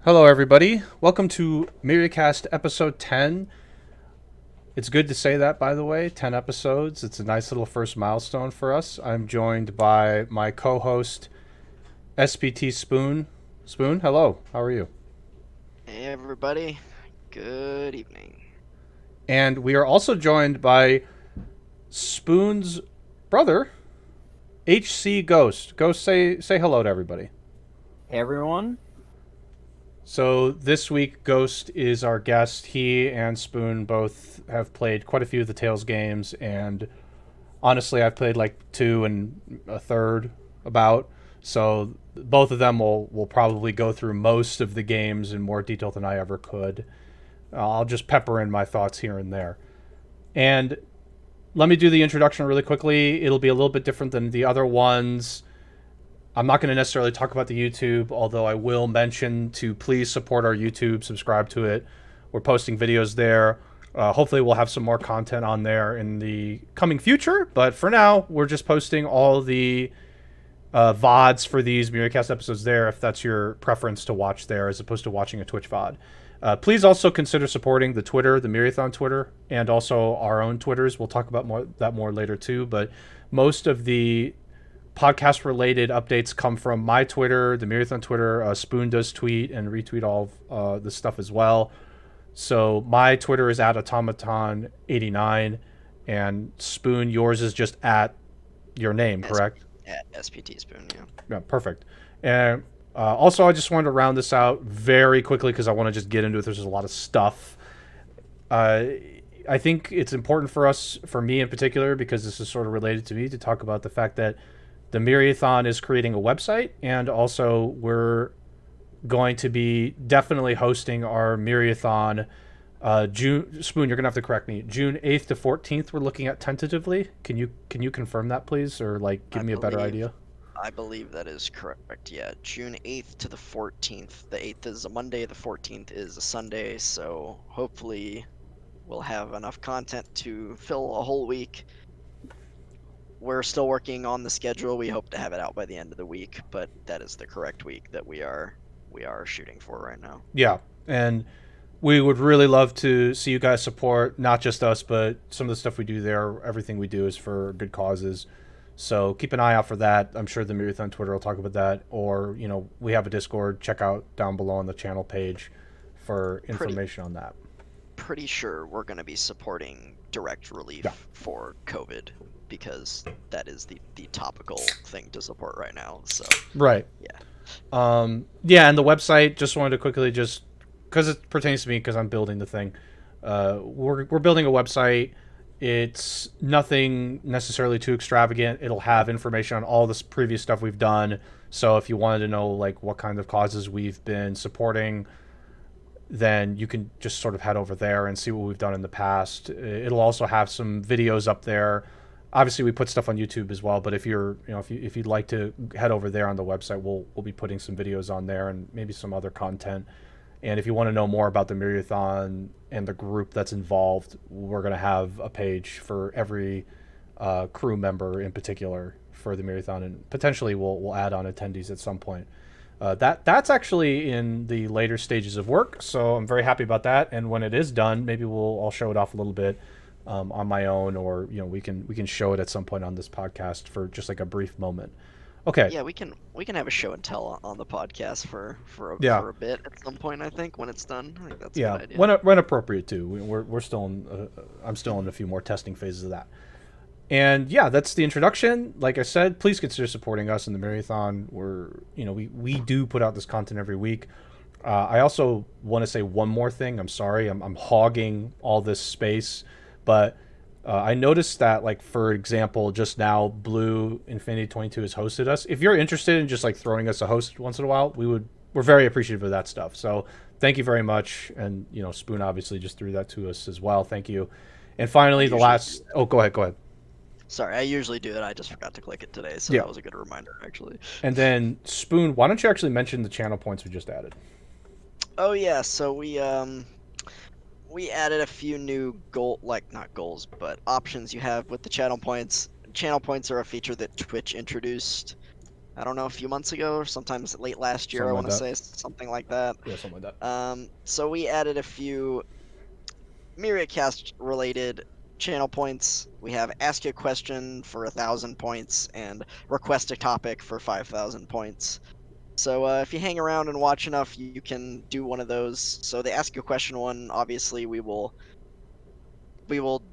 Hello, everybody. Welcome to Myriacast episode 10. It's good to say that, by the way. 10 episodes. It's a nice little first milestone for us. I'm joined by my co host, SPT Spoon. Spoon, hello. How are you? Hey everybody, good evening. And we are also joined by Spoon's brother, HCGhost. Ghost, say hello to everybody. Hey everyone. So this week, Ghost is our guest. He and Spoon both have played quite a few of the Tales games, and honestly, I've played like two and a third about. So both of them will probably go through most of the games in more detail than I ever could. I'll just pepper in my thoughts here and there. And let me do the introduction really quickly. It'll be a little bit different than the other ones. I'm not going to necessarily talk about the YouTube, although I will mention to please support our YouTube, subscribe to it. We're posting videos there. Hopefully, we'll have some more content on there in the coming future. But for now, we're just posting all the VODs for these Myriacast episodes there, if that's your preference to watch there, as opposed to watching a Twitch VOD. Please also consider supporting the Twitter, the Myriathon Twitter, and also our own Twitters. We'll talk about that more later too. But most of the podcast related updates come from my Twitter, the Myriathon Twitter. Spoon does tweet and retweet all of the stuff as well. So my Twitter is at automaton89, and Spoon, yours is just at your name, S- correct? at SPT Spoon, yeah. Yeah, perfect. And also, I just wanted to round this out very quickly because I want to just get into it. There's just a lot of stuff. Uh, I think it's important for us, for me in particular, because this is sort of related to me, to talk about the fact that the Myriathon is creating a website, and also we're going to be definitely hosting our Myriathon. June Spoon, you're gonna have to correct me. June 8th to 14th, we're looking at tentatively. Can you confirm that, please, or like I give me a better believe idea? I believe that is correct. Yeah, June 8th to the 14th. The 8th is a Monday, the 14th is a Sunday, so hopefully we'll have enough content to fill a whole week. We're still working on the schedule. We hope to have it out by the end of the week, but that is the correct week that we are shooting for right now. Yeah, and we would really love to see you guys support not just us, but some of the stuff we do there. Everything we do is for good causes. So keep an eye out for that. I'm sure the Myriathon Twitter will talk about that, or we have a Discord. Check out down below on the channel page for Pretty information on that. pretty sure we're going to be supporting direct Yeah. relief for COVID because that is the topical thing to support right now. So, Right. yeah. Yeah, and the website. Just wanted to quickly, just because it pertains to me, because I'm building the thing. We're building a website. It's nothing necessarily too extravagant. It'll have information on all this previous stuff we've done. So if you wanted to know like what kind of causes we've been supporting, then you can just sort of head over there and see what we've done in the past. It'll also have some videos up there. Obviously, we put stuff on YouTube as well. But if you're, if you'd like to head over there on the website, we'll be putting some videos on there and maybe some other content. And if you want to know more about the Myriathon and the group that's involved, we're going to have a page for every crew member in particular for the Myriathon, and potentially we'll add on attendees at some point. That's actually in the later stages of work, so I'm very happy about that. And when it is done, maybe I'll show it off a little bit on my own, or we can show it at some point on this podcast for just like a brief moment. Okay, Yeah, we can have a show and tell on the podcast yeah, for a bit at some point, I think, when it's done. I think that's a good yeah, idea. when appropriate too. We're still in. I'm still in a few more testing phases of that. And yeah, that's the introduction. Like I said, please consider supporting us in the Marathon. We do put out this content every week. I also want to say one more thing. I'm sorry, I'm hogging all this space, but I noticed that, like, for example, just now, Blue Infinity 22 has hosted us. If you're interested in just like throwing us a host once in a while, we're very appreciative of that stuff. So thank you very much. And Spoon obviously just threw that to us as well. Thank you. And I finally, the usually do last. that. Oh, go ahead. Go ahead. Sorry, I usually do that. I just forgot to click it today, so Yeah. that was a good reminder, actually. And then Spoon, why don't you actually mention the channel points we just added? Oh yeah, so we added a few new not goals, but options you have with the channel points. Channel points are a feature that Twitch introduced I don't know, a few months ago, or sometimes late last year, I Something like want to that. say, something like that. Yeah, something like that. So we added a few Myriacast related channel points. We have ask a question for 1,000 points and request a topic for 5,000 points. So if you hang around and watch enough, you can do one of those. So the ask a question one, obviously, we will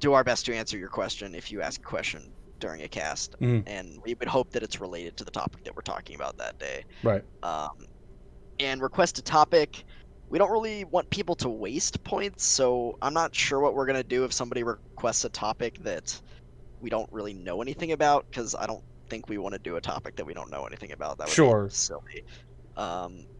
do our best to answer your question if you ask a question during a cast, Mhm. and we would hope that it's related to the topic that we're talking about that day. Right. Um, and request a topic. We don't really want people to waste points, so I'm not sure what we're gonna do if somebody requests a topic that we don't really know anything about, because I don't think we want to do a topic that we don't know anything about. That would be Sure. silly.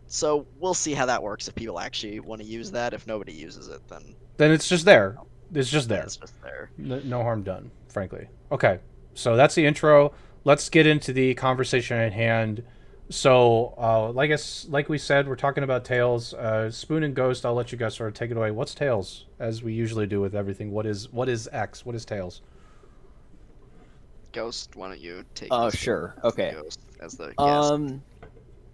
So we'll see how that works if people actually want to use that. If nobody uses it, Then it's just there. It's just then there. it's just there. No harm done, frankly. Okay, so that's the intro. Let's get into the conversation at hand. So, like we said, we're talking about Tails. Spoon and Ghost. I'll let you guys sort of take it away. What's Tails? As we usually do with everything. What is X? What is Tails? Ghost, why don't you take Oh, this sure. one? Okay. Ghost as the guest.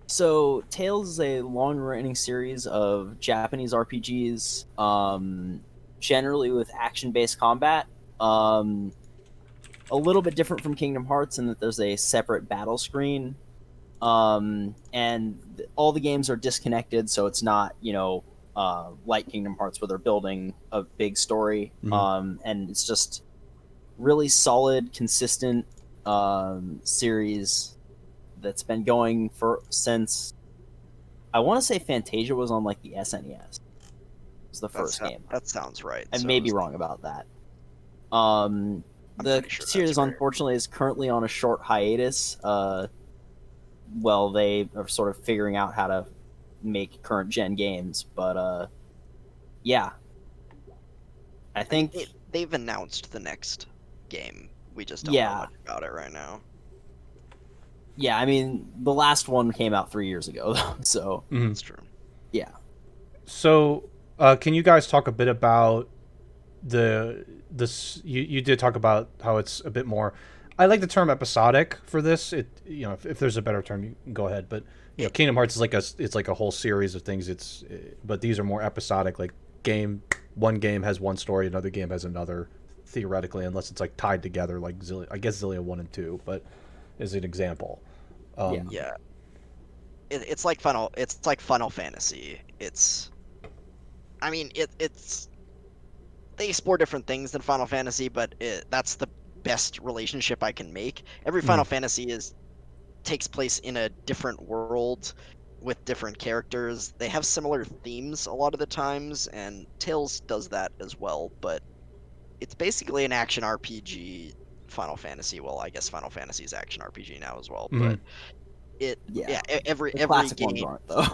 So Tales is a long-running series of Japanese RPGs, generally with action-based combat. A little bit different from Kingdom Hearts in that there's a separate battle screen, and all the games are disconnected, so it's not like Kingdom Hearts where they're building a big story. And it's just really solid, consistent series that's been going since I want to say Fantasia was on like the SNES. Was the first game. That sounds right. I So may it be was- wrong about that. I'm The pretty sure that's series right. unfortunately is currently on a short hiatus. Well, they are sort of figuring out how to make current gen games, but yeah, I I mean, think they've announced the next game. We just don't know yeah, much about it right now. yeah. I mean, the last one came out 3 years ago, so That's true. yeah. So, can you guys talk a bit about this? You did talk about how it's a bit more. I like the term episodic for this. If there's a better term, you can go ahead. But Kingdom Hearts is it's like a whole series of things. But these are more episodic. Like one game has one story, another game has another. Theoretically, unless it's like tied together, like I guess Zillia 1 and 2, but as an example. Yeah, it's like Final Fantasy. I mean, it's they explore different things than Final Fantasy, but that's the best relationship I can make. Every Final Fantasy takes place in a different world with different characters. They have similar themes a lot of the times, and Tales does that as well, but it's basically an action RPG Final Fantasy. Well, I guess Final Fantasy is action RPG now as well, but Yeah. every The classic ones game aren't though.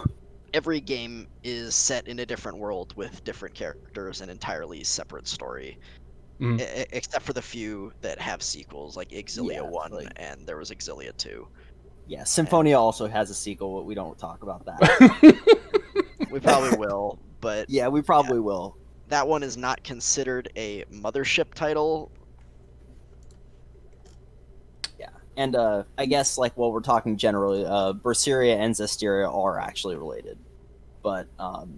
every game is set in a different world with different characters and entirely separate story. Except for the few that have sequels, like Exilia Yeah, 1 like- and there was Exilia 2. Yeah, Symphonia also has a sequel, but we don't talk about that. We probably will, but Yeah, we probably will. that one is not considered a mothership title. Yeah, and I guess like while we're talking generally, Berseria and Zestiria are actually related, but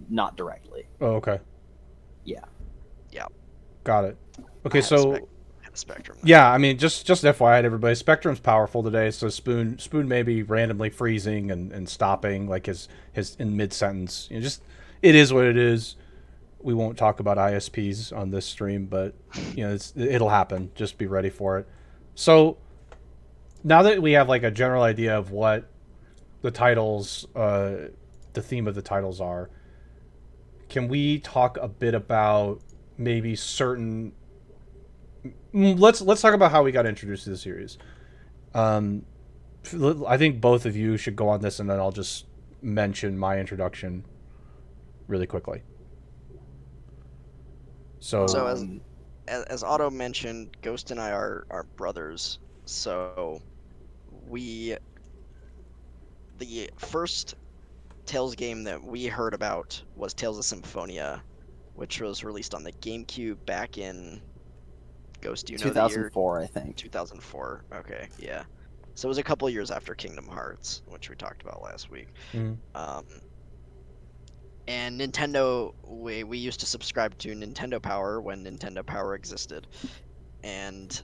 not directly. Oh, okay. Yeah. Yeah. Got it. Okay, Had a so Spectrum. yeah, I mean, just FYI to everybody, Spectrum's powerful today. So Spoon may be randomly freezing and stopping like his in mid sentence. Just it is what it is. We won't talk about ISPs on this stream, but it'll happen. Just be ready for it. So now that we have like a general idea of what the titles, the theme of the titles are, can we talk a bit about maybe certain? Let's talk about how we got introduced to the series. I think both of you should go on this, and then I'll just mention my introduction really quickly. So as Otto mentioned, Ghost and I are brothers. So the first Tales game that we heard about was Tales of Symphonia, which was released on the GameCube back in Ghost. Do you know the year? 2004, I think. 2004. Okay, yeah. So it was a couple years after Kingdom Hearts, which we talked about last week. Mm. And Nintendo, we used to subscribe to Nintendo Power when Nintendo Power existed, and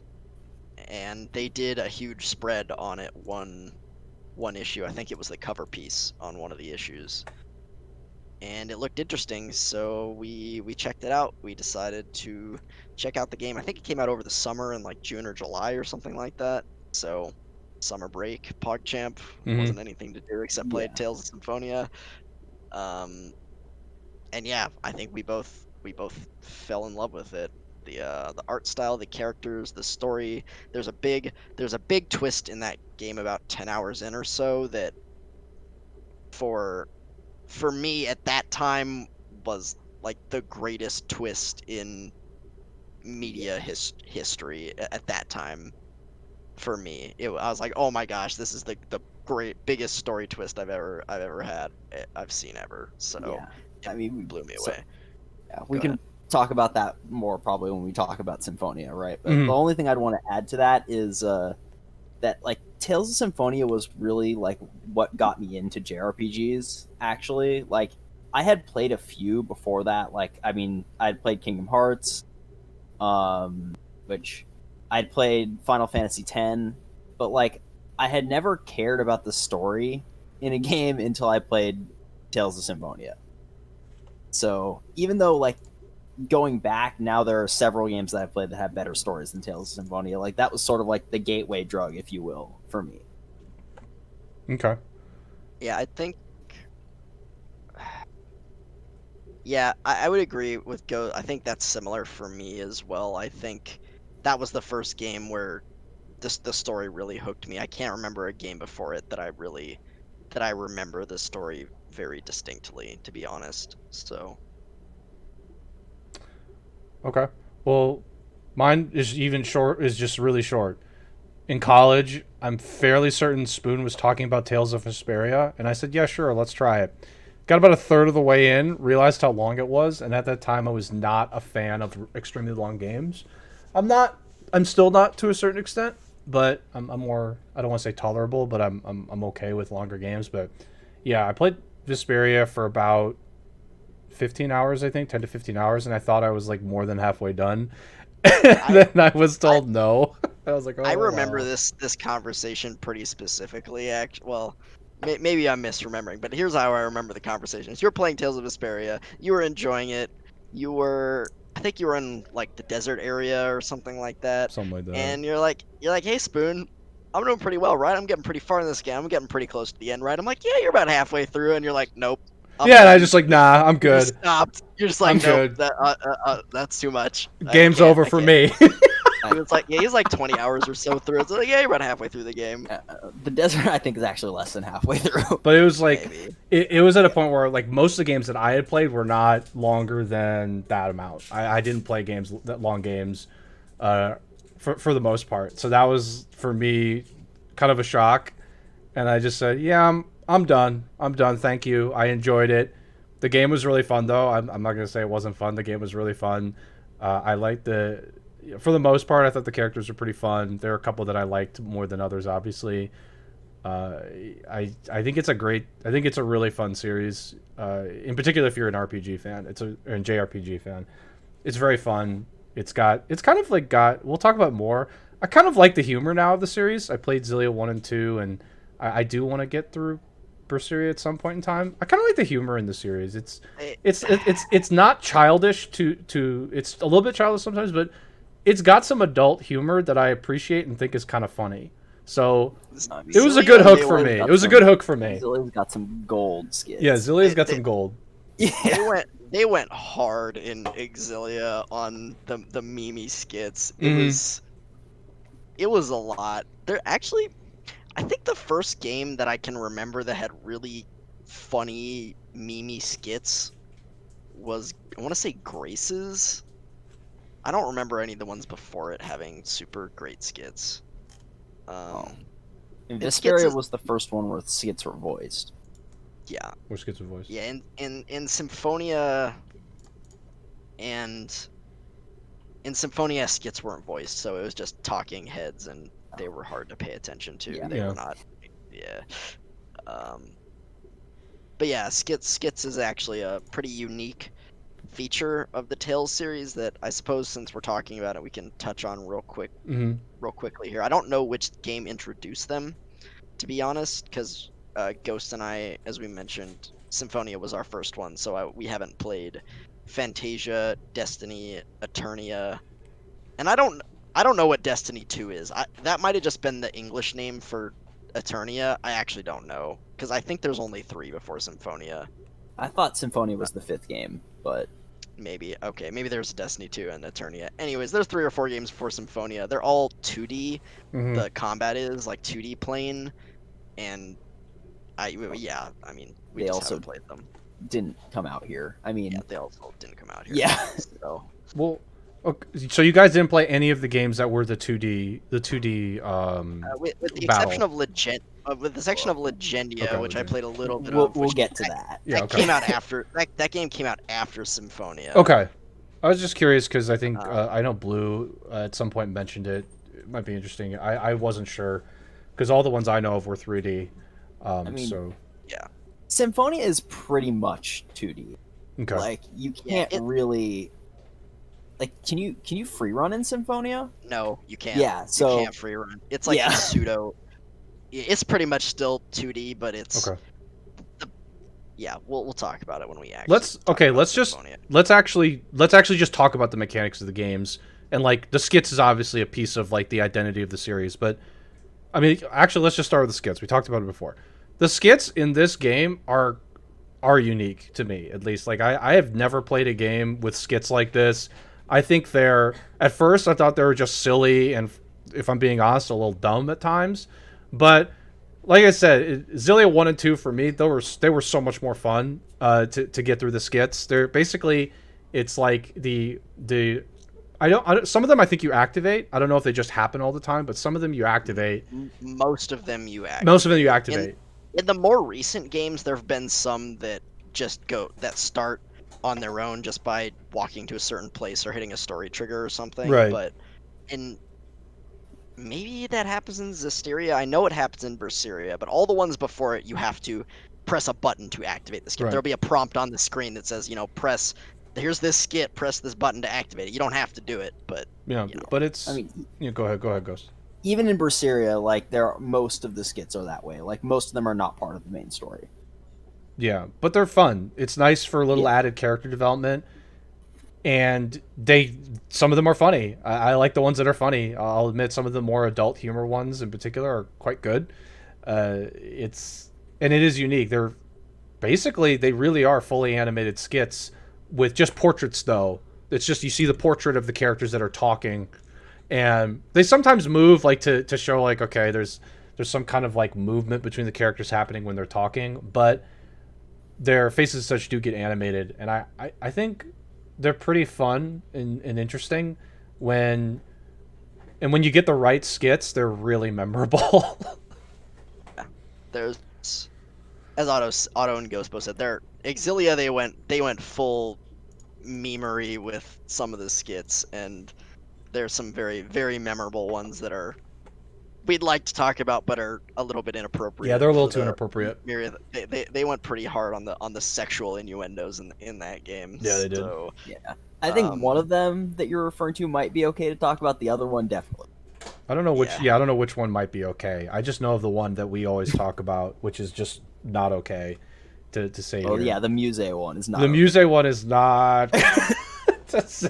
they did a huge spread on it one issue. I think it was the cover piece on one of the issues, and it looked interesting, so we checked it out. We decided to check out the game. I think it came out over the summer in like June or July or something like that. So summer break, PogChamp, wasn't anything to do except play Yeah. Tales of Symphonia. And yeah, I think we both fell in love with it. The art style, the characters, the story. There's a big twist in that game about 10 hours in or so that for me at that time was like the greatest twist in media history at that time. For me, I was like, oh my gosh, this is the biggest story twist I've ever had, I've seen ever. So I mean, blew me so away. yeah, we Go can ahead. talk about that more probably when we talk about Symphonia, right? But Mhm. the only thing I'd want to add to that is that like Tales of Symphonia was really like what got me into JRPGs. Actually, like I had played a few before that. Like I mean, I'd played Kingdom Hearts, which I'd played Final Fantasy X, but like I had never cared about the story in a game until I played Tales of Symphonia. So even though like going back now, there are several games that I've played that have better stories than Tales of Symphonia. Like that was sort of like the gateway drug, if you will, for me. Okay. Yeah, I think. Yeah, I would agree with Go. I think that's similar for me as well. I think that was the first game where the story really hooked me. I can't remember a game before it that I remember the story very distinctly, to be honest. So Okay. Well, mine is even short. Is just really short. In college, I'm fairly certain Spoon was talking about Tales of Vesperia, and I said, "Yeah, sure, let's try it." Got about a third of the way in, realized how long it was, and at that time, I was not a fan of extremely long games. I'm not. I'm still not to a certain extent, but I'm more. I don't want to say tolerable, but I'm okay with longer games. But yeah, I played Vesperia for about 15 hours, I think, 10 to 15 hours, and I thought I was like more than halfway done. And I then I was I told no. I was like, I oh remember wow. this conversation pretty specifically. Well, maybe I'm misremembering, but here's how I remember the conversation. So you're playing Tales of Vesperia. You were enjoying it. I think you were in like the desert area or something like that. Something like that. And you're like, hey Spoon, I'm doing pretty well, right? I'm getting pretty far in this game. I'm getting pretty close to the end, right? I'm like, yeah, you're about halfway through, and you're like, nope, I'm Yeah, and I done. just like, nah, I'm You just good. stopped. You're just I'm like, nope, good. that's too much. Game's over I for can't. me. He was like, yeah, he's like 20 hours or so through. It's like, yeah, you're about halfway through the game. The desert, I think, is actually less than halfway through. But it was like, Maybe. it was at a point where like most of the games that I had played were not longer than that amount. I didn't play games that long games, uh, for the most part. So that was for me kind of a shock, and I just said, yeah, I'm done. I'm done. Thank you. I enjoyed it. The game was really fun though. I'm not gonna say it wasn't fun. The game was really fun. I liked for the most part, I thought the characters were pretty fun. There are a couple that I liked more than others, obviously. Uh, I think I think it's a really fun series. In particular, if you're an RPG fan, or a JRPG fan, it's very fun. It's kind of like we'll talk about more. I kind of like the humor now of the series. I played Zillia 1 and 2, and I do want to get through Berseria at some point in time. I kind of like the humor in the series. Eh, It's not childish to it's a little bit childish sometimes, but it's got some adult humor that I appreciate and think is kind of funny. So I mean, it was a good Zillia, hook they for were me. It was a good hook for me. Zillion's got some gold skits. Yeah, Zillia's got they, some gold. Yeah. they went hard in Exilia on the Mimi skits. Mm-hmm. It was a lot. There actually, I think the first game that I can remember that had really funny Mimi skits was, I want to say, Grace's. I don't remember any of the ones before it having super great skits. Oh. And And skits Vesperia is, was the first one where skits were voiced. yeah, Or skits with voice. yeah. In Symphonia and in Symphonia, skits weren't voiced, so it was just talking heads and they were hard to pay attention to. Yeah. They Yeah. were not. Yeah. But yeah, skits is actually a pretty unique feature of the Tales series that I suppose since we're talking about it, we can touch on real quickly here. I don't know which game introduced them, to be honest, because Ghost and I, as we mentioned, Symphonia was our first one, so we haven't played Fantasia, Destiny, Eternia, and I don't know what Destiny 2 is. That might have just been the English name for Eternia. I actually don't know because I think there's only 3 before Symphonia. I thought Symphonia was the 5th game, but Maybe. Okay, maybe there's Destiny 2 and Eternia. Anyways, there's 3 or 4 games before Symphonia. They're all 2D. Mm-hmm. The combat is like 2D plane, and yeah, I mean, we They just also haven't played them. didn't come out here. I mean, Yeah, they also didn't come out here. yeah. So Well, okay, so you guys didn't play any of the games that were the 2D with the battle. exception of with the section of Legendia, Okay, which I Legend. played a little bit we'll, of. we'll which get to that. Yeah, that okay. came out after that game came out after Symphonia. Okay. I was just curious because I think Uh, I know Blue at some point mentioned it. It might be interesting. I wasn't sure because all the ones I know of were 3D. I mean, so Yeah. Symphonia is pretty much 2D. okay. Like you can't really like can you free run in Symphonia? No, you can't. Yeah, so you can't free run. It's like Yeah. a pseudo. It's pretty much still 2D, but it's Okay. yeah. We'll talk about it when we actually. Let's actually just talk about the mechanics of the games and like the skits is obviously a piece of like the identity of the series, but I mean actually let's just start with the skits. We talked about it before. The skits in this game are unique to me, at least. Like I have never played a game with skits like this. I think at first I thought they were just silly and, if I'm being honest, a little dumb at times. But like I said, Xillia 1 and 2 for me, they were so much more fun to get through the skits. They're basically, it's like I don't some of them I think you activate. I don't know if they just happen all the time, but some of them you activate. Most of them you activate. Most of them you activate. In the more recent games, there have been some that start on their own just by walking to a certain place or hitting a story trigger or something. Right. But maybe that happens in Zestiria. I know it happens in Berseria, but all the ones before it, you have to press a button to activate the skit. Right. There'll be a prompt on the screen that says, here's this skit, press this button to activate it. You don't have to do it, but Yeah, but it's. I mean, Go ahead, Ghost. even in Berseria, like most of the skits are that way. Like most of them are not part of the main story. Yeah, but they're fun. It's nice for a little added character development, and some of them are funny. I like the ones that are funny. I'll admit some of the more adult humor ones in particular are quite good. It is unique. They really are fully animated skits with just portraits though. It's just you see the portrait of the characters that are talking, and they sometimes move like to show like, okay, there's some kind of like movement between the characters happening when they're talking, but their faces and such do get animated, and I think they're pretty fun and interesting when you get the right skits, they're really memorable. there's, as Otto and Ghost both said, Exilia they went full memery with some of the skits, and there's some very, very memorable ones that we'd like to talk about, but are a little bit inappropriate. Yeah, they're a little too inappropriate. They went pretty hard on the sexual innuendos in that game. Yeah, they did. So, Yeah, I think one of them that you're referring to might be okay to talk about. The other one definitely. I don't know which. Yeah, I don't know which one might be okay. I just know of the one that we always talk about, which is just not okay to say. Oh here. yeah, the Muse one is not. The Muse one is not.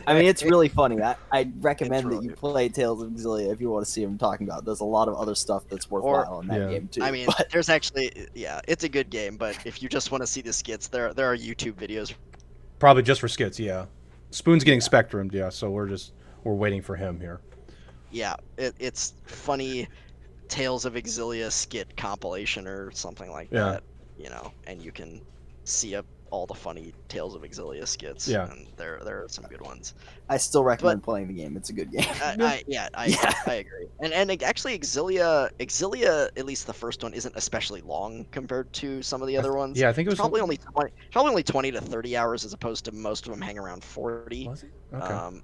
I mean, it's really funny. I recommend It's that you really play Tales of Exilia if you want to see what I'm talking about. There's a lot of other stuff that's worthwhile in that game too. I mean, but there's actually it's a good game, but if you just want to see the skits, there are YouTube videos. Probably just for skits, yeah. Spoon's getting spectrumed, yeah. So we're waiting for him here. Yeah, it's funny Tales of Exilia skit compilation or something like that. And you can see all the funny Tales of Exilia skits. Yeah, and there are some good ones. I still recommend playing the game. It's a good game. I agree. And actually, Exilia, at least the first one, isn't especially long compared to some of the other ones. Yeah, I think it was probably only 20 to 30 hours, as opposed to most of them hang around 40. Was it? Okay.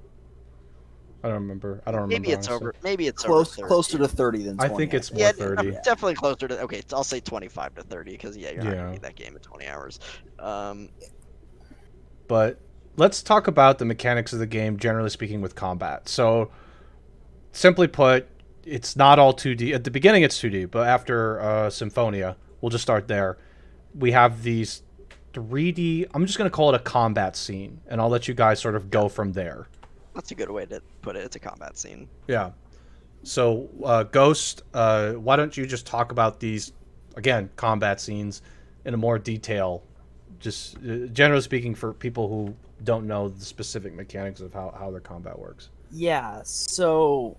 I don't remember. I don't remember Maybe it's honestly. over. Maybe it's over 30. Closer to 30 than 20. I think it's think. more Yeah, 30. definitely closer to. Okay, I'll say 25 to 30 because yeah, you're not gonna Yeah. beat that game in 20 hours. Um, But let's talk about the mechanics of the game, generally speaking, with combat. So, simply put, it's not all 2D. At the beginning, it's 2D, but after Symphonia, we'll just start there. We have these 3D. I'm just going to call it a combat scene, and I'll let you guys sort of yeah, go from there. that's a good way to put it. It's a combat scene. Yeah. So, Ghost, why don't you just talk about these, again, combat scenes in a more detail, just generally speaking, for people who don't know the specific mechanics of how their combat works. Yeah. So,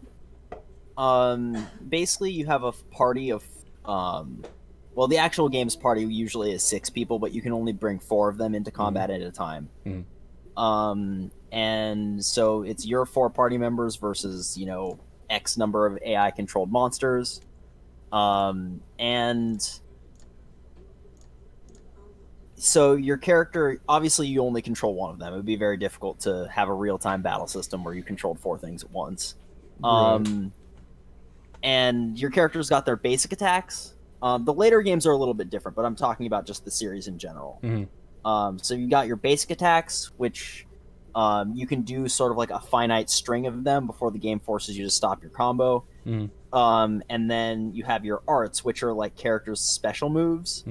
basically, you have a party of, well, the actual game's party usually is 6 people, but you can only bring 4 of them into combat at a time. Mhm. And so it's your 4 party members versus X number of AI controlled monsters. And so your character, obviously you only control one of them. It would be very difficult to have a real-time battle system where you controlled 4 things at once. Right. And your character's got their basic attacks. The later games are a little bit different, but I'm talking about just the series in general. So you got your basic attacks, which you can do sort of like a finite string of them before the game forces you to stop your combo. And then you have your arts, which are like characters' special moves.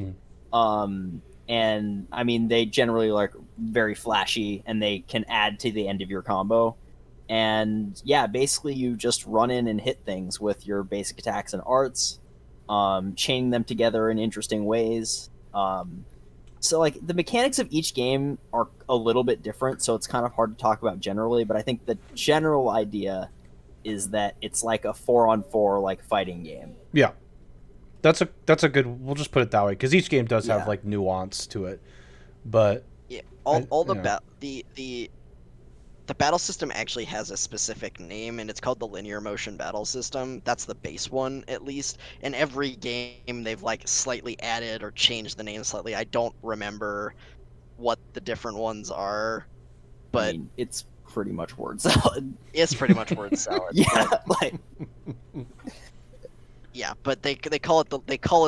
And I mean, they generally like very flashy, and they can add to the end of your combo. And yeah, basically you just run in and hit things with your basic attacks and arts, chaining them together in interesting ways. So like the mechanics of each game are a little bit different, so it's kind of hard to talk about generally, but I think the general idea is that it's like a 4-on-4 like fighting game. Yeah. That's a good. We'll just put it that way because each game does have Yeah. like nuance to it, but Yeah, I- all the yeah. the battle system actually has a specific name, and it's called the linear motion battle system. That's the base one, at least. In every game, they've like slightly added or changed the name slightly. I don't remember what the different ones are, I but mean, it's pretty much word salad. it's pretty much word salad. Yeah, But, like yeah, but they call it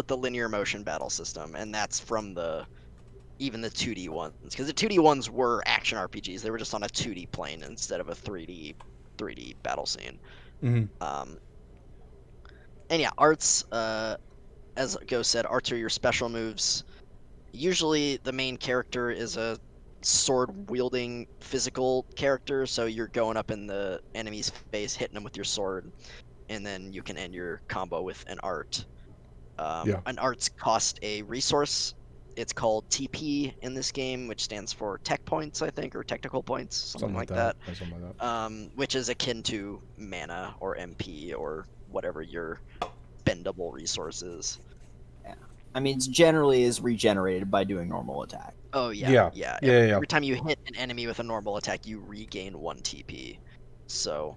the linear motion battle system, and that's from even the 2D ones, because the 2D ones were action RPGs. They were just on a 2D plane instead of a 3D battle scene. Um, and yeah, arts, as Ghost said, arts are your special moves. Usually, the main character is a sword wielding physical character, so you're going up in the enemy's face, hitting them with your sword, and then you can end your combo with an art. Yeah. An arts cost a resource. It's called TP in this game, which stands for tech points, I think, or technical points, something like that. Or something like that. Which is akin to mana or MP or whatever your bendable resource is. I mean, it's generally is regenerated by doing normal attack. Oh Yeah. yeah. Yeah. Every time you hit an enemy with a normal attack, you regain 1 TP. So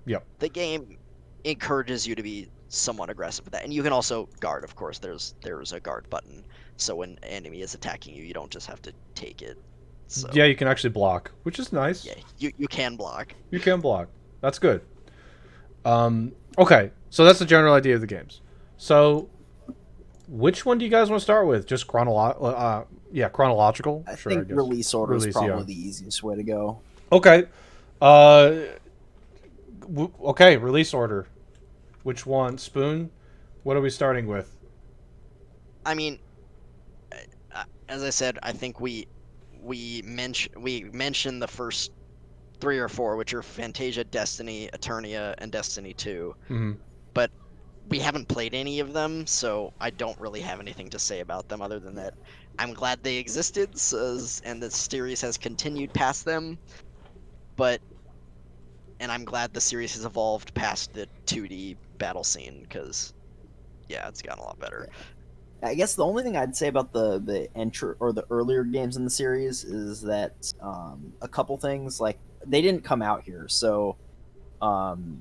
Yep. the game encourages you to be somewhat aggressive with that, and you can also guard. Of course, there's a guard button, so when an enemy is attacking you, you don't just have to take it. So Yeah, you can actually block, which is nice. yeah, you can block. You can block. That's good. Okay, so that's the general idea of the games. So, which one do you guys want to start with? Just chronological. I Sure, think guess. release order is Release, probably yeah. the easiest way to go. Okay. Okay, release order. Which one? Spoon? What are we starting with? I mean, as I said, I think we mentioned the first 3 or 4, which are Fantasia, Destiny, Eternia, and Destiny 2. But we haven't played any of them, so I don't really have anything to say about them other than that I'm glad they existed, and the series has continued past them. And I'm glad the series has evolved past the 2D battle scene, because yeah, it's gotten a lot better. I guess the only thing I'd say about the entry or the earlier games in the series is that a couple things, like they didn't come out here, so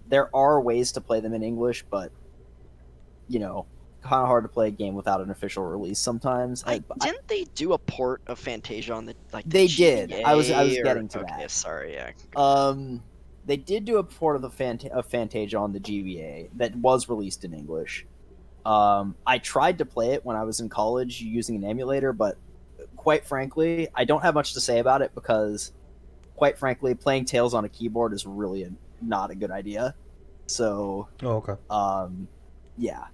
there are ways to play them in English, but kind of hard to play a game without an official release sometimes. Didn't they do a port of Fantasia on the They did. GBA I was or- getting to okay, that. sorry, yeah. They did do a port of Fantasia on the GBA that was released in English. I tried to play it when I was in college using an emulator, but quite frankly, I don't have much to say about it because, quite frankly, playing Tails on a keyboard is really not a good idea. So, Oh, okay. Yeah.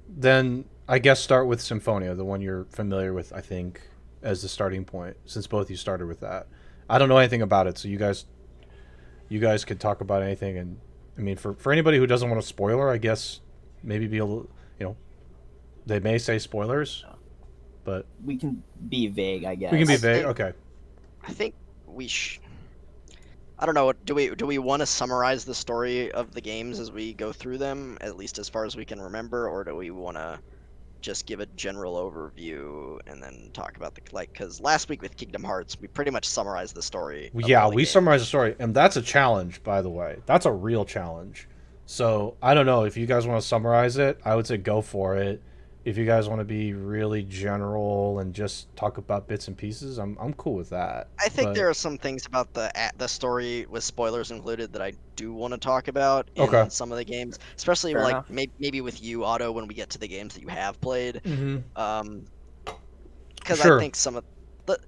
Then I guess start with Symphonia, the one you're familiar with, I think, as the starting point, since both you started with that. I don't know anything about it, so you guys could talk about anything. And I mean, for anybody who doesn't want a spoiler, I guess maybe be a little, they may say spoilers, but We can be vague, I guess. we can be I vague. think- Okay. I think we I don't know. Do we want to summarize the story of the games as we go through them, at least as far as we can remember, or do we want to just give a general overview and then talk about because last week with Kingdom Hearts we pretty much summarized the story. Of Yeah, all the we games. summarized the story, and that's a challenge, by the way. That's a real challenge. So I don't know if you guys want to summarize it. I would say go for it. If you guys want to be really general and just talk about bits and pieces, I'm cool with that. I think But there are some things about the story with spoilers included that I do want to talk about okay. in some of the games, especially Fair like enough. maybe with you, Otto, when we get to the games that you have played. Mm-hmm. Because I Sure. think some of the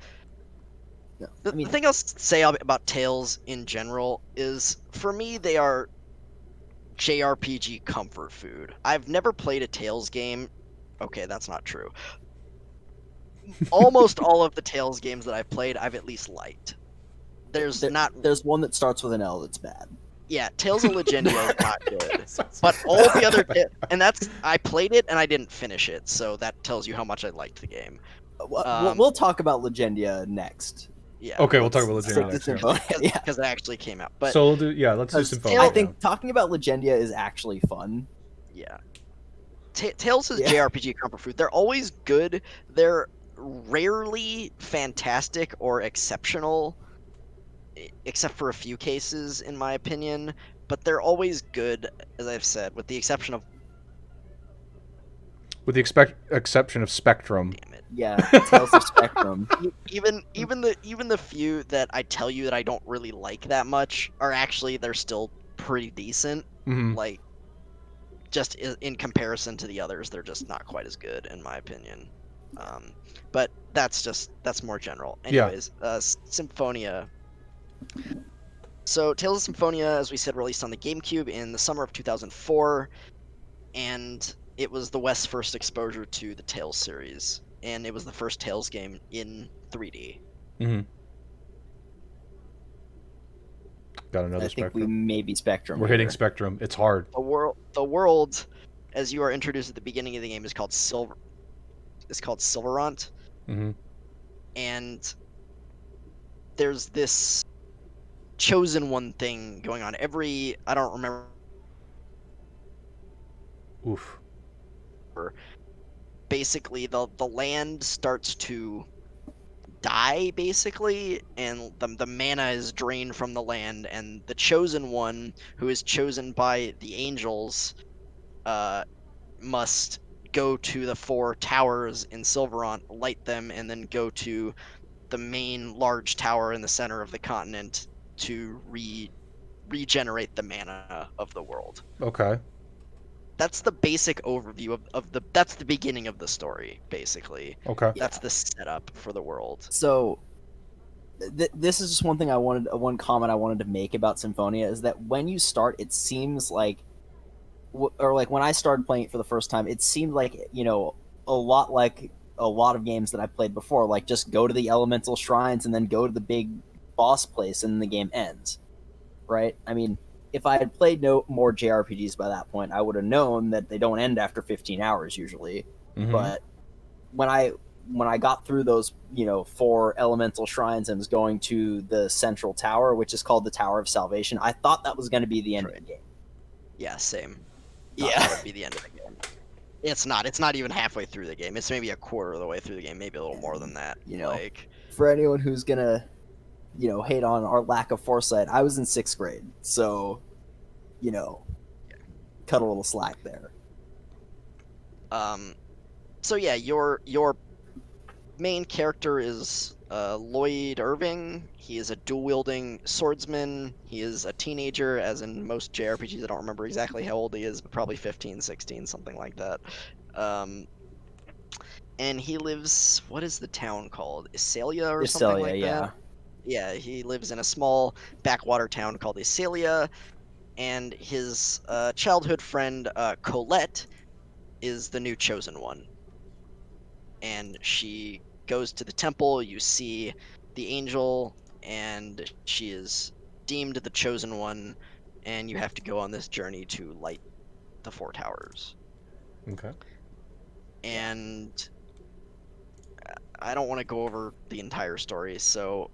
Yeah. the, I mean, the thing I'll say about Tales in general is, for me, they are JRPG comfort food. I've never played a Tales game. Okay, that's not true. Almost all of the Tales games that I've played, I've at least liked. There's not, there's one that starts with an L that's bad. yeah, Tales of Legendia is not good. But all the other, and I played it and I didn't finish it, so that tells you how much I liked the game. We'll talk about Legendia next. Yeah, Okay, we'll talk about Let's Legendia stick to next. Yeah. Symphonia. Yeah. because it actually came out. But So let's do Because Symphonia. I think talking about Legendia is actually fun. yeah, Tales is Yeah. JRPG comfort food. They're always good. They're rarely fantastic or exceptional, except for a few cases, in my opinion. But they're always good, as I've said, with the exception of, with the exception of Spectrum. damn it. Yeah, Tales of Spectrum. Even the few that I tell you that I don't really like that much are actually, they're still pretty decent. Mm-hmm. Like, just in comparison to the others, they're just not quite as good, in my opinion. But that's more general. Yeah. Anyways, Symphonia. So Tales of Symphonia, as we said, released on the GameCube in the summer of 2004, and it was the West's first exposure to the Tales series, and it was the first Tales game in 3D. Mm-hmm. Got I another think we Spectrum. may be Spectrum. We're hitting Spectrum. It's hard. The world, as you are introduced at the beginning of the game, is called Silverant, Mm-hmm. and there's this chosen one thing going on. I don't remember. Oof. Basically, the land starts to die, basically, and the mana is drained from the land, and the chosen one, who is chosen by the angels, must go to the 4 towers in Silverant, light them, and then go to the main large tower in the center of the continent to regenerate the mana of the world. Okay. That's the basic overview that's the beginning of the story, basically. Okay. Yeah. That's the setup for the world. So this is just one thing one comment I wanted to make about Symphonia is that when you start, it seems like, or like when I started playing it for the first time, it seemed like, a lot like a lot of games that I played before, like just go to the elemental shrines and then go to the big boss place and the game ends, right? I mean, if I had played no more JRPGs by that point, I would have known that they don't end after 15 hours usually. Mm-hmm. But when I got through those, 4 elemental shrines and was going to the central tower, which is called the Tower of Salvation, I thought that was going to be the end of the game. Yeah, same. Yeah. That would be the end of the game. It's not. It's not even halfway through the game. It's maybe a quarter of the way through the game, maybe a little more than that. Like, for anyone who's gonna, hate on our lack of foresight, I was in 6th grade, so, cut a little slack there. So yeah, your main character is Lloyd Irving. He is a dual-wielding swordsman. He is a teenager, as in most JRPGs. I don't remember exactly how old he is, but probably 15, 16, something like that. Um, and he lives, what is the town called? Isalia or something Iselia, like that? yeah. Yeah, he lives in a small backwater town called Isalia, and his childhood friend, Colette, is the new chosen one. And she goes to the temple. You see the angel, and she is deemed the chosen one, and you have to go on this journey to light the four towers. Okay. Yeah. And I don't want to go over the entire story, so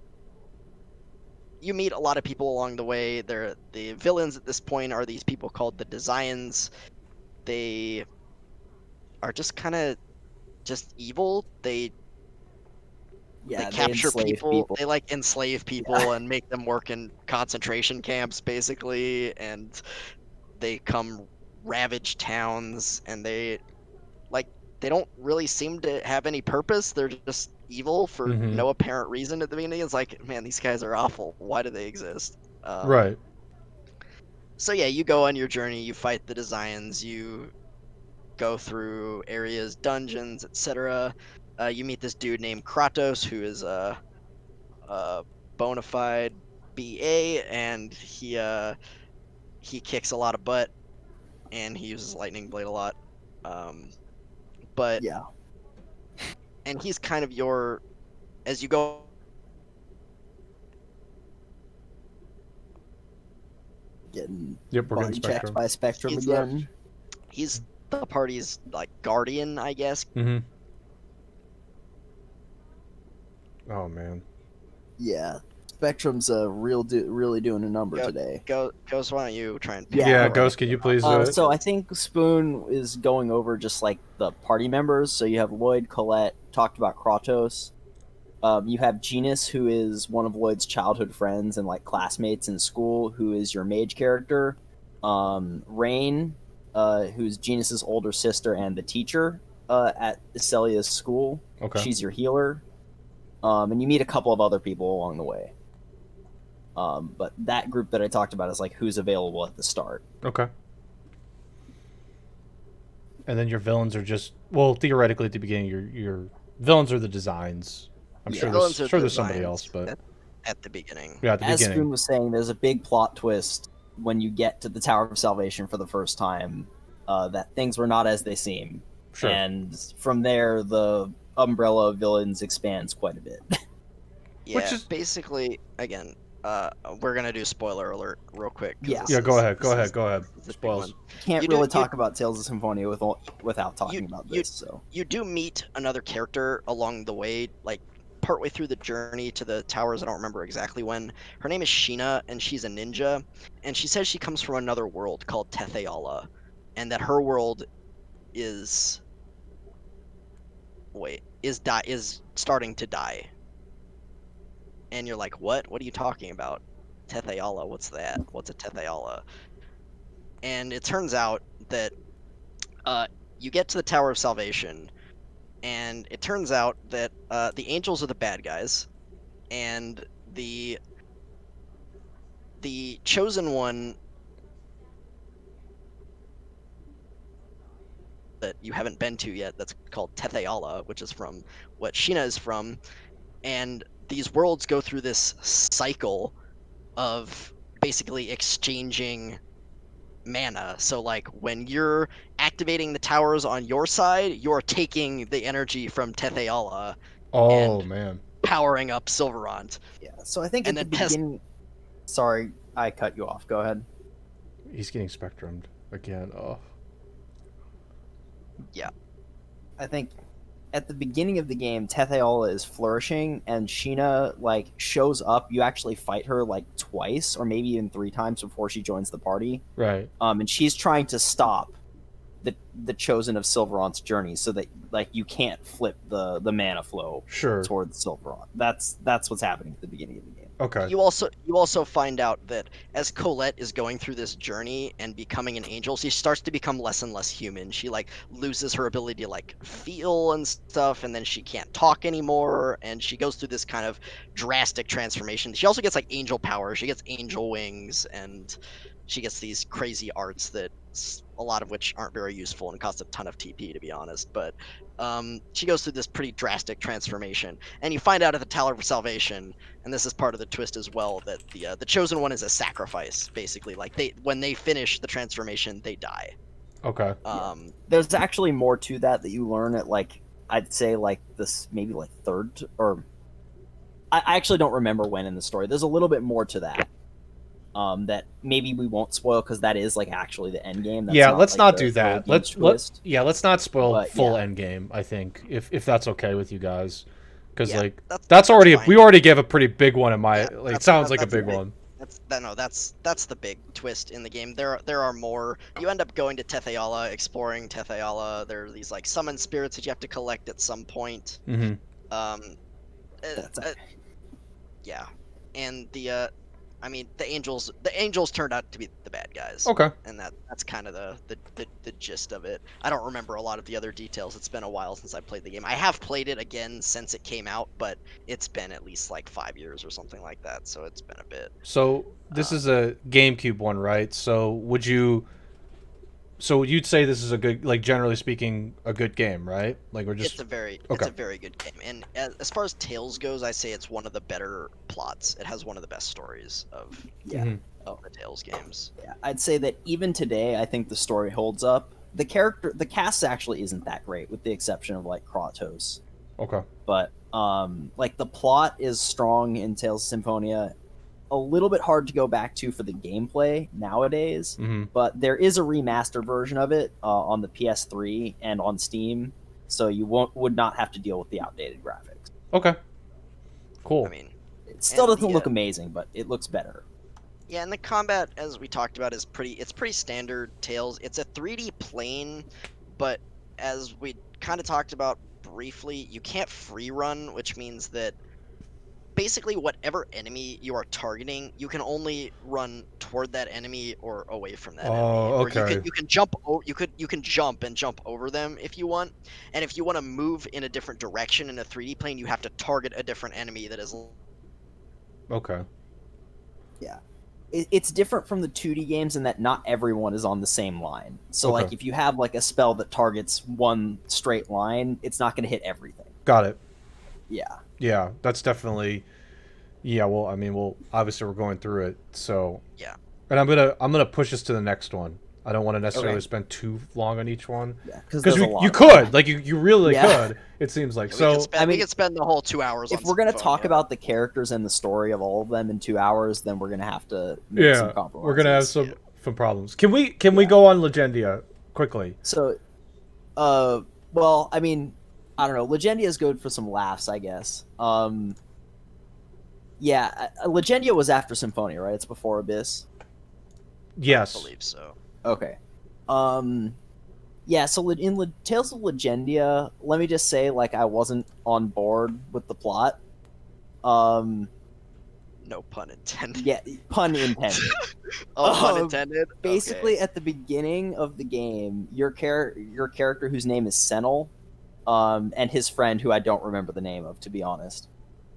you meet a lot of people along the way. The villains at this point are these people called the Designs. They are just kind of just evil. They Yeah, they capture enslave people. people. They like enslave Yeah. people and make them work in concentration camps, basically. And they come ravage towns, and like they don't really seem to have any purpose. They're just evil for Mm-hmm. no apparent reason at the beginning. It's like, man, these guys are awful. Why do they exist? Right. So yeah, you go on your journey. You fight the Designs. You go through areas, dungeons, etc. You meet this dude named Kratos, who is a bona fide BA, and he kicks a lot of butt, and he uses lightning blade a lot. Um, but Yeah. and he's kind of your as you go. Getting Yep, we're getting body checked Spectrum. by Spectrum He's the again. he's the party's like guardian, I guess. Mm-hmm. Oh man. Yeah. Spectrum's really doing a number Go today. Ghost. Why don't you try and pick Yeah, Yeah, your okay. Ghost, could you please? So I think Spoon is going over just like the party members. So you have Lloyd, Colette, talked about Kratos. You have Genus, who is one of Lloyd's childhood friends and like classmates in school, who is your mage character. Rain, who's Genus's older sister and the teacher at Celia's school. Okay. She's your healer. And you meet a couple of other people along the way. But that group that I talked about is like who's available at the start. Okay. And then your villains are just, well, theoretically at the beginning, your villains are the Designs. I'm Yeah. sure villains are there's the somebody else, Designs but at the beginning. yeah, at the As beginning. Spoon was saying, there's a big plot twist when you get to the Tower of Salvation for the first time, that things were not as they seem. Sure. And from there, the umbrella of villains expands quite a bit. Yeah, Which is- basically again. We're gonna do spoiler alert real quick. 'Cause Yeah. this Yeah, go is- ahead. Go this ahead. is- Go ahead. this is a big Spoils. one. Can't You do- really you- talk about Tales of Symphonia without talking You- about you- this. So You do meet another character along the way, like partway through the journey to the towers. I don't remember exactly when. Her name is Sheena, and she's a ninja. And she says she comes from another world called Tetheala, and that her world is is starting to die. And you're like, what? What are you talking about? Tetheala, what's that? What's a Tetheala? And it turns out that uh, you get to the Tower of Salvation, and it turns out that the angels are the bad guys, and the chosen one that you haven't been to yet, that's called Tetheala, which is from what Sheena is from, and these worlds go through this cycle of basically exchanging mana. So like when you're activating the towers on your side, you're taking the energy from Tetheala Oh and man. powering up Silverant. yeah. So I think And at the then beginning. Sorry, I cut you off. Go ahead. He's getting Spectrumed again. Oh. Yeah. I think at the beginning of the game, Tetheala is flourishing, and Sheena like shows up. You actually fight her like twice, or maybe even 3 times before she joins the party. Right. And she's trying to stop the chosen of Silverant's journey, so that like you can't flip the mana flow Sure. towards Silverant. That's what's happening at the beginning of the game. Okay. you also find out that as Colette is going through this journey and becoming an angel, she starts to become less and less human. She like loses her ability to like feel and stuff, and then she can't talk anymore, and she goes through this kind of drastic transformation. She also gets like angel power. She gets angel wings, and she gets these crazy arts that a lot of which aren't very useful and cost a ton of TP to be honest. But she goes through this pretty drastic transformation, and you find out at the Tower of Salvation, and this is part of the twist as well, that the chosen one is a sacrifice basically. Like when they finish the transformation, they die. Okay. There's actually more to that you learn at like I'd say like this maybe like third or I actually don't remember when in the story. There's a little bit more to that. That maybe we won't spoil because that is like actually the end game. That's Yeah, not, let's like, not the do that. early game's twist. Let's not spoil But, full yeah. end game. I think if that's okay with you guys, because Yeah, like that's that's already fine. we already gave a pretty big one in my. Yeah, Like, it sounds like a that's big right. one. That's the big twist in the game. There are more. You end up going to Tetheala, exploring Tetheala. There are these like summon spirits that you have to collect at some point. Mm-hmm. Um, That's yeah, and I mean the angels turned out to be the bad guys. Okay. And that's kind of the gist of it. I don't remember a lot of the other details. It's been a while since I played the game. I have played it again since it came out, but it's been at least like 5 years or something like that. So it's been a bit. So this is a GameCube one, right? So you'd say this is a good, like generally speaking, a good game, right? Like we're just It's okay. a very good game. And as far as Tales goes, I say it's one of the better plots. It has one of the best stories of yeah. Mhm. the Tales games. Yeah, I'd say that even today, I think the story holds up. The cast actually isn't that great, with the exception of like Kratos. Okay. But like the plot is strong in Tales of Symphonia. A little bit hard to go back to for the gameplay nowadays, Mm-hmm. but there is a remastered version of it on the PS3 and on Steam, so you would not have to deal with the outdated graphics. Okay. Cool. I mean, It still And doesn't the, look amazing, but it looks better. yeah, and the combat, as we talked about, is pretty standard Tales. It's a 3D plane, but as we kind of talked about briefly, you can't free run, which means that basically whatever enemy you are targeting, you can only run toward that enemy or away from that enemy. Oh, Or okay. you can jump you can jump and jump over them if you want. And if you want to move in a different direction in a 3D plane, you have to target a different enemy that is. Okay. Yeah. It's different from the 2D games in that not everyone is on the same line. So, Okay. like, if you have, like, a spell that targets one straight line, it's not going to hit everything. Got it. Yeah. Yeah, that's definitely. Yeah. Well, I mean, obviously we're going through it, so. Yeah. And I'm gonna push us to the next one. I don't want to necessarily Okay. spend too long on each one Yeah. because there's a lot you of could them. like you really Yeah. could. It seems like We so. could spend, I mean, we could spend the whole 2 hours. If on we're going to talk Symphonia. about the characters and the story of all of them in 2 hours, then we're going to have to make some Yeah, compromises. we're gonna have some problems. Can we go on Legendia quickly? So, well, I mean, I don't know. Legendia is good for some laughs, I guess. Yeah, Legendia was after Symphonia, right? It's before Abyss. Yes. I believe so. Okay. Yeah, so in Tales of Legendia, let me just say, like, I wasn't on board with the plot. No pun intended. Yeah, pun intended. Oh, pun intended. Basically, Okay. at the beginning of the game, your character, whose name is Senel, and his friend, who I don't remember the name of, to be honest,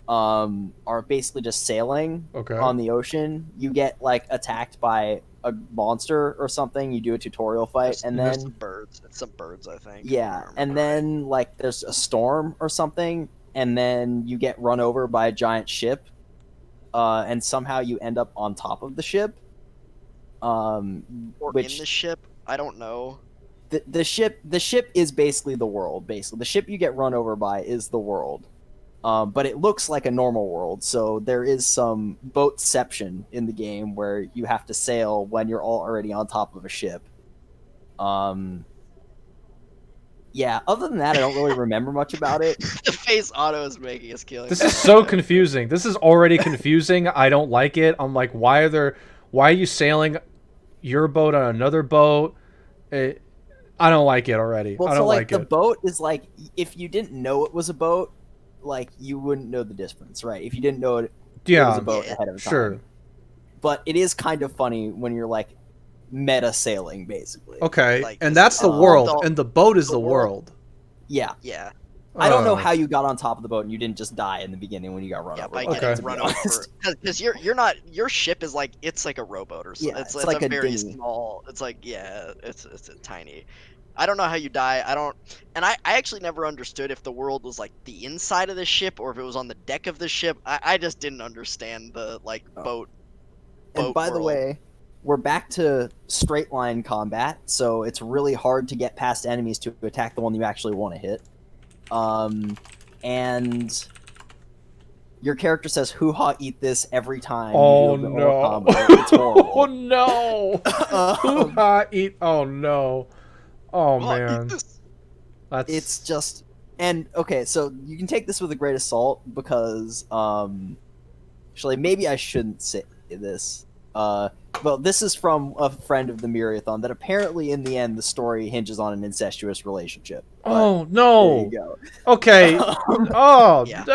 are basically just sailing Okay. on the ocean. You get like attacked by a monster or something. You do a tutorial fight, and There's then some birds. It's some birds, I think. yeah, if I and remember right. then like there's a storm or something, and then you get run over by a giant ship, and somehow you end up on top of the ship. Or Which in the ship. I don't know. the ship is basically the world. Basically, the ship you get run over by is the world. But it looks like a normal world, so there is some boatception in the game where you have to sail when you're already on top of a ship. Yeah, other than that, I don't really remember much about it. The face Otto is making is killing. This me. is so confusing. This is already confusing. I don't like it. I'm like, why are you sailing your boat on another boat? I don't like it already. Well, I so don't like like the it. boat is like, if you didn't know it was a boat, like you wouldn't know the difference, right? If you didn't know it, there was a Yeah, boat Yeah, ahead of sure. time. But it is kind of funny when you're like meta sailing, basically. Okay, like and 'cause that's the world, the and the boat is the the world, world. Yeah. yeah, I don't know Oh, how you got on top of the boat and you didn't just die in the beginning when you got run yeah, over by by Okay. it, getting to be run over honest. because you're not your ship is like it's like a rowboat or so. Yeah, It's it's it's like a a very dinghy. small. It's like yeah, it's a tiny. I don't know how you die. I don't, and I actually never understood if the world was like the inside of the ship or if it was on the deck of the ship. I just didn't understand the like Oh. And boat by the world. way, we're back to straight line combat, so it's really hard to get past enemies to attack the one you actually want to hit. And your character says "hoo ha, eat this" every time you do oh a normal no! combo. It's Oh horrible. no! Hoo um, ha! Eat! Oh no! Oh Oh, eat man, this. it's that's just and okay, so you can take this with a grain of salt because actually maybe I shouldn't say this. Well, this is from a friend of the Myriathon that apparently in the end the story hinges on an incestuous relationship. But oh there you no. go. Okay. Oh Yeah,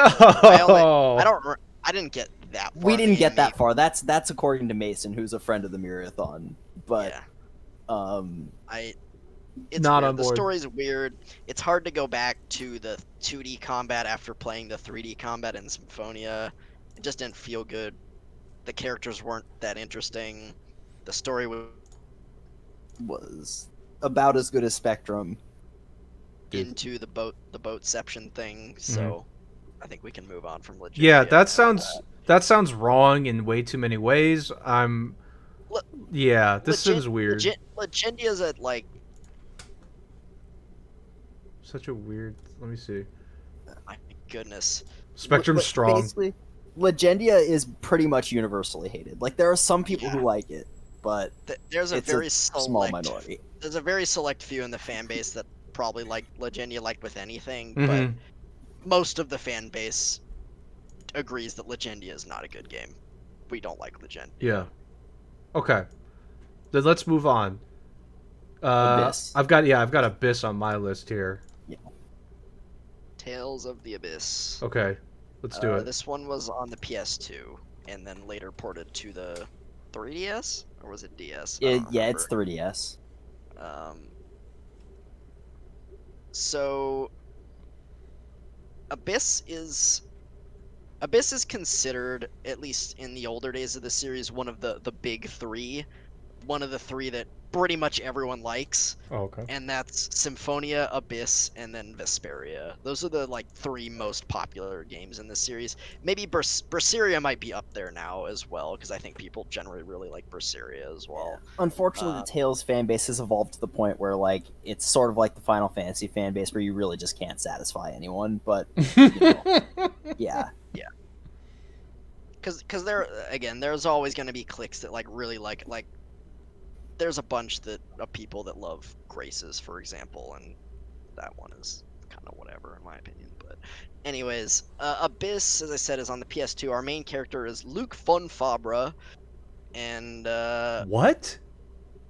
I no. don't I didn't get that far We in the didn't game. get that far. That's according to Mason, who's a friend of the Myriathon. But Yeah, um, it's Not weird. on The board. story's weird. It's hard to go back to the 2D combat after playing the 3D combat in Symphonia. It just didn't feel good. The characters weren't that interesting. The story was was about as good as Spectrum. Dude. into the boatception thing, Mhm. so I think we can move on from Yeah, Legendia. that sounds wrong in way too many ways. Le- Yeah, this seems weird. Legendia's at like Such a weird. Let me see. my goodness. Spectrum's strong. Basically, Legendia is pretty much universally hated. Like there are some people who Yeah, like it, but there's a it's a very small select minority. there's a very select few in the fan base that probably like Legendia like with anything, but Mm-hmm. most of the fan base agrees that Legendia is not a good game. We don't like Yeah. Legendia. Okay. Then let's move on. Abyss. I've got Abyss on my list here. Yeah. Tales of the Abyss. Okay. Let's do it. This one was on the PS2 and then later ported to the 3DS or was it DS? I don't Yeah, it's remember. 3DS. Um, so Abyss is considered, at least in the older days of the series, one of the big three, one of the three that pretty much everyone likes, Oh, okay. and that's Symphonia, Abyss, and then Vesperia. Those are the like three most popular games in the series. Maybe Berseria might be up there now as well because I think people generally really like Berseria as well. Unfortunately, Uh, the Tales fan base has evolved to the point where like it's sort of like the Final Fantasy fan base where you really just can't satisfy anyone. But yeah, yeah, because there again, there's always going to be cliques that like really like. There's a bunch of people that love Graces, for example, and that one is kind of whatever in my opinion. But anyways, Abyss, as I said, is on the PS2. Our main character is Luke von Fabra, and What?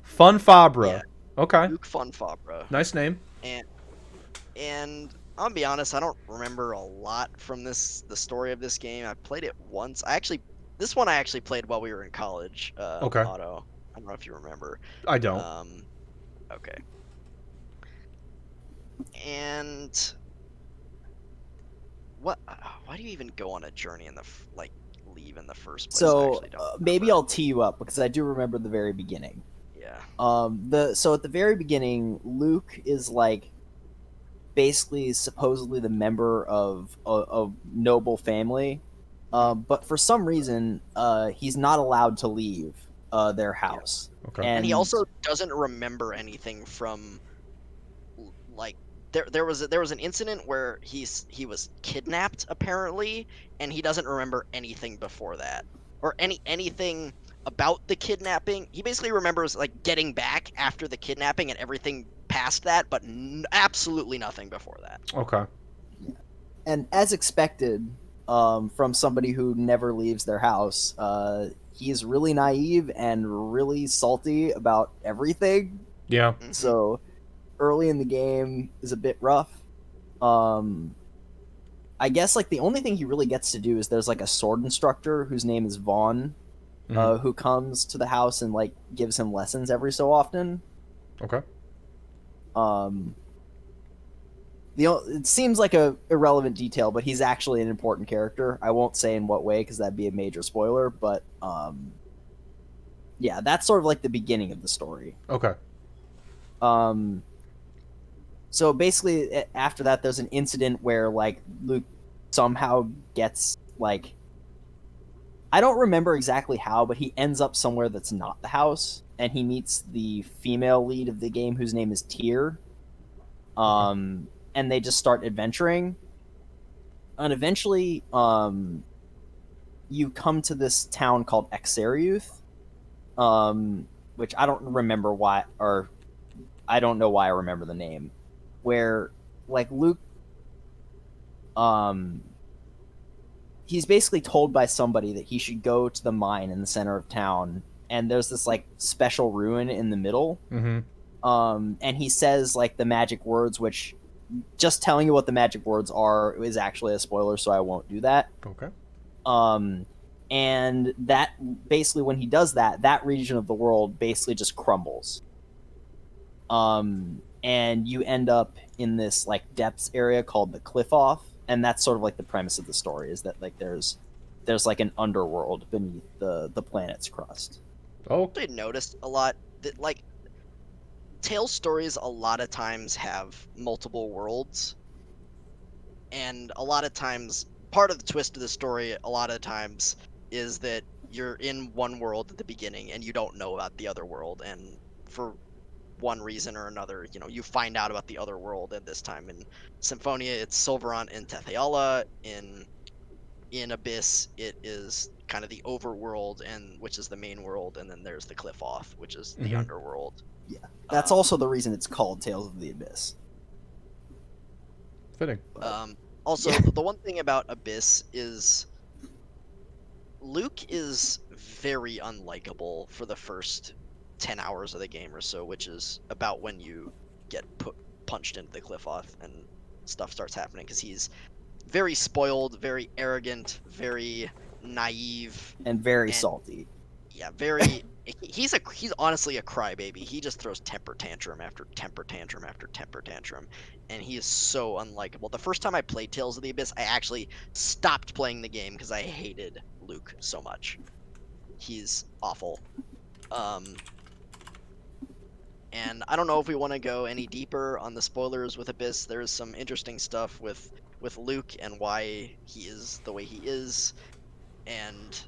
Fun Fabra. yeah, Okay. Luke von Fabra, Nice name. and I'll be honest, I don't remember a lot from the story of this game. I played it once. This one I actually played while we were in college. Okay. Otto, I don't know if you remember. I don't. Okay. And what? Why do you even go on a journey in the like leave in the first place? I so actually don't maybe remember. I'll tee you up because I do remember the very beginning. Yeah. So at the very beginning, Luke is like basically supposedly the member of a noble family, but for some reason, he's not allowed to leave their house. Okay. And he also doesn't remember anything from like there was an incident where he was kidnapped apparently, and he doesn't remember anything before that or anything about the kidnapping. He basically remembers like getting back after the kidnapping and everything past that, but absolutely nothing before that. Okay. And as expected, from somebody who never leaves their house, he's really naive and really salty about everything. Yeah. Mhm. So early in the game is a bit rough. I guess like the only thing he really gets to do is there's like a sword instructor whose name is Vaughn, Mhm. who comes to the house and like gives him lessons every so often. Okay. Um, it seems like a irrelevant detail, but he's actually an important character. I won't say in what way because that'd be a major spoiler, but yeah, that's sort of like the beginning of the story. Okay. Um, so basically, after that, there's an incident where like Luke somehow gets like I don't remember exactly how, but he ends up somewhere that's not the house, and he meets the female lead of the game, whose name is Tyr. Okay. And they just start adventuring, and eventually, you come to this town called Exariuth, which I don't remember why, or I don't know why I remember the name, where like Luke, um, he's basically told by somebody that he should go to the mine in the center of town, and there's this like special ruin in the middle. Mhm. And he says like the magic words, which just telling you what the magic words are is actually a spoiler, so I won't do that. Okay. Um, and that basically when he does that, that region of the world basically just crumbles. And you end up in this like depths area called the Cliff Off, and that's sort of like the premise of the story is that like there's like an underworld beneath the planet's crust. Oh. I noticed a lot that like tale stories a lot of times have multiple worlds, and a lot of times part of the twist of the story a lot of times is that you're in one world at the beginning and you don't know about the other world, and for one reason or another, you find out about the other world. At this time in Symphonia, it's Silverant and Tetheala. In Abyss, it is kind of the overworld, and which is the main world, and then there's the Cliff Off, which is the Mhm. underworld. Yeah, that's also the reason it's called Tales of the Abyss. Fitting. But Also, yeah. the one thing about Abyss is Luke is very unlikable for the first 10 hours of the game or so, which is about when you get punched into the cliff off and stuff starts happening, because he's very spoiled, very arrogant, very naive, And very and salty. yeah, very. He's honestly a crybaby. He just throws temper tantrum after temper tantrum after temper tantrum, and he is so unlikable. The first time I played Tales of the Abyss, I actually stopped playing the game because I hated Luke so much. He's awful. Um, and I don't know if we want to go any deeper on the spoilers with Abyss. There's some interesting stuff with Luke and why he is the way he is, and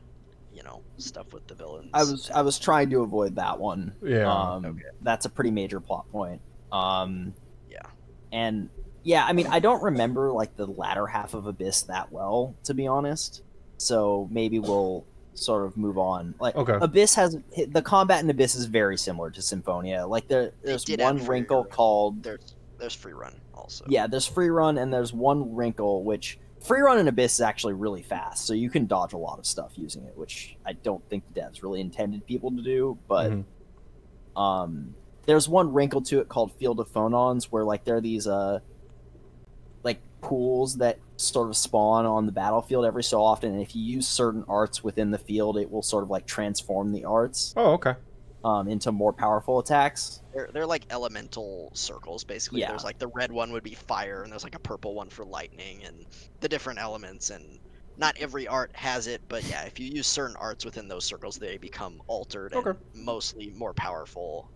stuff with the I villains. was And I was trying to avoid that one. Yeah. okay, That's a pretty major plot point. Um, yeah. and yeah, I mean, I don't remember like the latter half of Abyss that well, to be honest. So maybe we'll sort of move on. Like Okay. Abyss has the combat in Abyss is very similar to Symphonia. Like They there's did add one free wrinkle called there's free run also. yeah, there's free run and there's one wrinkle which free run in Abyss is actually really fast, so you can dodge a lot of stuff using it, which I don't think the devs really intended people to do, but Mhm. there's one wrinkle to it called Field of Phonons where like there are these like pools that sort of spawn on the battlefield every so often, and if you use certain arts within the field, it will sort of like transform the arts Oh, okay. into more powerful attacks. They're like elemental circles basically. Yeah, There's like the red one would be fire, and there's like a purple one for lightning, and the different elements. And not every art has it, but yeah, if you use certain arts within those circles, they become altered Okay. and mostly more powerful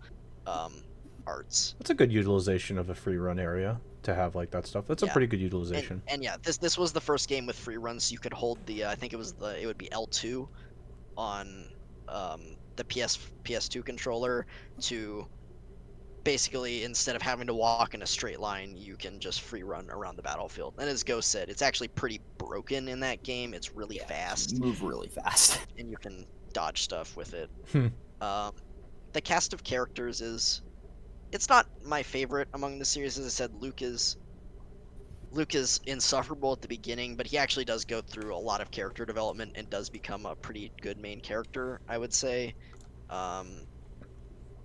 um, arts. That's a good utilization of a free run area to have like that stuff. That's a Yeah. pretty good And utilization. and yeah, this was the first game with free runs. You could hold the I think it would be L2 on the PS2 controller to basically, instead of having to walk in a straight line, you can just free run around the battlefield. And as Ghost said, it's actually pretty broken in that game. It's really yeah, fast, move really fast. and you can dodge stuff with it. Hmm. Um, the cast of characters it's not my favorite among the series. As I said, Luke is insufferable at the beginning, but he actually does go through a lot of character development and does become a pretty good main character, I would say. Um,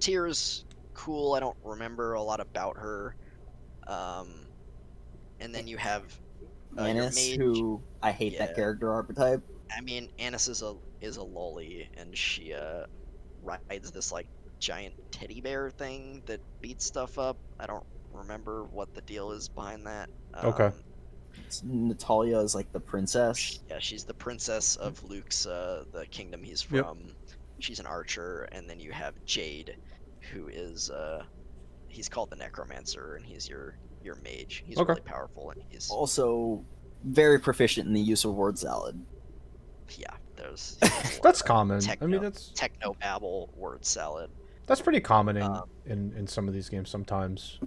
Tyr's cool. I don't remember a lot about her. Um, and then you have Your Annis, mage, who I hate that yeah. character archetype. I mean, Annis is a lolly, and she rides this like giant teddy bear thing that beats stuff up. I don't remember what the deal is behind that. Okay. Natalia is like the princess. Yeah, she's the princess of Luke's the kingdom he's Yep. from. She's an archer, and then you have Jade, who is he's called the necromancer, and he's your mage. He's Okay. really powerful, and he's Also, very proficient in the use of word salad. yeah. There's he does a lot That's of common. I mean, techno babble word salad. that's pretty common Um, in some of these games. Sometimes,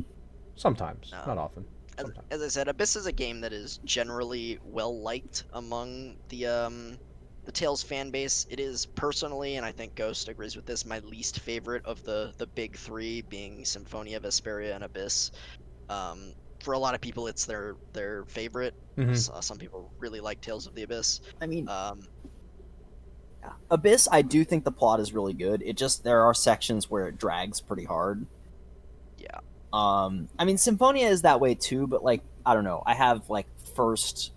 not um, often. as, Sometimes. as I said, Abyss is a game that is generally well liked among the Tales fan base. It is personally, and I think Ghost agrees with this, my least favorite of the big three, being Symphonia, Vesperia, and Abyss. Um, for a lot of people, it's their favorite. Hmm. Some people really like Tales of the Abyss. I mean, Um, Abyss, I do think the plot is really good. It just there are sections where it drags pretty hard. yeah, I mean, Symphonia is that way too, but like I don't know. I have like first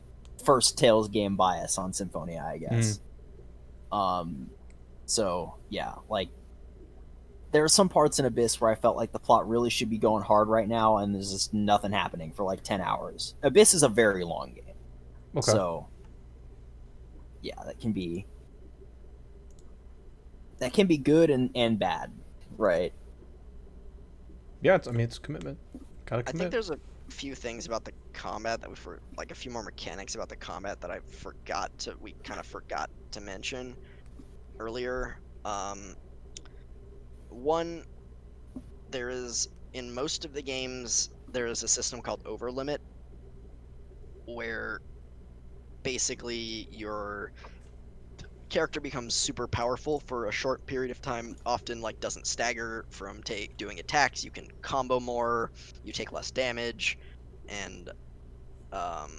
Tales game bias on Symphonia, I guess. So yeah, like there are some parts in Abyss where I felt like the plot really should be going hard right now, and there's just nothing happening for like 10 hours. Abyss is a very long game, Okay. so yeah, that can be good and bad, right? Yeah, I mean, it's commitment. Gotta I think commit. there's a few things about the combat that like a few more mechanics about the combat that we kind of forgot to mention earlier. One, there is in most of the games there is a system called overlimit, where basically your character becomes super powerful for a short period of time, often like doesn't stagger from doing attacks. You can combo more, you take less damage, and um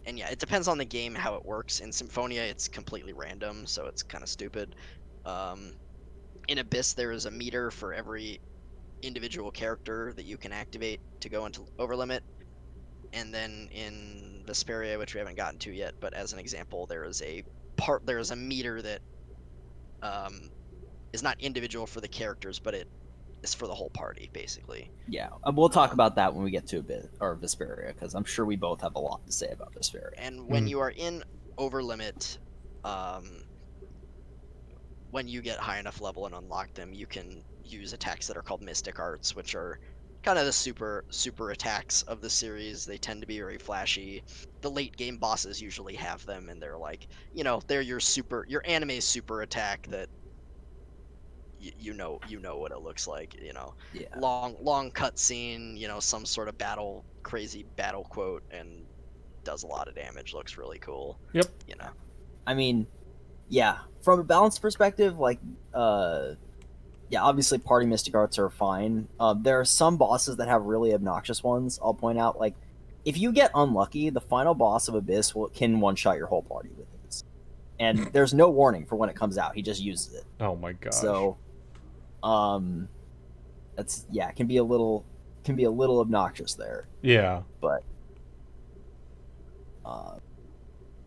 and yeah, it depends on the game how it works. In Symphonia it's completely random, so it's kind of stupid. um in Abyss there is a meter for every individual character that you can activate to go into overlimit. And then in Vesperia, which we haven't gotten to yet, but as an example, there is a meter that um, is not individual for the characters, but it is for the whole party, basically. Yeah, we'll talk Um, about that when we get to a bit or Vesperia, because I'm sure we both have a lot to say about Vesperia. and when Mhm. you are in overlimit, um, when you get high enough level and unlock them, you can use attacks that are called Mystic Arts, which are kind of the super attacks of the series. They tend to be very flashy. The late game bosses usually have them, and they're like, they're your anime super attack that you know what it looks like. Yeah, Long cutscene. Some sort of crazy battle quote, and does a lot of damage. Looks really cool. Yep. I mean, yeah, from a balance perspective, like, yeah, obviously party Mystic Arts are fine. There are some bosses that have really obnoxious ones. I'll point out, like, if you get unlucky, the final boss of Abyss can one shot your whole party with this, and there's no warning for when it comes out. He just uses it. Oh my gosh. So, that's yeah, it can be a little obnoxious there, Yeah. but uh,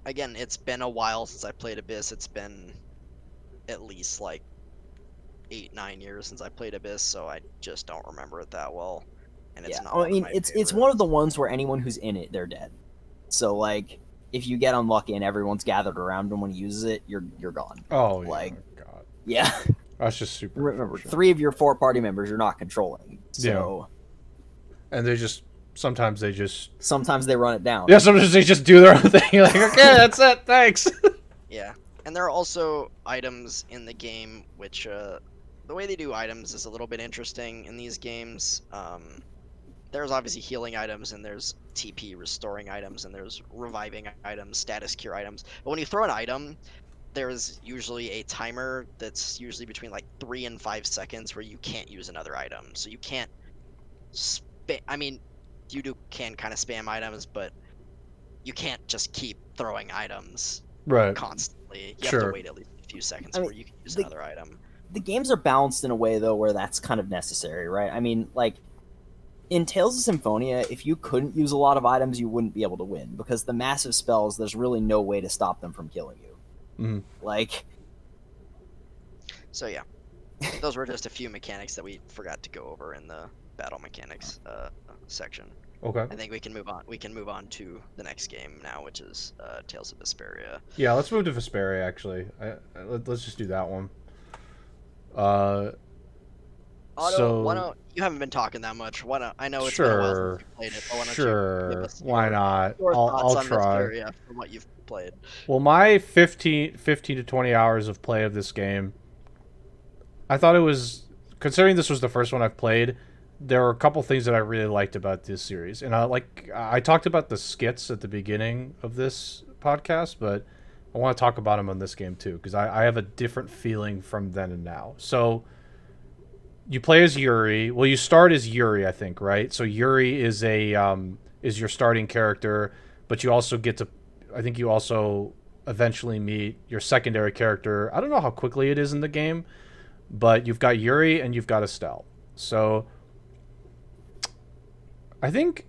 Again, it's been a while since I played Abyss. It's been at least like 8-9 years since I played Abyss, so I just don't remember it that well. And it's yeah, not I one of mean, my it's one of the favorites. ones where anyone who's in it, they're dead. So like, if you get unlucky and everyone's gathered around him when he uses it, you're gone. Oh Like, yeah. God. yeah. That's just super. Remember, unfortunate. 3 of your 4 party members you're not controlling. So And sometimes they just sometimes they run it down. yeah, sometimes they just do their own thing. You're like, okay, that's it. Thanks. Yeah, and there are also items in the game which the way they do items is a little bit interesting in these games. There's obviously healing items, and there's TP restoring items, and there's reviving items, status cure items. But when you throw an item, there's usually a timer that's usually between like 3 and 5 seconds where you can't use another item. So you can't spam. I mean, can kind of spam items, but you can't just keep throwing items Right. constantly. You have to Sure. wait at least a few seconds I mean, where you can use the- another item. The games are balanced in a way though where that's kind of necessary, right? I mean, like, in Tales of Symphonia, if you couldn't use a lot of items, you wouldn't be able to win because the massive spells, there's really no way to stop them from killing you. Mhm. Like, So yeah, those were just a few mechanics that we forgot to go over in the battle mechanics section. Okay. I think we can move on. We can move on to the next game now, which is Tales of Vesperia. Yeah, let's move to Vesperia, actually. Let's just do that one. Uh, Otto, why so, don't you haven't been talking that much? Why don't I know it's been a while since sure. you played it, but why don't you give Sure. us Why not? your thoughts I'll on try. Vesperia from what you've played? Well, my 15 to 20 hours of play of this game, I thought it was, considering this was the first one I've played, there were a couple things that I really liked about this series. And I talked about the skits at the beginning of this podcast, but I want to talk about them on this game too, because I have a different feeling from then and now. So you play as Yuri. Well, you start as Yuri, I think, right? So Yuri is your starting character, but you also get to, I think you also eventually meet your secondary character. I don't know how quickly it is in the game, but you've got Yuri and you've got Estelle. So I think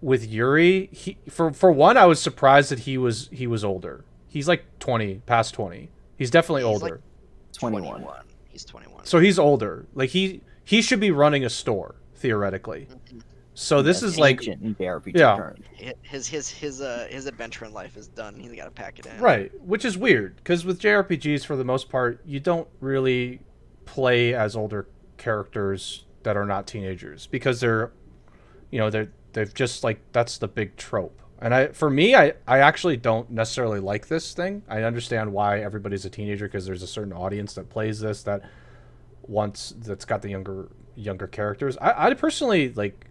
with Yuri, he for one, I was surprised that he was older. He's like 20, past 20. He's definitely He's older. like 21. He's 21. So he's older. Like he should be running a store theoretically. Mhm. So this That's is like ancient in JRPG Yeah. terms. His adventure in life is done. He's got to pack it in. right, which is weird because with JRPGs for the most part, you don't really play as older characters that are not teenagers because they've just like that's the big trope. And for me, I actually don't necessarily like this thing. I understand why everybody's a teenager because there's a certain audience that plays this that's got the younger characters. I personally like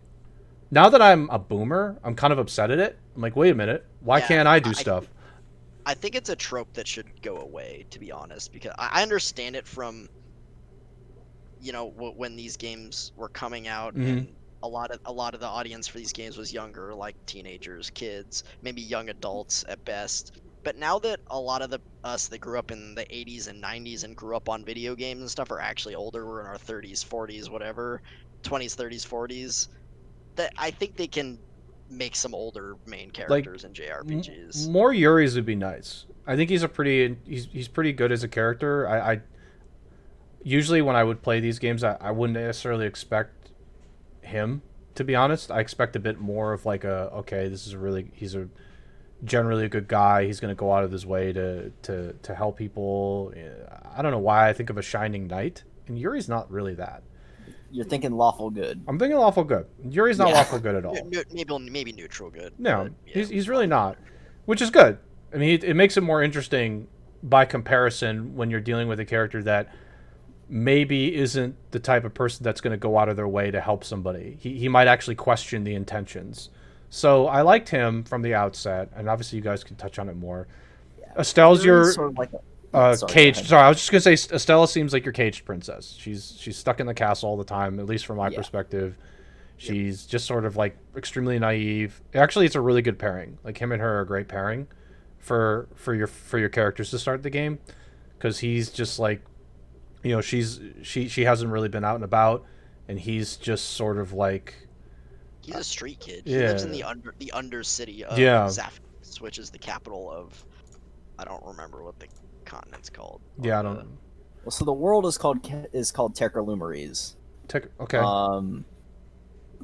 now that I'm a boomer, I'm kind of upset at it. I'm like, wait a minute, why Yeah, can't I do stuff? I think it's a trope that should go away, to be honest, because I understand it from, when these games were coming out, Mhm. and a lot of the audience for these games was younger, like teenagers, kids, maybe young adults at best. But now that a lot of us that grew up in the 80s and 90s and grew up on video games and stuff are actually older, we're in our 30s, 40s, whatever, 20s, 30s, 40s, that I think they can make some older main characters in JRPGs. More Yuri's would be nice. I think he's pretty good as a character. I usually when I would play these games, I wouldn't necessarily expect him, to be honest. I expect a bit more of like he's a generally a good guy. He's going to go out of his way to help people. I don't know why I think of a shining knight, and Yuri's not really that. You're thinking lawful good. I'm thinking lawful good. Yuri's not lawful good at all. Maybe neutral good. No, but, yeah, he's really not, which is good. I mean, it makes it more interesting by comparison when you're dealing with a character that maybe isn't the type of person that's going to go out of their way to help somebody. He might actually question the intentions. So I liked him from the outset, and obviously you guys can touch on it more. Yeah. Estelle's Yuri's your sort of like a, caged. Sorry, I was just gonna say Estella seems like your caged princess. She's stuck in the castle all the time, at least from my perspective. She's just sort of like extremely naive. Actually, it's a really good pairing. Like him and her are a great pairing for your characters to start the game, because he's just like, she hasn't really been out and about, and he's just sort of like he's a street kid. He lives in the undercity of Zaphias, which is the capital of, I don't remember what the continent's called. Yeah, I don't. Well, so the world is called Terra Lumeris. Okay.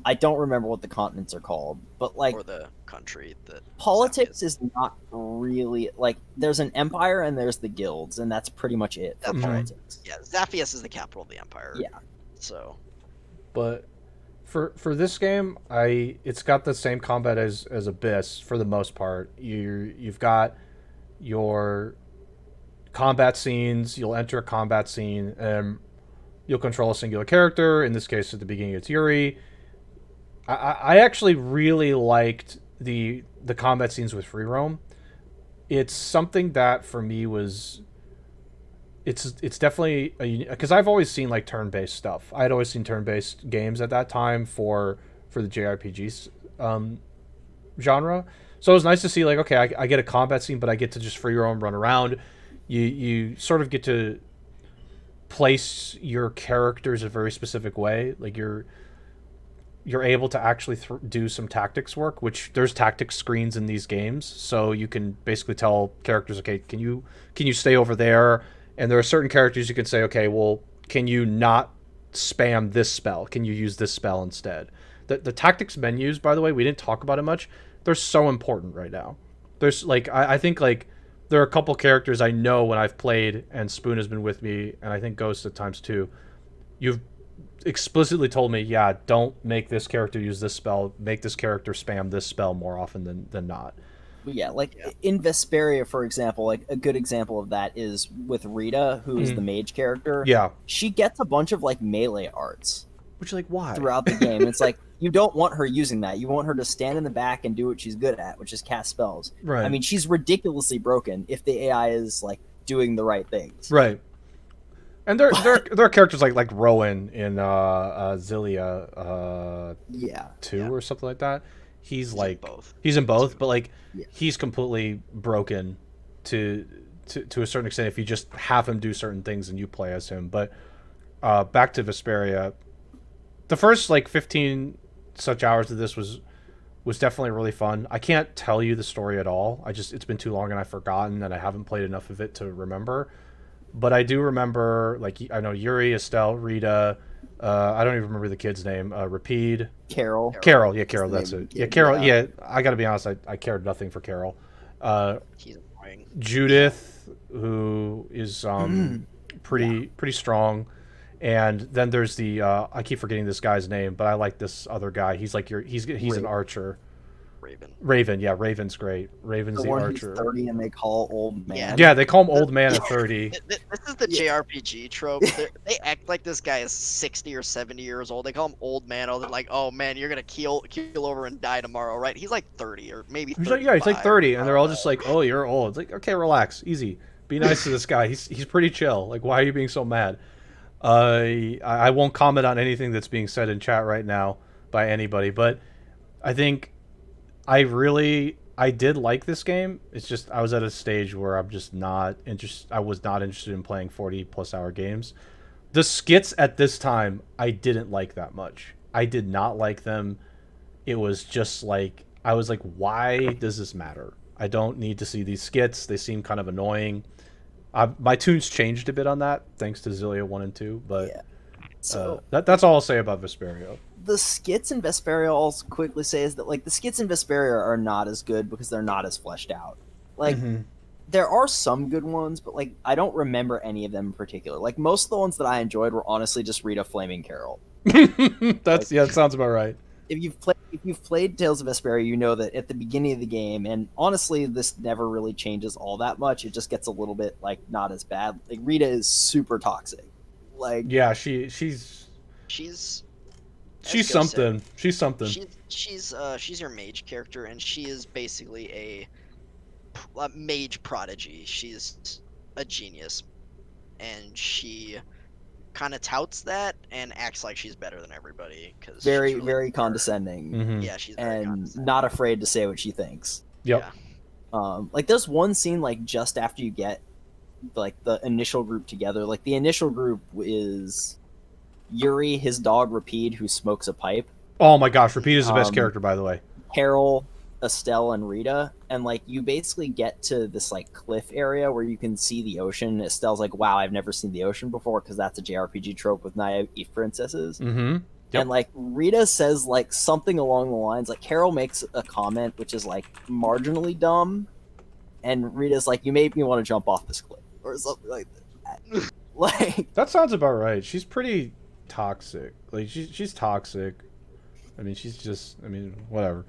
I don't remember what the continents are called, but like, or the country that politics is not really like, there's an empire and there's the guilds, and that's pretty much it for That's right. politics. Yeah, Zaphias is the capital of the empire. Yeah. So, But for this game, it's got the same combat as Abyss for the most part. You've got your combat scenes. You'll enter a combat scene, and you'll control a singular character. In this case, at the beginning, it's Yuri. I actually really liked the combat scenes with free roam. It's something that for me was. It's definitely because I've always seen like turn-based stuff. I'd always seen turn-based games at that time for the JRPGs genre. So it was nice to see like, okay, I get a combat scene, but I get to just free roam, run around. You sort of get to place your characters a very specific way. Like you're able to actually do some tactics work, which there's tactics screens in these games, so you can basically tell characters, okay, can you stay over there? And there are certain characters you can say, okay, well, can you not spam this spell? Can you use this spell instead? The tactics menus, by the way, we didn't talk about it much. They're so important right now. There's like I think like there are a couple characters I know when I've played, and Spoon has been with me, and I think Ghost at times too. You've explicitly told me, yeah, don't make this character use this spell. Make this character spam this spell more often than not. Yeah, like in Vesperia, for example, like a good example of that is with Rita, who is the mage character. Yeah. She gets a bunch of like melee arts. Which, like, why? Throughout the game. It's like, you don't want her using that. You want her to stand in the back and do what she's good at, which is cast spells. Right. I mean, she's ridiculously broken if the AI is, like, doing the right things. Right. And there are characters like Rowan in Zillia 2 or something like that. He's like both. He's in both, but like he's completely broken to a certain extent if you just have him do certain things and you play as him. But back to Vesperia, the first like 15 such hours of this was definitely really fun. I can't tell you the story at all. It's been too long and I've forgotten, and I haven't played enough of it to remember. But I do remember, like, I know Yuri, Estelle, Rita, I don't even remember the kid's name, Rapide. Carol. Yeah, Carol, that's it. Yeah, Carol, yeah, I gotta be honest, I cared nothing for Carol. He's annoying. Judith, who is pretty strong. And then there's the I keep forgetting this guy's name, but I like this other guy. He's like he's an archer. Raven, yeah, Raven's great. Raven's the archer. Who's 30 and they call old man. Yeah, they call him old man at 30. This is the JRPG trope. They act like this guy is 60 or 70 years old. They call him old man. Oh, they're like, oh man, you're gonna keel over and die tomorrow, right? He's like 30 or maybe 35. He's like 30, and they're all just like, oh, you're old. It's like, okay, relax, easy. Be nice to this guy. He's pretty chill. Like, why are you being so mad? I won't comment on anything that's being said in chat right now by anybody, but I think I did like this game. It's just I was at a stage where I'm just not interested. I was not interested in playing 40+ hour games. The skits at this time I didn't like that much. I did not like them. It was just like I was like, why does this matter? I don't need to see these skits. They seem kind of annoying. My tunes changed a bit on that, thanks to Zillia 1 and 2, but so that's all I'll say about Vesperia. The skits in Vesperia, I'll quickly say, is that like the skits in Vesperia are not as good because they're not as fleshed out. Like there are some good ones, but like I don't remember any of them in particular. Like most of the ones that I enjoyed were honestly just Rita flaming Carol. That sounds about right. If you've played Tales of Vesperia, you know that at the beginning of the game, and honestly, this never really changes all that much. It just gets a little bit like not as bad. Like Rita is super toxic. Like yeah, she's something. She's something. She's your mage character, and she is basically a mage prodigy. She's a genius, and she kind of touts that and acts like she's better than everybody because very condescending. Yeah, she's and not afraid to say what she thinks. Yep. Yeah. Like there's one scene like just after you get like the initial group together. Like the initial group is Yuri, his dog Rapide, who smokes a pipe. Oh my gosh, Rapide is the best character, by the way. Carol, Estelle, and Rita, and like you basically get to this like cliff area where you can see the ocean. Estelle's like, wow, I've never seen the ocean before, because that's a JRPG trope with naive princesses. Yep. And like Rita says like something along the lines, like Carol makes a comment which is like marginally dumb, and Rita's like, you made me want to jump off this cliff or something like that. Like that sounds about right. She's pretty toxic. Like she's toxic. I mean, whatever.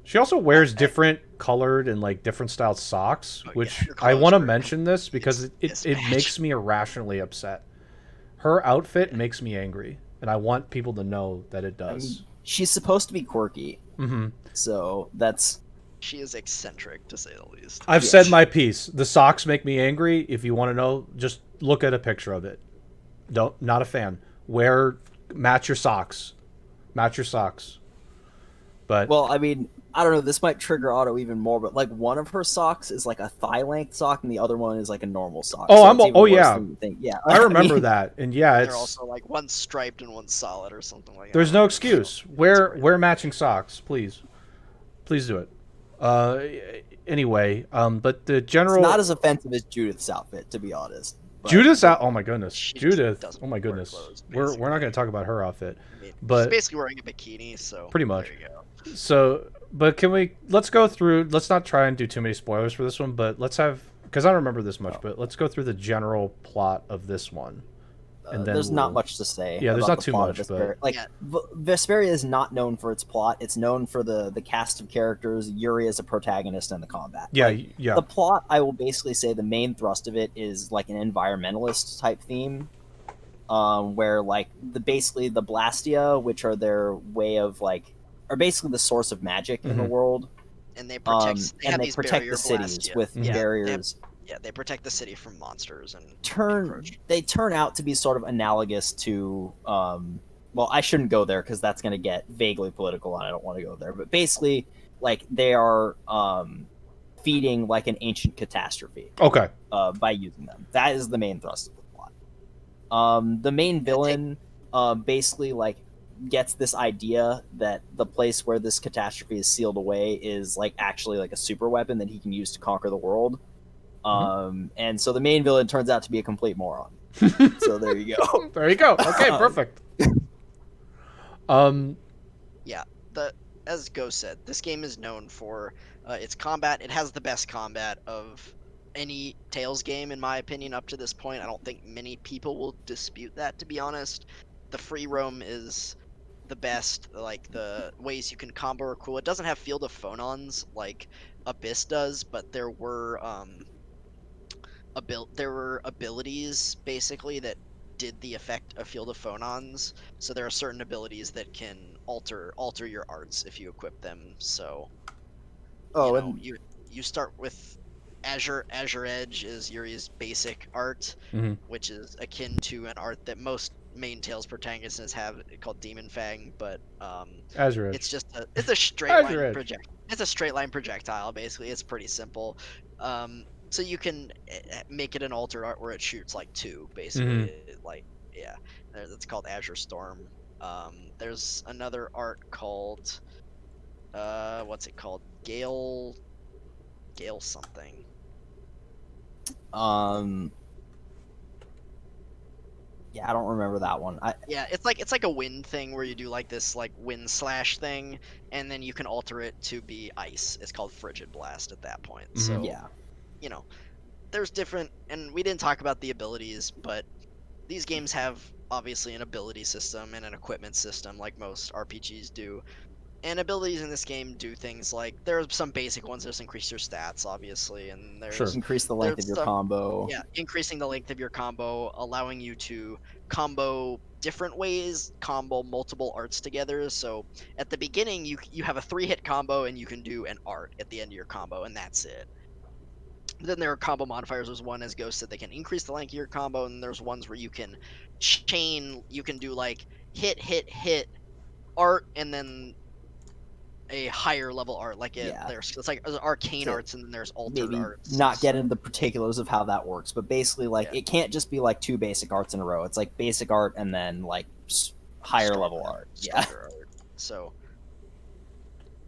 She also wears different colored and like different styled socks, which I want to mention this because it makes me irrationally upset. Her outfit makes me angry, and I want people to know that it does. I mean, she's supposed to be quirky, so that's. She is eccentric, to say the least. I've said my piece. The socks make me angry. If you want to know, just look at a picture of it. Not a fan. Match your socks. Match your socks. But well, I mean, I don't know, this might trigger Otto even more, but like one of her socks is like a thigh length sock and the other one is like a normal sock. Oh, So it's even worse yeah. than you think. Yeah. I remember mean, that, and yeah, And they're it's also like one's striped and one's solid or something like that. there's no So excuse. it's Wear crazy. matching socks, please. Please do it. Uh, anyway, but the It's general not as offensive as Judith's outfit, to be honest. But Judith's out. Oh my goodness, She just Judith. doesn't Oh my wear goodness. clothes, We're not basically. going to talk about her outfit, I mean, she's but basically wearing a bikini, so pretty much. there you go. So, but let's go through. Let's not try and do too many spoilers for this one, but let's have because I don't remember this much, but let's go through the general plot of this one, and then there's not much to say. Yeah, there's about not the too plot much, of but Vesperia. Like Yeah. Vesperia is not known for its plot. It's known for the cast of characters, Yuri as a protagonist, and the combat. yeah, Like, yeah. the plot, I will basically say the main thrust of it is like an environmentalist type theme, where like basically the Blastia, which are their way of like, are basically the source of magic in the Mhm. world. And they protect. They And have they these protect barrier the cities Blastia. with Mhm. barriers. They protect the city from monsters and Turn encroach. they turn out to be sort of analogous to well, I shouldn't go there because that's going to get vaguely political and I don't want to go there, but basically like they are feeding like an ancient catastrophe Okay. by using them. That is the main thrust of the plot. The main villain basically like gets this idea that the place where this catastrophe is sealed away is like actually like a super weapon that he can use to conquer the world. And so the main villain turns out to be a complete moron. So there you go. There you go. Okay, perfect. Yeah, as Ghost said, this game is known for its combat. It has the best combat of any Tales game, in my opinion, up to this point. I don't think many people will dispute that, to be honest. The free roam is the best. Like, the ways you can combo are cool. It doesn't have Field of Phonons like Abyss does, but there were abilities basically that did the effect of Field of Phonons. So there are certain abilities that can alter your arts if you equip them. So Oh, you know, and you start with Azure Edge is Yuri's basic art, Mhm. which is akin to an art that most main Tales protagonists have called Demon Fang, but Azure Edge. it's just a straight Azure line Edge. it's a straight line projectile basically. It's pretty simple. So you can make it an altered art where it shoots like two basically. Mhm. Like yeah, that's called Azure Storm. There's another art called what's it called? Gale something. um yeah, I don't remember that one. Yeah, it's like a wind thing where you do like this like wind slash thing, and then you can alter it to be ice. It's called Frigid Blast at that point. Mhm. So Yeah. you know, there's different, and we didn't talk about the abilities, but these games have obviously an ability system and an equipment system like most RPGs do. And abilities in this game do things like there are some basic ones that just increase your stats, obviously, and Sure. Increase the length there's of your stuff, combo. yeah, increasing the length of your combo, allowing you to combo different ways, combo multiple arts together. So at the beginning, you have a 3-hit combo and you can do an art at the end of your combo, and that's it. Then there are combo modifiers. There's one, as Ghost said, they can increase the length of your combo, and there's ones where you can chain. You can do like hit art, and then a higher level art. Like Yeah. there's like arcane To arts, and then there's altered maybe arts. not get So, into the particulars of how that works, but basically like yeah, it can't just be like two basic arts in a row. It's like basic art and then like higher level art. Yeah. stronger art. So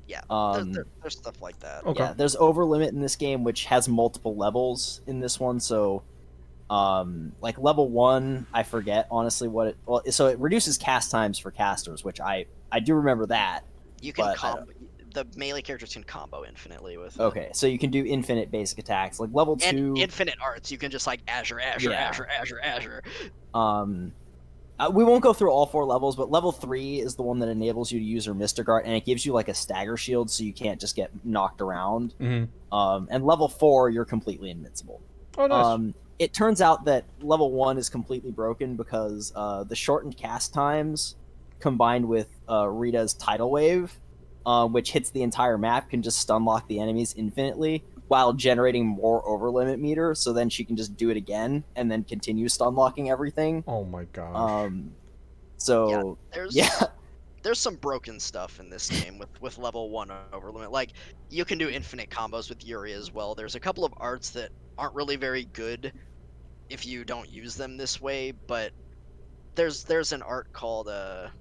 yeah, Um there's stuff like that. Okay. yeah, there's over limit in this game which has multiple levels in this one, so like level 1, I forget honestly what it well so it reduces cast times for casters, which I do remember that. You can But combo. The melee characters can combo infinitely with it. okay, so you can do infinite basic attacks. Like level And 2, infinite arts. You can just like Azure. Yeah. We won't go through all 4 levels, but level 3 is the one that enables you to use your Mystic Art, and it gives you like a stagger shield, so you can't just get knocked around. Mhm. And level 4, you're completely invincible. Oh, nice. It turns out that level 1 is completely broken because the shortened cast times, combined with Rita's Tidal Wave, which hits the entire map, can just stun lock the enemies infinitely while generating more over limit meter. So then she can just do it again and then continue stun locking everything. Oh my gosh. So There's yeah, there's some broken stuff in this game with level 1 over limit. Like, you can do infinite combos with Yuri as well. There's a couple of arts that aren't really very good if you don't use them this way, but there's an art called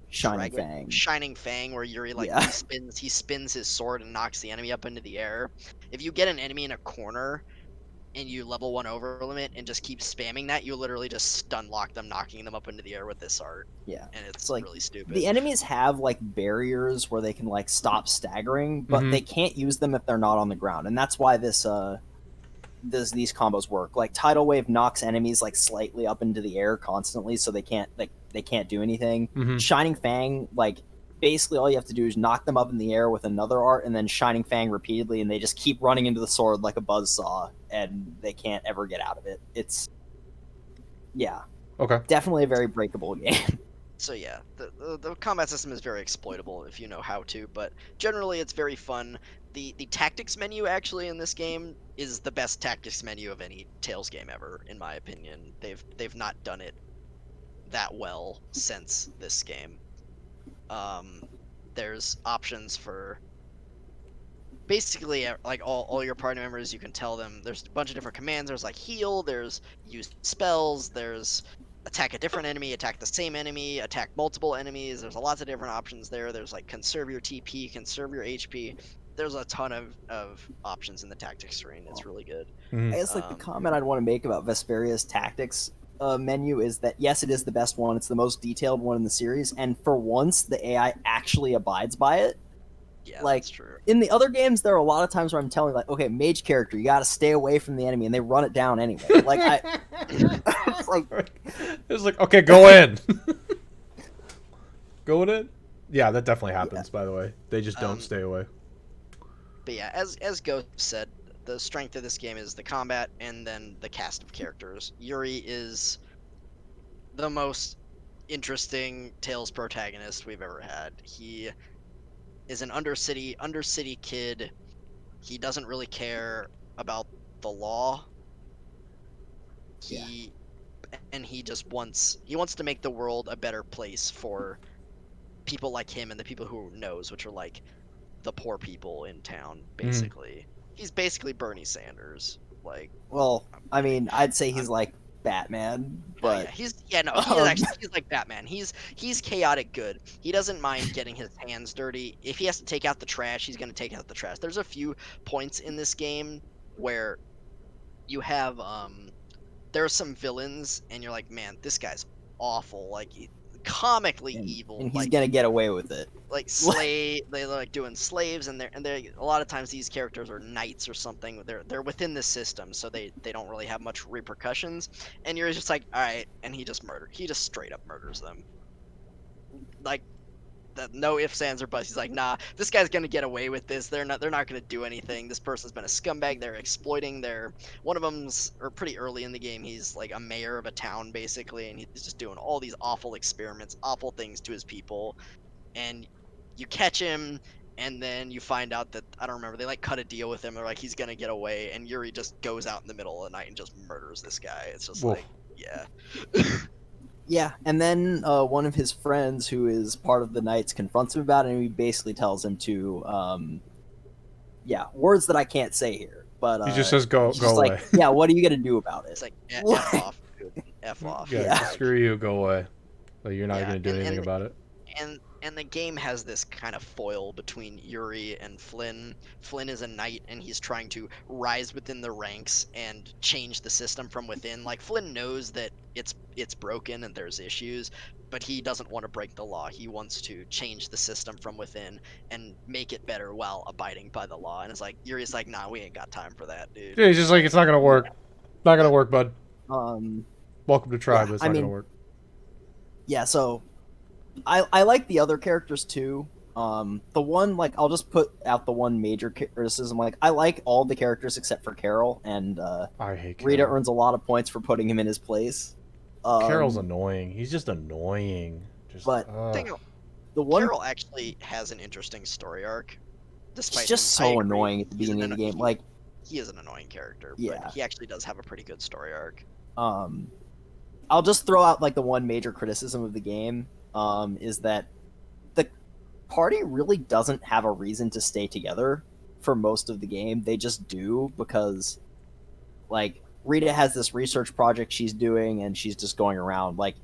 Shining Fang. Shining Fang, where Yuri, like, Yeah. he spins his sword and knocks the enemy up into the air. If you get an enemy in a corner and you level 1 over limit and just keep spamming that, you literally just stun lock them, knocking them up into the air with this art. Yeah. And It's it's like really stupid. the enemies have like barriers where they can like stop staggering, but Mhm. they can't use them if they're not on the ground. And that's why these combos work. Like Tidal Wave knocks enemies like slightly up into the air constantly, so they can't do anything. Mhm. Shining Fang, like basically all you have to do is knock them up in the air with another art, and then Shining Fang repeatedly, and they just keep running into the sword like a buzzsaw, and they can't ever get out of it. It's Okay. definitely a very breakable game. So yeah, the combat system is very exploitable if you know how to, but generally it's very fun. The tactics menu actually in this game is the best tactics menu of any Tales game ever, in my opinion. They've not done it that well since this game. There's options for basically like all your party members. You can tell them there's a bunch of different commands. There's like heal, there's use spells, there's attack a different enemy, attack the same enemy, attack multiple enemies. There's lots of different options there. There's like conserve your TP, conserve your HP. There's a ton of options in the tactics screen. It's really good. Mhm. I guess like the comment I'd want to make about Vesperia's tactics menu is that yes, it is the best one. It's the most detailed one in the series, and for once, the AI actually abides by it. Yeah, Like that's true. in the other games, there are a lot of times where I'm telling like, okay, mage character, you got to stay away from the enemy, and they run it down anyway. Like it's like It's like, okay, go in. Go in. Yeah, that definitely happens. By the way, they just don't stay away. But yeah, as Ghost said, the strength of this game is the combat and then the cast of characters. Yuri is the most interesting Tales protagonist we've ever had. He is an undercity kid. He doesn't really care about the law. Yeah. He just wants to make the world a better place for people like him and the people who knows, which are like the poor people in town, basically. He's basically Bernie Sanders. Like, well, I mean, I'd say he's like Batman, but he's like Batman. He's chaotic good. He doesn't mind getting his hands dirty. If he has to take out the trash, he's gonna take out the trash. There's a few points in this game where you have there are some villains and you're like, man, this guy's awful. Like, comically evil. and he's like gonna get away with it. like they're like doing slaves, and they're a lot of times these characters are knights or something. They're within the system, so they don't really have much repercussions, and you're just like, all right, and he just straight up murders them, like, no ifs, ands, or buts. He's like, nah, this guy's gonna get away with this. They're not gonna do anything. This person's been a scumbag. They're exploiting their one of them's, or pretty early in the game, he's like a mayor of a town basically, and he's just doing all these awful experiments, awful things to his people, and you catch him, and then you find out that, I don't remember, they like cut a deal with him. They're like, he's gonna get away, and Yuri just goes out in the middle of the night and just murders this guy. It's just Woof. like, yeah. Yeah, and then one of his friends, who is part of the Knights, confronts him about it, and he basically tells him to, words that I can't say here, but He just says, "Go away." Like, yeah, what are you gonna do about it? It's like, F off, dude. F off. Yeah, Yeah. screw you, go away. Like, you're not Yeah, gonna do anything and about it. and the game has this kind of foil between Yuri and Flynn. Flynn is a knight, and he's trying to rise within the ranks and change the system from within. Like, Flynn knows that it's broken and there's issues, but he doesn't want to break the law. He wants to change the system from within and make it better while abiding by the law. And it's like, Yuri's like, nah, we ain't got time for that, dude. Yeah, he's just like, it's not gonna work. Not gonna work, bud. Welcome to Tribe. Yeah, It's not gonna work. Yeah, so I like the other characters too. The one, like, I'll just put out the one major criticism. Like, I like all the characters except for Carol, and I hate Carol. Rita earns a lot of points for putting him in his place. Carol's annoying. He's just annoying. But the one, Carol actually has an interesting story arc. Despite he's just so annoying at the beginning of the game. Like, he is an annoying character, yeah, but he actually does have a pretty good story arc. I'll just throw out like the one major criticism of the game is that party really doesn't have a reason to stay together for most of the game. They just do because, like, Rita has this research project she's doing, and she's just going around, like,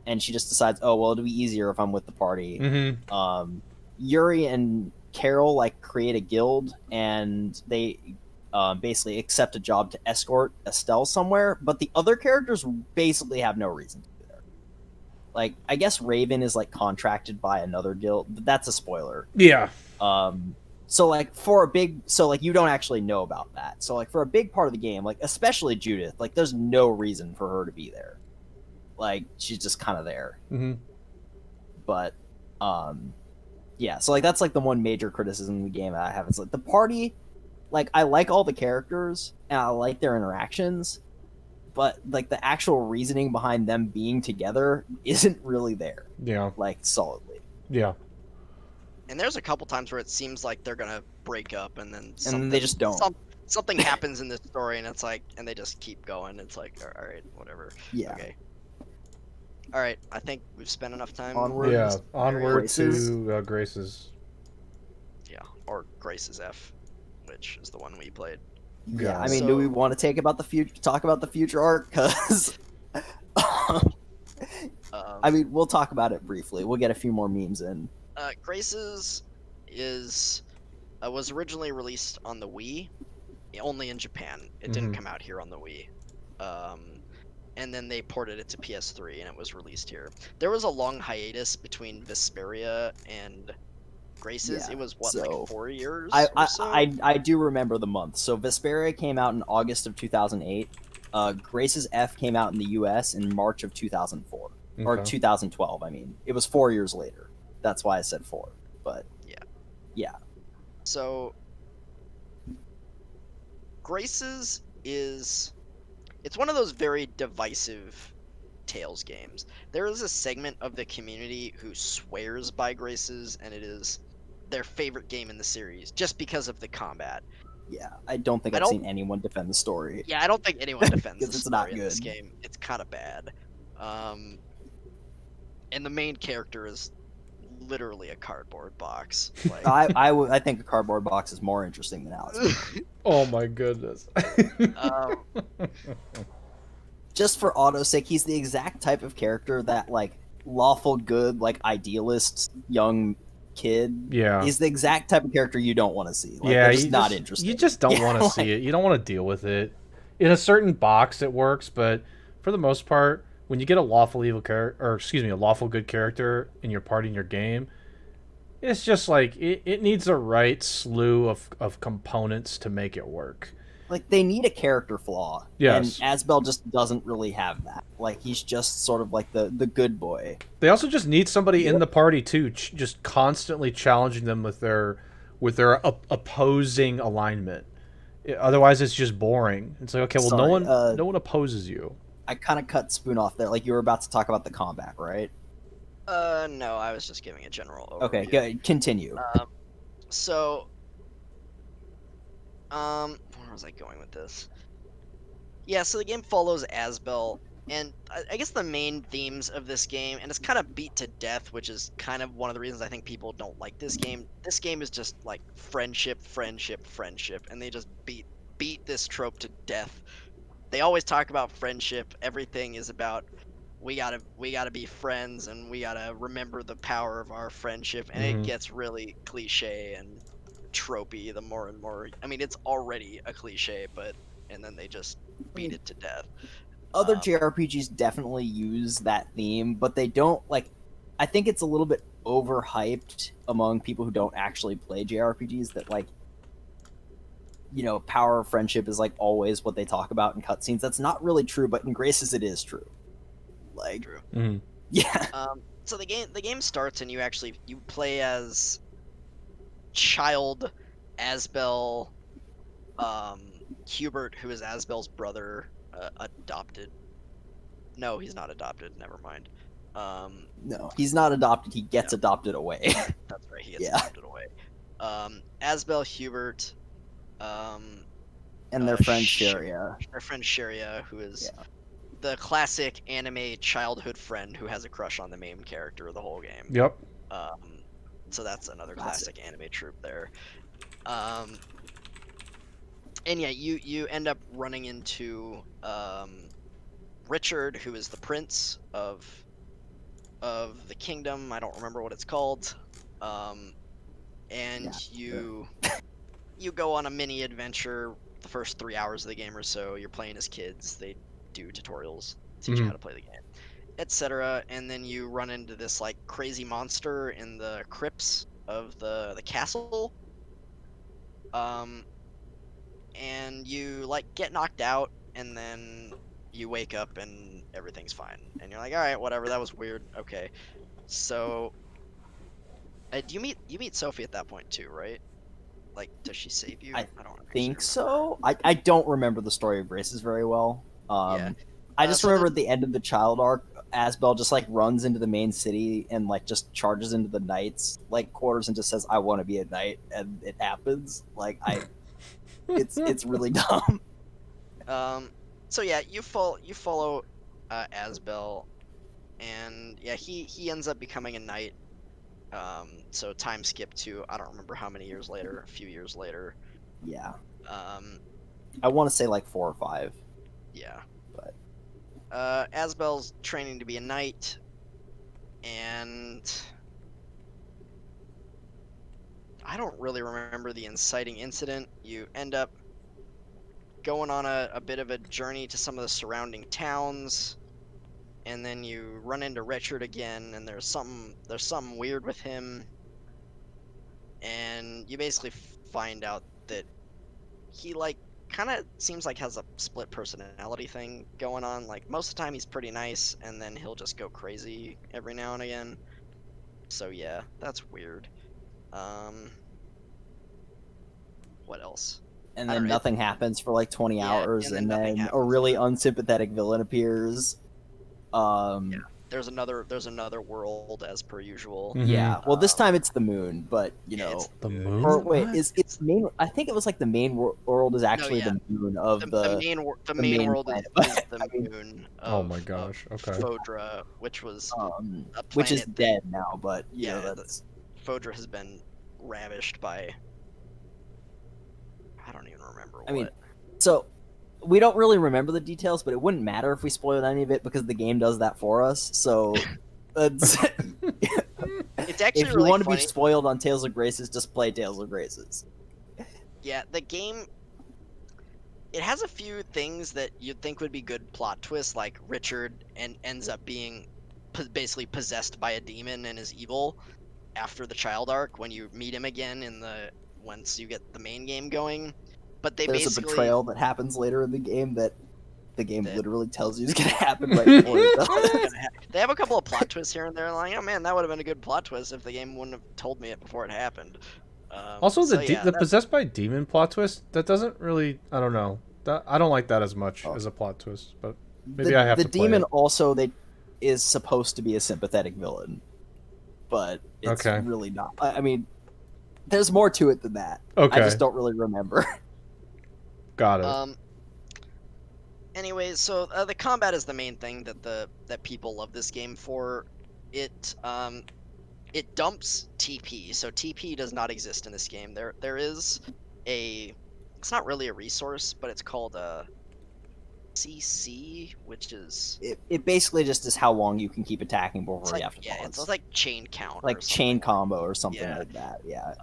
and she just decides, oh, well, it'll be easier if I'm with the party. Mm-hmm. Yuri and Carol, like, create a guild, and they basically accept a job to escort Estelle somewhere, but the other characters basically have no reason to be there. Like, I guess Raven is, like, contracted by another guild, but that's a spoiler. Yeah. So, like, you don't actually know about that. So, like, for a big part of the game, like, especially Judith, like, there's no reason for her to be there. Like, she's just kind of there. Mm-hmm. But, yeah, so, like, that's, like, the one major criticism of the game that I have. It's, like, the party, like, I like all the characters, and I like their interactions, but, like, the actual reasoning behind them being together isn't really there. Yeah. Like, solidly. Yeah. And there's a couple times where it seems like they're gonna break up, and then they just don't. Something happens in this story, and it's like, and they just keep going. It's like, all right, whatever. Yeah. Okay. All right, I think we've spent enough time. Onward. Yeah. Onward Grace's. to Grace's. Yeah, or Grace's F, which is the one we played. Yeah, I Yeah. mean, do we want to talk about the future arc? Because, I mean, we'll talk about it briefly. We'll get a few more memes in. Grace's was originally released on the Wii, only in Japan. It didn't come out here on the Wii. And then they ported it to PS3, and it was released here. There was a long hiatus between Vesperia and Grace's. Yeah, It was what, so like 4 years? I, or so? I do remember the month. So Vesperia came out in August of 2008. Grace's F came out in the US in March of 2004. Or Okay. 2012, I mean. It was 4 years later. That's why I said 4. But, yeah. So Grace's it's one of those very divisive Tales games. There is a segment of the community who swears by Grace's, and it is their favorite game in the series just because of the combat. Yeah, I don't think I've seen anyone defend the story. Yeah, I don't think anyone defends the 'Cause it's story not in this good. game. It's kind of bad. And the main character is literally a cardboard box. Like, I think a cardboard box is more interesting than Alex. Oh my goodness. Just for Otto's sake, he's the exact type of character that, like, lawful good, like, idealist young kid. Yeah. He's the exact type of character you don't want to see. Like, Yeah, they're just not interested. You just don't Yeah, want to like- see it. You don't want to deal with it. In a certain box, it works, but for the most part, when you get a lawful evil character, or excuse me, a lawful good character in your party in your game, it's just like it needs a right slew of components to make it work. Like, they need a character flaw. Yes. And Asbel just doesn't really have that. Like, he's just sort of like the good boy. They also just need somebody in the party too, just constantly challenging them with their opposing alignment. Otherwise, it's just boring. It's like, okay, well, Sorry, no one opposes you. I kind of cut Spoon off there. Like, you were about to talk about the combat, right? no, I was just giving a general overview. Okay, good. Continue. So, where was I going with this? Yeah, so the game follows Asbel, and I guess the main themes of this game, and it's kind of beat to death, which is kind of one of the reasons I think people don't like this game. This game is just like friendship, friendship, friendship, and they just beat this trope to death. They always talk about friendship. Everything is about we gotta be friends, and we gotta remember the power of our friendship, and it gets really cliche and tropey the more and more. I mean, it's already a cliche, and then they just beat it to death. Other JRPGs definitely use that theme, but they don't, like, I think it's a little bit overhyped among people who don't actually play JRPGs that, like, you know, power of friendship is, like, always what they talk about in cutscenes. That's not really true, but in Graces it is true. Like, True. Yeah. So the game starts, and you play as child Asbel, Hubert, who is Asbel's brother, adopted. No, he's not adopted. Never mind. No, he's not adopted. He gets adopted away. That's right. He gets adopted away. Asbel, Hubert, and their friend Sharia. Their friend Sharia, who is the classic anime childhood friend who has a crush on the main character of the whole game. Yep. So that's another Classic. classic anime trope there. And yeah, you end up running into Richard, who is the prince of the kingdom. I don't remember what it's called. And Yeah. you go on a mini adventure the first 3 hours of the game or so. You're playing as kids. They do tutorials, teach you how to play the game, etc. And then you run into this like crazy monster in the crypts of the castle. Um, and you like get knocked out, and then you wake up and everything's fine, and you're like, all right, whatever, that was weird. Okay, so do you meet Sophie at that point too, right? Like, does she save you? I I don't actually think remember. so. I don't remember the story of Graces very well. Yeah. I just So remember at the end of the child arc, Asbel just like runs into the main city and like just charges into the knights like quarters and just says, "I want to be a knight," and it happens. It's really dumb. so yeah, you follow Asbel, and yeah, he ends up becoming a knight. So time skip to, I don't remember how many years later, a few years later. Yeah, Um, I want to say like 4 or 5, yeah. but Asbel's training to be a knight, and I don't really remember the inciting incident. You end up going on a bit of a journey to some of the surrounding towns, and then you run into Richard again, and there's something weird with him, and you basically find out that he like kind of seems like has a split personality thing going on. Like most of the time he's pretty nice, and then he'll just go crazy every now and again. So yeah, that's weird. Um, what else? and I don't then know. nothing happens for like 20 Yeah, hours, and then and nothing then a happens. really And then, unsympathetic villain appears. yeah, Um, there's another world as per usual. yeah. Well, this Um, time it's the moon, but yeah, it's The moon. or moon? wait, What? is it main? I think it was like the main world is No, actually yeah, the moon of the the main main world planet. is I the mean, moon Oh my of gosh. Okay. Fodra, which was a which is planet that, dead now, but yeah, that's Fodra has been ravished by, I don't even remember I mean, what. so we don't really remember the details, but it wouldn't matter if we spoiled any of it because the game does that for us. So that's It's actually if you really want to be funny. spoiled on Tales of Graces, just play Tales of Graces. Yeah, the game, it has a few things that you'd think would be good plot twists, like Richard ends up being basically possessed by a demon and is evil after the child arc when you meet him again in the once you get the main game going. But they There's a basically betrayal that happens later in the game that the game that literally tells you is going to happen right before it does. they have a couple of plot twists here and there. Like, oh man, that would have been a good plot twist if the game wouldn't have told me it before it happened. Also, So yeah, the possessed by demon plot twist, that doesn't really, I don't know. I don't like that as much Oh. as a plot twist, but maybe I have the to play demon it. also is supposed to be a sympathetic villain, but it's Okay. really not. I mean, there's more to it than that. Okay. I just don't really remember. Got it. Anyways, so the combat is the main thing that people love this game for. It dumps TP, so TP does not exist in this game. There is it's not really a resource, but it's called a CC, which is It basically just is how long you can keep attacking before it's you like, have to yeah, pause. it's like chain count Like or chain something. combo or something Yeah. like that. Yeah.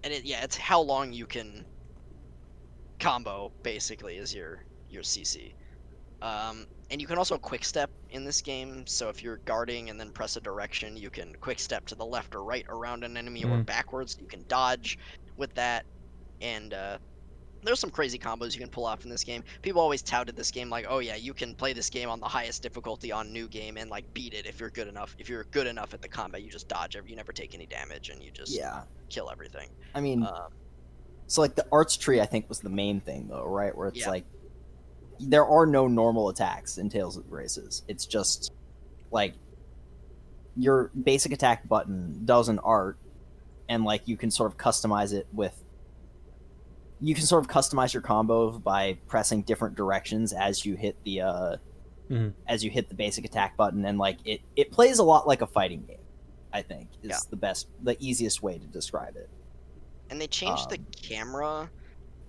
And it's how long you can combo basically is your CC. And you can also quick step in this game. So if you're guarding and then press a direction, you can quick step to the left or right around an enemy or backwards. You can dodge with that. And there's some crazy combos you can pull off in this game. People always touted this game like, oh yeah, you can play this game on the highest difficulty on new game and like beat it if you're good enough. If you're good enough at the combat, you just dodge you never take any damage and you just kill everything. I mean, so like the arts tree, I think was the main thing though, right? Where it's like there are no normal attacks in Tales of Graces. It's just like your basic attack button does an art, and like you can sort of customize it with. You can sort of customize your combo by pressing different directions as you hit the basic attack button, and like it plays a lot like a fighting game. I think is Yeah. the easiest way to describe it. And they changed the camera,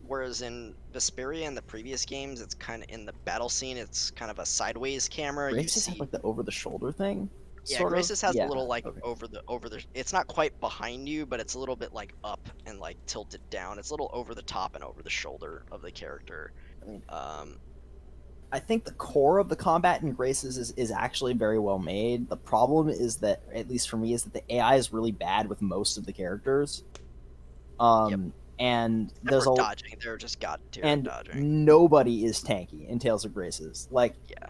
whereas in Vesperia in the previous games, it's kind of in the battle scene, it's kind of a sideways camera. You Graces have see, like the over the shoulder thing, yeah, sort of. Graces has a Yeah. little like Okay. over the. It's not quite behind you, but it's a little bit like up and like tilted down. It's a little over the top and over the shoulder of the character. I mean, Um, I think the core of the combat in Graces is actually very well made. The problem is that, at least for me, is that the AI is really bad with most of the characters. yep. And Except there's for a dodging, they're just god tier at and dodging. nobody is tanky in Tales of Graces. Like Yeah.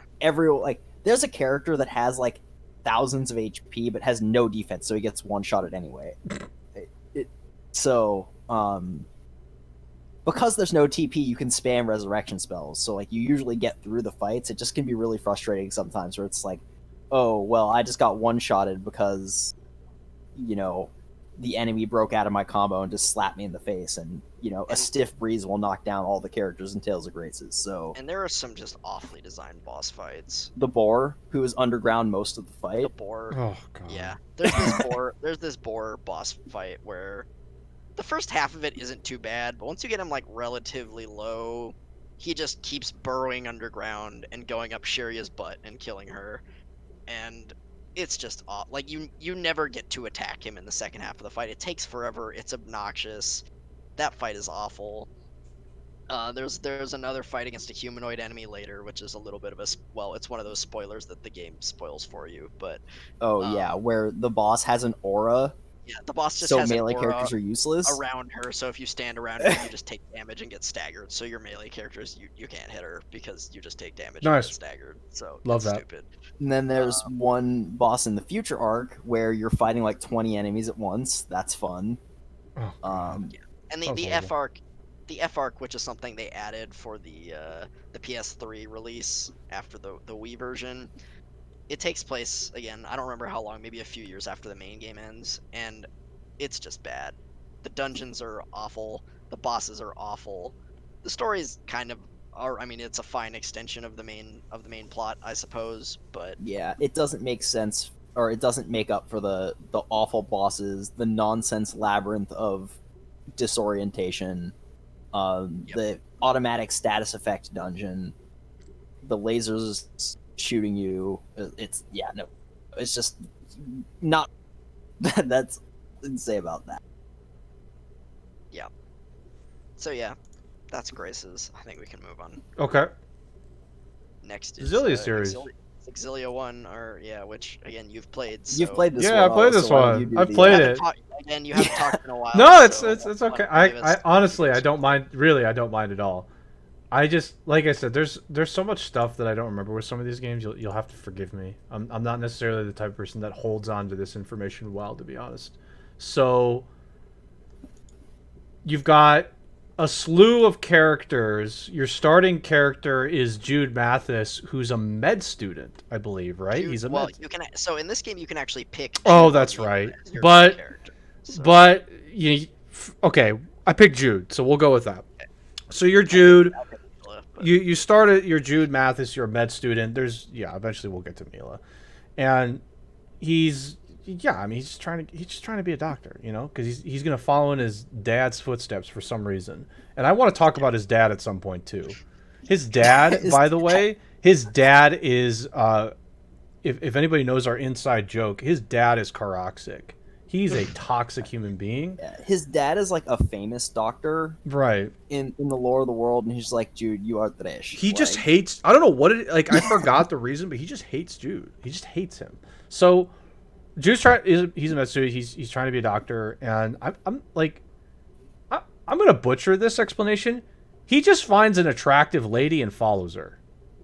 there's a character that has like thousands of HP but has no defense, so he gets one shot at anyway. So because there's no TP, you can spam resurrection spells. So like you usually get through the fights. It just can be really frustrating sometimes, where it's like, oh well, I just got one shotted because you know the enemy broke out of my combo and just slapped me in the face, and a stiff breeze will knock down all the characters in Tales of Graces. So And there are some just awfully designed boss fights. the boar, who is underground most of the The fight, boar. Oh god. Yeah. There's this boar boss fight where the first half of it isn't too bad, but once you get him like relatively low, he just keeps burrowing underground and going up Sheria's butt and killing her. And it's just off. Like you never get to attack him in the second half of the fight. It takes forever. It's obnoxious. That fight is awful. There's another fight against a humanoid enemy later, which is a little bit of it's one of those spoilers that the game spoils for you. But yeah, where the boss has an aura, yeah, the boss just so has an melee aura characters are useless. around her. So if you stand around her, you just take damage and get staggered. So your melee characters, you can't hit her because you just take damage and Nice. get staggered. So Love it's that. stupid. And then there's one boss in the future arc where you're fighting like 20 enemies at once. That's fun. Oh, God. And Sounds the horrible. F arc, which is something they added for the PS3 release after the Wii version. It takes place again. I don't remember how long, maybe a few years after the main game ends, and it's just bad. The dungeons are awful. The bosses are awful. The story's kind of, I mean, it's a fine extension of the main plot, I suppose. But Yeah, it doesn't make sense, or it doesn't make up for the awful bosses, the nonsense labyrinth of disorientation, the automatic status effect dungeon, the lasers shooting you. It's just not. That's to say about that. yeah. So yeah, that's Grace's. I think we can move on. Okay. Next is Xillia series. Xillia 1, or which again you've played. So. You've played this one. Yeah, I played this so why don't one. you I've do played the, it. Again, you haven't talked in a while. No, it's so it's okay. why don't you I give honestly us- I don't mind. Really, I don't mind at all. I just, like I said, there's so much stuff that I don't remember with some of these games. You'll have to forgive me. I'm not necessarily the type of person that holds on to this information well, to be honest. So you've got a slew of characters. Your starting character is Jude Mathis, who's a med student, I believe, right? Jude- He's a well, med. you can. So in this game, you can actually pick. Oh, Jude that's or Mila right. as your But character. So, but okay, I picked Jude, so we'll go with that. So you're Jude. I'll pick Mila, but- You started. You're Jude Mathis. You're a med student. Eventually we'll get to Mila, and he's I mean he's just trying to be a doctor, because he's gonna follow in his dad's footsteps for some reason. And I want to talk about his dad at some point too. His dad, by the way, his dad is if anybody knows our inside joke, his dad is Karoxic. He's a toxic human being. his dad is like a famous doctor Right. in the lore of the world, and he's like, Jude, you are trash. He just hates. I don't know what it. Like I forgot the reason, but he just hates Jude. He just hates him. So Jude's he's a med student. He's trying to be a doctor, and I'm gonna butcher this explanation. He just finds an attractive lady and follows her.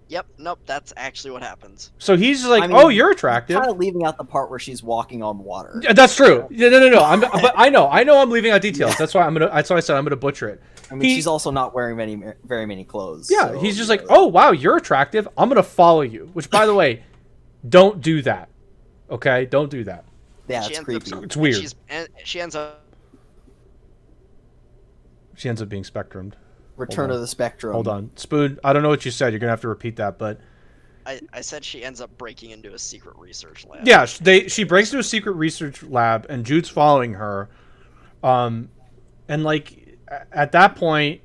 Yep. Nope. That's actually what happens. So he's like, I mean, "Oh, you're attractive." kind of leaving out the part where she's walking on water. Yeah, that's true. Yeah, no. But I know I'm leaving out details. That's why That's why I said I'm gonna butcher it. I mean, she's also not wearing very many clothes. Yeah, so, he's just like, "Oh wow, you're attractive. I'm gonna follow you." Which, by the way, don't do that. Okay, don't do that. yeah, She it's ends creepy. up- It's weird. She ends up. She ends up being spectrumed. Return on. of the Spectrum. Hold on, Spoon. I don't know what you said. You're gonna have to repeat that. But I said she ends up breaking into a secret research lab. Yeah, she breaks into a secret research lab, and Jude's following her. And like at that point,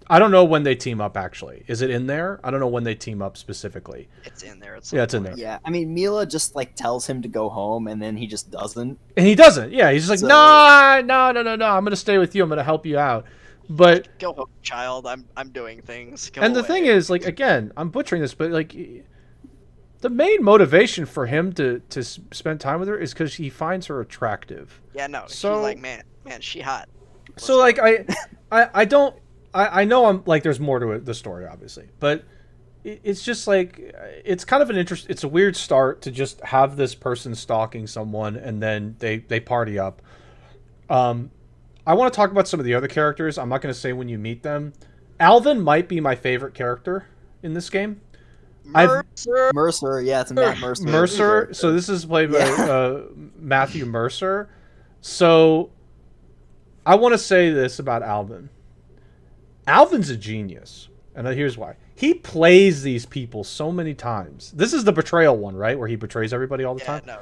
I don't know when they team up. Actually, is it in there? I don't know when they team up specifically. It's in there. Yeah, it's in there. Yeah, I mean, Mila just like tells him to go home, and then he just doesn't. And he doesn't. Yeah, he's just like, So- no. I'm gonna stay with you. I'm gonna help you out. But Go home, child. I'm doing things. Go and the away. thing is, like, again, I'm butchering this, but like, the main motivation for him to spend time with her is because he finds her attractive. Yeah, no. So- he's like, man, she hot. So Let's like go. I don't I know I'm like there's more to it, the story obviously, but it's just like it's kind of it's a weird start to just have this person stalking someone and then they party up. I want to talk about some of the other characters. I'm not going to say when you meet them. Alvin might be my favorite character in this game. Mercer, yeah, it's Matt Mercer. Mercer. So this is played by Matthew Mercer. So I want to say this about Alvin. Alvin's a genius, and here's why. He plays these people so many times. This is the betrayal one, right, where he betrays everybody all the time. No,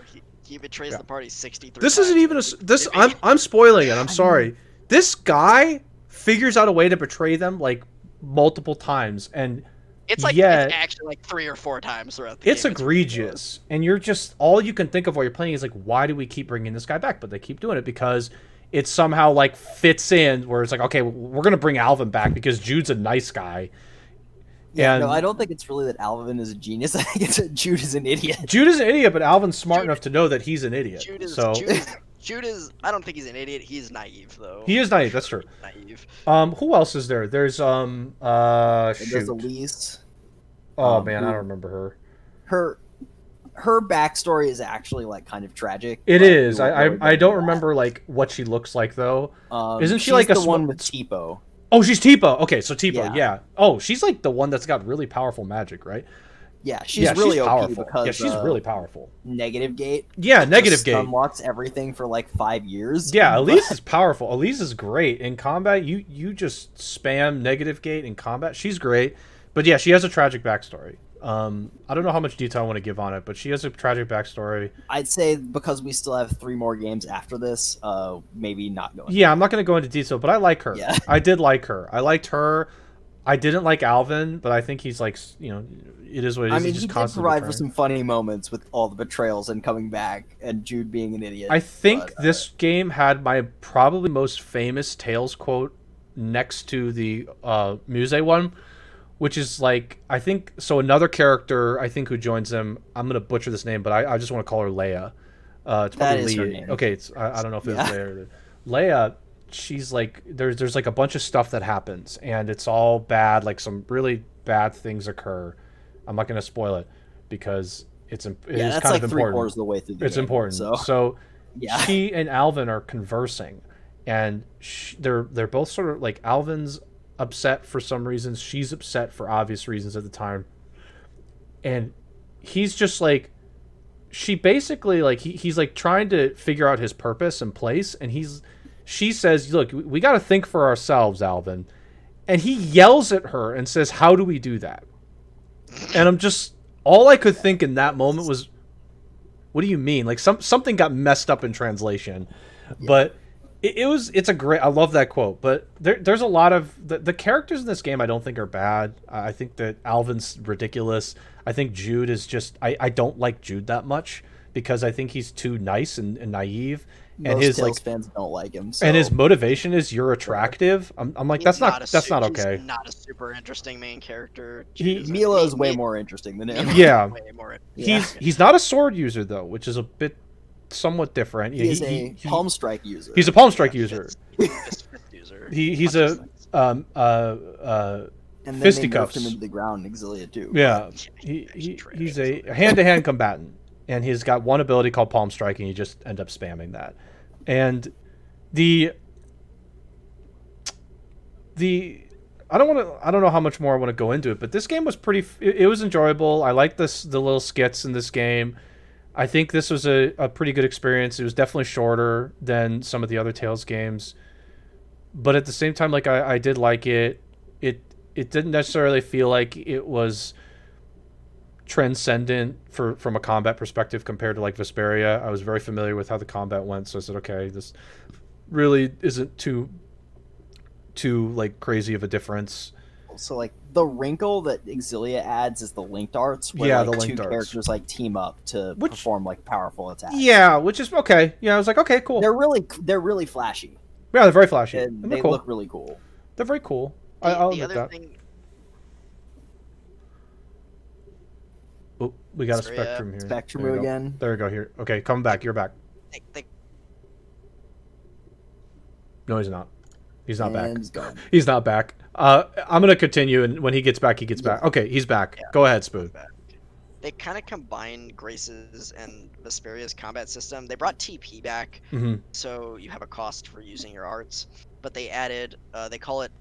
he betrays the party 63 This times. isn't even this. I'm spoiling it. I'm sorry. This guy figures out a way to betray them like multiple times, and It's like yet, it's actually like 3 or 4 times throughout the it's game. egregious, and you're just all you can think of while you're playing is like, why do we keep bringing this guy back? But they keep doing it because it somehow like fits in where it's like, okay, we're gonna bring Alvin back because Jude's a nice guy. Yeah, And no, I don't think it's really that Alvin is a genius. I think it's that Jude is an idiot. Jude is an idiot, but Alvin's smart enough to know that he's an idiot. Jude is. I don't think he's an idiot. He's naive though. He is naive. That's true. Naive. Who else is there? There's There's Elise. Oh man, I don't remember her. Her backstory is actually like kind of tragic. It is. We won't really I get don't into remember like what she looks like though. that. Isn't she she's like the one with Tipo? Oh, she's Tipo. Okay, so Tipo, Yeah. yeah. Oh, she's like the one that's got really powerful magic, right? Yeah, she's really OP powerful. because Yeah, she's really powerful. Negative Gate. Yeah, Negative just Gate. unlocks everything for like 5 years. Yeah, Elise is powerful. Elise is great in combat. You just spam Negative Gate in combat. She's great, but yeah, she has a tragic backstory. I don't know how much detail I want to give on it, but she has a tragic backstory. I'd say because we still have 3 more games after this, maybe not going. Yeah, I'm not going to go into detail, but I like her. Yeah. I did like her. I liked her. I didn't like Alvin, but I think he's like, it is what it is. I mean, He's he just did constantly provide for betraying. some funny moments with all the betrayals and coming back, and Jude being an idiot. I think but, this game had my probably most famous Tales quote next to the Muse one, which is like, I think, so another character, I think, who joins them, I'm going to butcher this name, but I just want to call her Leia. It's That probably is her Leia. name. Okay, I don't know if it's Yeah. Leia. Leia, she's like, there's like a bunch of stuff that happens, and it's all bad, like some really bad things occur. I'm not going to spoil it, because it is that's kind like of 3/4 important. of the way through the It's game. important. So yeah. She and Alvin are conversing, and they're both sort of like, Alvin's upset for some reasons, she's upset for obvious reasons at the time, and he's just like, she basically like he's like trying to figure out his purpose and place, and she says, look, we got to think for ourselves, Alvin, and he yells at her and says, how do we do that? And I'm just, all I could think in that moment was, what do you mean? Like something got messed up in translation, but it's a great. I love that quote. But there's a lot of the characters in this game I don't think are bad. I think that Alvin's ridiculous. I think Jude is just. I don't like Jude that much because I think he's too nice and naive. And Most his Tales like fans don't like him. So. and his motivation is you're attractive. I'm like, that's not okay. He's not a super interesting main character. Mila is way more interesting than him. Yeah. Way more. He's not a sword user though, which is a bit somewhat different. He is a palm strike user. He's a palm strike user. Fist user. He's a and then they fisticuffs. nerfed him into the ground in Exilia too. Yeah, he's a hand-to-hand combatant, and he's got one ability called palm strike, and you just end up spamming that. And I don't know how much more I want to go into it, but this game was it was enjoyable. I like the little skits in this game. I think this was a pretty good experience. It was definitely shorter than some of the other Tales games, but at the same time, like I did like it. It didn't necessarily feel like it was transcendent from a combat perspective compared to like Vesperia. I was very familiar with how the combat went, so I said, okay, this really isn't too like crazy of a difference. So like the wrinkle that Exilia adds is the linked arts, where Yeah, like the two linked arts. characters like team up to perform like powerful attacks. Yeah, which is okay. Yeah, I was like, okay, cool. They're really flashy. Yeah, they're very flashy. And they cool. look really cool. They're very cool. The I'll admit other that. thing, Oh, we got a Sorry, Spectrum here. Spectrum There you go. again. There we go. Here. Okay, come back. You're back. they, No, he's not. He's not back. And he's gone. He's not back. I'm gonna continue, and when he gets back, he gets back. Okay, he's back. Yeah. Go ahead, Spoon. they kind of combined Grace's and Vesperia's combat system. They brought TP back, Mm-hmm. so you have a cost for using your arts. But they added, they call it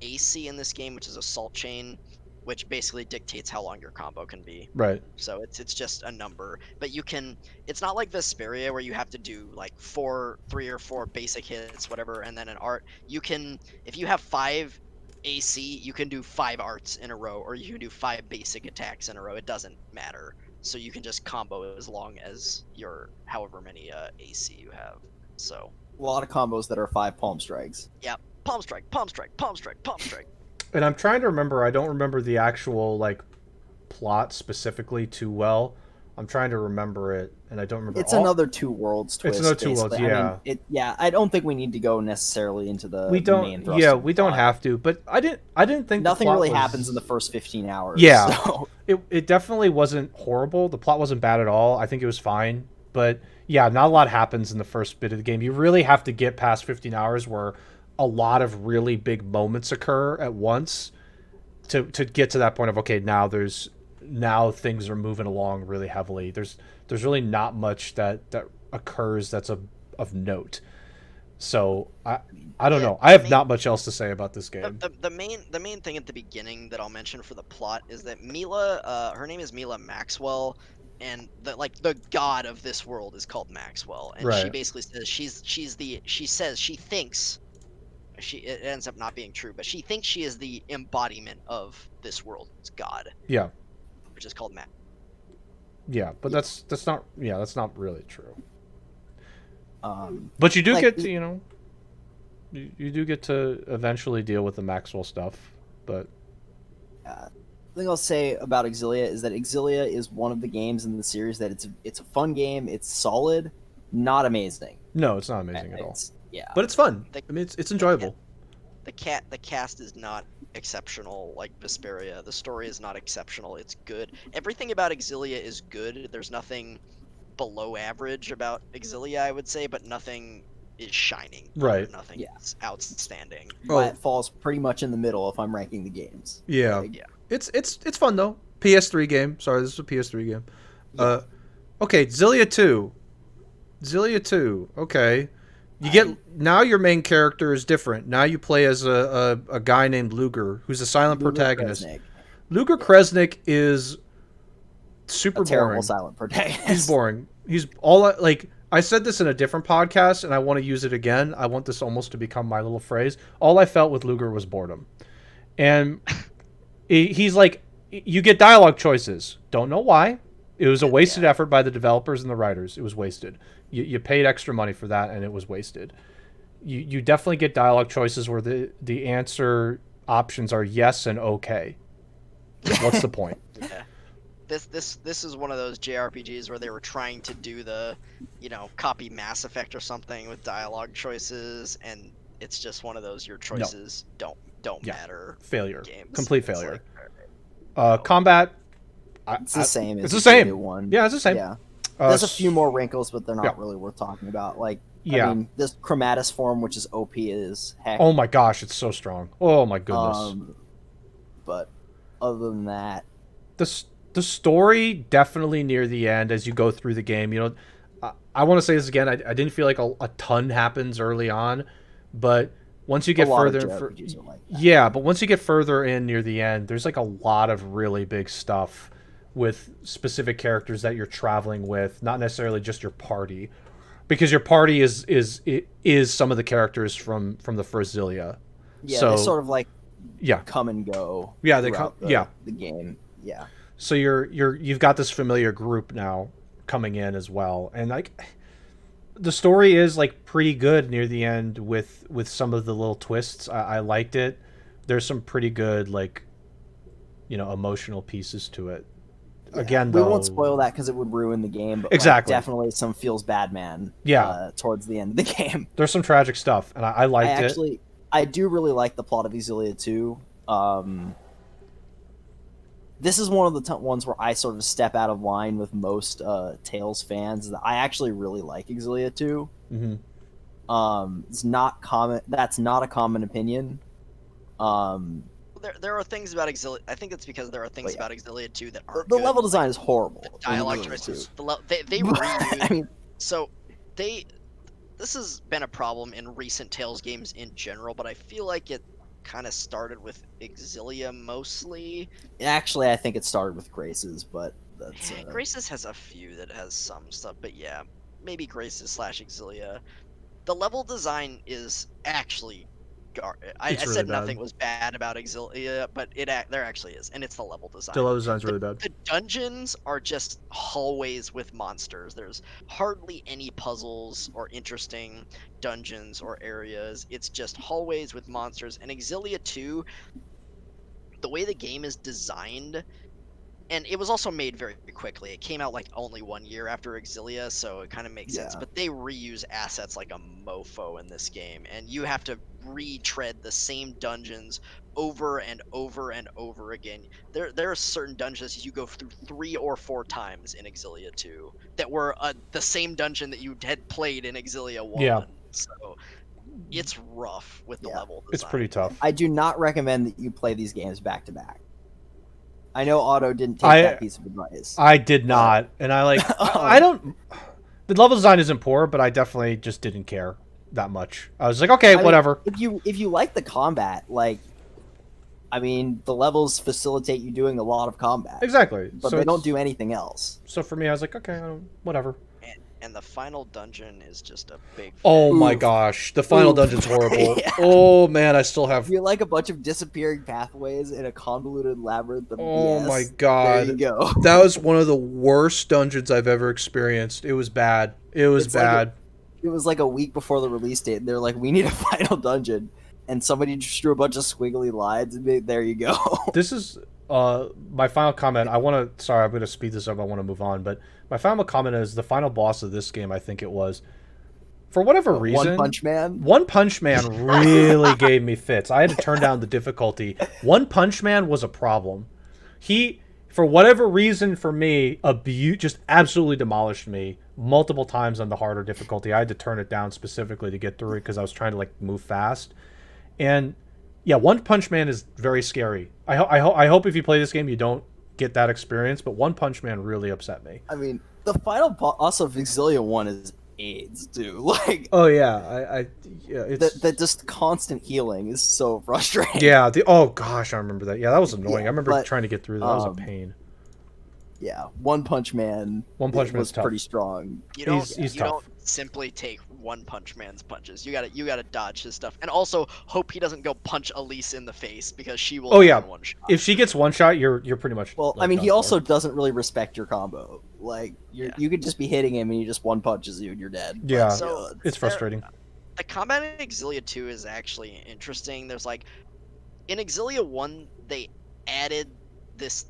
AC in this game, which is a salt chain, which basically dictates how long your combo can be. Right. So it's just a number. But you can, it's not like Vesperia where you have to do like 3 or 4 basic hits, whatever, and then an art. You can, if you have 5 AC, you can do 5 arts in a row, or you can do 5 basic attacks in a row. It doesn't matter. So you can just combo as long as your however many AC you have. So A lot of combos that are 5 palm strikes. yeah, palm strike, palm strike, palm strike, palm strike. And I'm trying to remember. I don't remember the actual like plot specifically too well. I'm trying to remember it, and I don't remember. It's another Two Worlds twist. It's another Two Worlds, basically. yeah. I mean, I don't think we need to go necessarily into the We main don't. thrust Yeah, of the we don't plot. have to. But I didn't think Nothing the plot really was... happens in the first 15 hours. Yeah. So. It definitely wasn't horrible. The plot wasn't bad at all. I think it was fine. But yeah, not a lot happens in the first bit of the game. You really have to get past 15 hours where a lot of really big moments occur at once to get to that point of, okay, now things are moving along really heavily. There's really not much that occurs that's of note. So I don't know. I have not much else to say about this game. The main thing at the beginning that I'll mention for the plot is that Mila, her name is Mila Maxwell, and the god of this world is called Maxwell, and she Right. basically says she thinks it ends up not being true, but she thinks she is the embodiment of this world's god, Yeah. which is called Max. Yeah, but that's not really true. Um, But you do Like- get to, you do get to eventually deal with the Maxwell stuff, but the thing I'll say about Exilia is that Exilia is one of the games in the series that it's a fun game. It's solid, not amazing. no, it's not amazing at all. Yeah. But it's fun. The- I mean, it's enjoyable. The cast is not exceptional like Vesperia. The story is not exceptional. It's good. Everything about Exilia is good. There's nothing below average about Exilia, I would say, but nothing is shining. Right. Nothing Yeah. is outstanding. But it falls pretty much in the middle if I'm ranking the games. Yeah. Like, Yeah. It's fun though. PS3 game. Sorry, this is a PS3 game. Okay, Xillia 2. Xillia 2. Okay. You get now your main character is different. Now you play as a guy named Luger, who's a silent Luger protagonist. Kresnik, Luger Kresnik is super a terrible boring. silent protagonist. He's boring. He's all like I said this in a different podcast, and I want to use it again. I want this almost to become my little phrase. All I felt with Luger was boredom, and he's like, you get dialogue choices. Don't know why. It was a wasted effort by the developers and the writers. It was wasted. You paid extra money for that, and it was wasted. You definitely get dialogue choices where the answer options are yes and okay. What's the point? Yeah. This is one of those JRPGs where they were trying to do the, copy Mass Effect or something with dialogue choices, and it's just one of those your choices don't Yeah. matter. Failure. Games. Complete It's failure. like, Combat. It's the same. It's as the same. Exilia one. Yeah, it's the same. Yeah. There's a few more wrinkles, but they're not really worth talking about. Like, Yeah. I mean, this Chromatus form, which is OP as heck. Oh my gosh, it's so strong. Oh my goodness. But other than that, The story definitely near the end as you go through the game. I want to say this again. I didn't feel like a ton happens early on, but once you get a lot of further, JRPGs are like that. yeah. But once you get further in near the end, there's like a lot of really big stuff with specific characters that you're traveling with, not necessarily just your party, because your party is some of the characters from the first Xillia. Yeah, So they sort of like yeah, come and go. Yeah, they throughout come- yeah. the game. Yeah. So you've got this familiar group now coming in as well, and like the story is like pretty good near the end with some of the little twists. I liked it. There's some pretty good like emotional pieces to it. Yeah. Again, we though, won't spoil that because it would ruin the game. But Exactly. like, definitely some feels bad man. Yeah. Towards the end of the game. There's some tragic stuff, and I liked it. I do really like the plot of Exilia 2. This is one of the ones where I sort of step out of line with most Tales fans. I actually really like Exilia 2. It's not common. That's not a common opinion. There are things about Exilia. I think it's because there are things about Exilia 2 that aren't the good. level design is horrible. The dialogue choices. They reuse. I mean, so this has been a problem in recent Tales games in general, but I feel like it kind of started with Exilia mostly. Actually, I think it started with Graces, but that's Graces has a few that has some stuff, but yeah, maybe Graces / Exilia. The level design is actually I It's really said bad. nothing was bad about Exilia, but there actually is, and it's the level design. The level design's really bad. The dungeons are just hallways with monsters. There's hardly any puzzles or interesting dungeons or areas. It's just hallways with monsters. And Exilia 2, the way the game is designed, and it was also made very quickly. It came out like only 1 year after Exilia, so it kind of makes sense. But they reuse assets like a mofo in this game, and you have to retread the same dungeons over and over and over again. There are certain dungeons you go through 3 or 4 times in Exilia 2 that were the same dungeon that you had played in Exilia 1. Yeah. So it's rough with the level design. It's pretty tough. I do not recommend that you play these games back to back. I know Otto didn't take that piece of advice. I did not, and I like I don't. The level design isn't poor, but I definitely just didn't care that much. I was like, okay, whatever. If you like the combat, like, I mean, the levels facilitate you doing a lot of combat. Exactly, but they don't do anything else. So for me, I was like, okay, whatever. And the final dungeon is just a big. Oh my gosh, the final dungeon's horrible. Yeah. Oh man, I still have. You're like a bunch of disappearing pathways in a convoluted labyrinth of BS. My god, there you go. That was one of the worst dungeons I've ever experienced. It was bad. It was bad. It was like a week before the release date, and they're like, "We need a final dungeon," and somebody just drew a bunch of squiggly lines, and there you go. This is my final comment. I'm going to speed this up. I want to move on, but my final comment is the final boss of this game. I think it was, for whatever reason, One Punch Man really gave me fits. I had to turn down the difficulty. One Punch Man was a problem. He, for whatever reason, for me, just absolutely demolished me multiple times on the harder difficulty. I had to turn it down specifically to get through it because I was trying to like move fast. And yeah, One Punch Man is very scary. I hope if you play this game you don't get that experience, but One Punch Man really upset me. I mean, the final boss of Exilia 1 is AIDS, dude. Like, oh yeah, it's that just constant healing is so frustrating. Yeah, oh gosh, I remember that. Yeah, that was annoying. I remember trying to get through that. That was a pain. Yeah, One Punch Man. Was tough. Pretty strong. You don't simply take One Punch Man's punches. You gotta dodge his stuff, and also hope he doesn't go punch Elise in the face because she will. Oh yeah, one shot. If she gets one shot, you're pretty much. Well, I mean, he also doesn't really respect your combo. Like you could just be hitting him and he just one punches you and you're dead. Yeah, so it's frustrating. The combat in Exilia 2 is actually interesting. There's like in Exilia 1 they added this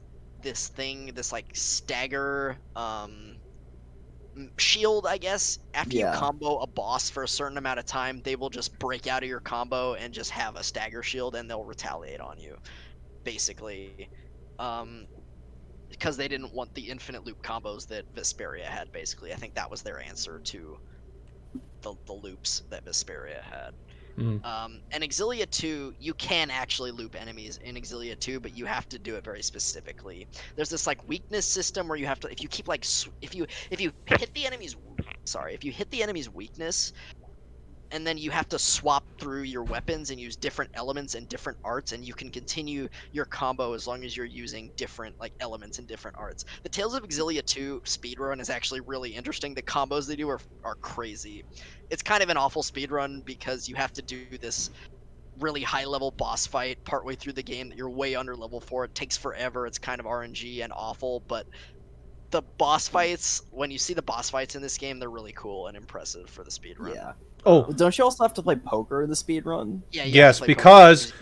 like stagger shield, I guess. After you combo a boss for a certain amount of time, they will just break out of your combo and just have a stagger shield and they'll retaliate on you, basically. Because they didn't want the infinite loop combos that Vesperia had, basically. I think that was their answer to the loops that Vesperia had. And Exilia 2, you can actually loop enemies in Exilia 2, but you have to do it very specifically. There's this like weakness system where you have to, if you keep like, if you hit the enemy's weakness, and then you have to swap through your weapons and use different elements and different arts, and you can continue your combo as long as you're using different like elements and different arts. The Tales of Exilia 2 speedrun is actually really interesting. The combos they do are crazy. It's kind of an awful speedrun because you have to do this really high level boss fight partway through the game that you're way under level for. It takes forever. It's kind of RNG and awful, but the boss fights, when you see the boss fights in this game, they're really cool and impressive for the speedrun. Yeah. Oh. Well, don't you also have to play poker in the speed run? Yeah, you Yes, have to play because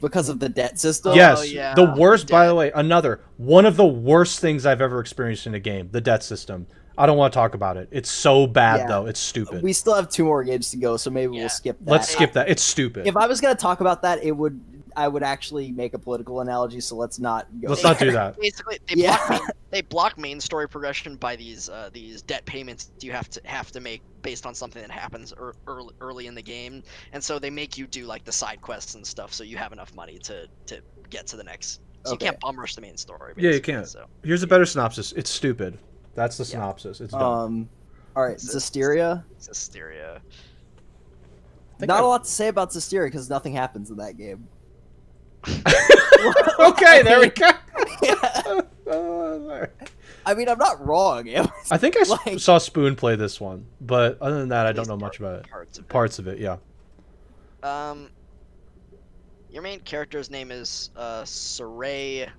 Because of the debt system? yes, yeah, the worst. the By debt. the way, one of the worst things I've ever experienced in a game, the debt system. I don't want to talk about it. It's so bad Yeah. though. It's stupid. We still have 2 more games to go, so maybe Yeah. we'll skip that. Let's skip that. It's stupid. If I was going to talk about that, I would actually make a political analogy, so let's not go Let's there. not do that. Basically, they block main story progression by these debt payments you have to make based on something that happens early in the game, and so they make you do like the side quests and stuff, so you have enough money to get to the next. So Okay. you can't bum rush the main story. Yeah, you basically, can't. So. Here's a better synopsis. It's stupid. That's the synopsis. It's dumb. All right, Zestiria. Hysteria. Not a lot to say about Zestiria because nothing happens in that game. Okay, there we go. I mean, I'm not wrong. I think I Like- saw Spoon play this one, but other than that, I don't know much about it. Parts of it. Yeah. Your main character's name is Saray.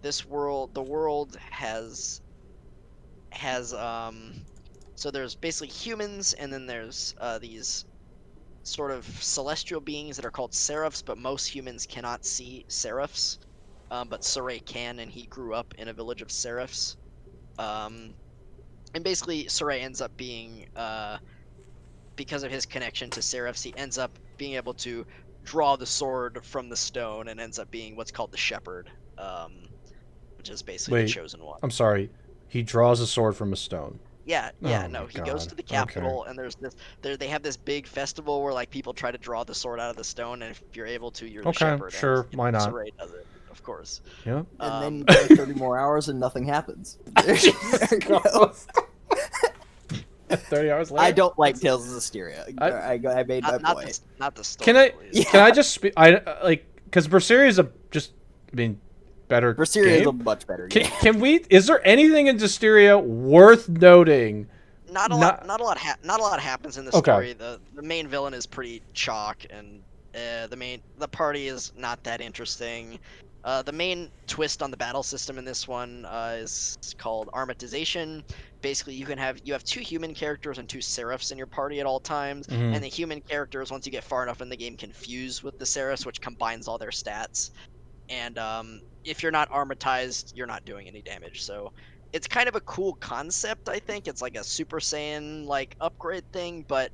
The world has so there's basically humans, and then there's these sort of celestial beings that are called seraphs, but most humans cannot see seraphs. But Saray can, and he grew up in a village of seraphs. And basically, Saray ends up being, because of his connection to seraphs, he ends up being able to draw the sword from the stone, and ends up being what's called the shepherd, which is basically the chosen one. I'm sorry. He draws a sword from a stone. Yeah, Oh no, my he goes God. to the capital, and there's this. They have this big festival where like people try to draw the sword out of the stone, and if you're able to, you're the Okay, shepherd. sure, and why not? Saray does it, of course. Yeah. And then you play 30 more hours and nothing happens. There you go. 30 hours later. I don't like Tales of Zestiria. I made my not point. not the story. Can I? please. Can I just speak? Because Berseria is better Berseria is a game. much better Can, game. can we? Is there anything in Zestiria worth noting? Not a lot happens in the Okay. story. The main villain is pretty chalk, and the party is not that interesting. The main twist on the battle system in this one is called Armatization. Basically, you have 2 human characters and 2 seraphs in your party at all times, Mhm. and the human characters, once you get far enough in the game, can fuse with the seraphs, which combines all their stats. And if you're not armatized, you're not doing any damage. So it's kind of a cool concept, I think. It's like a Super Saiyan like upgrade thing, but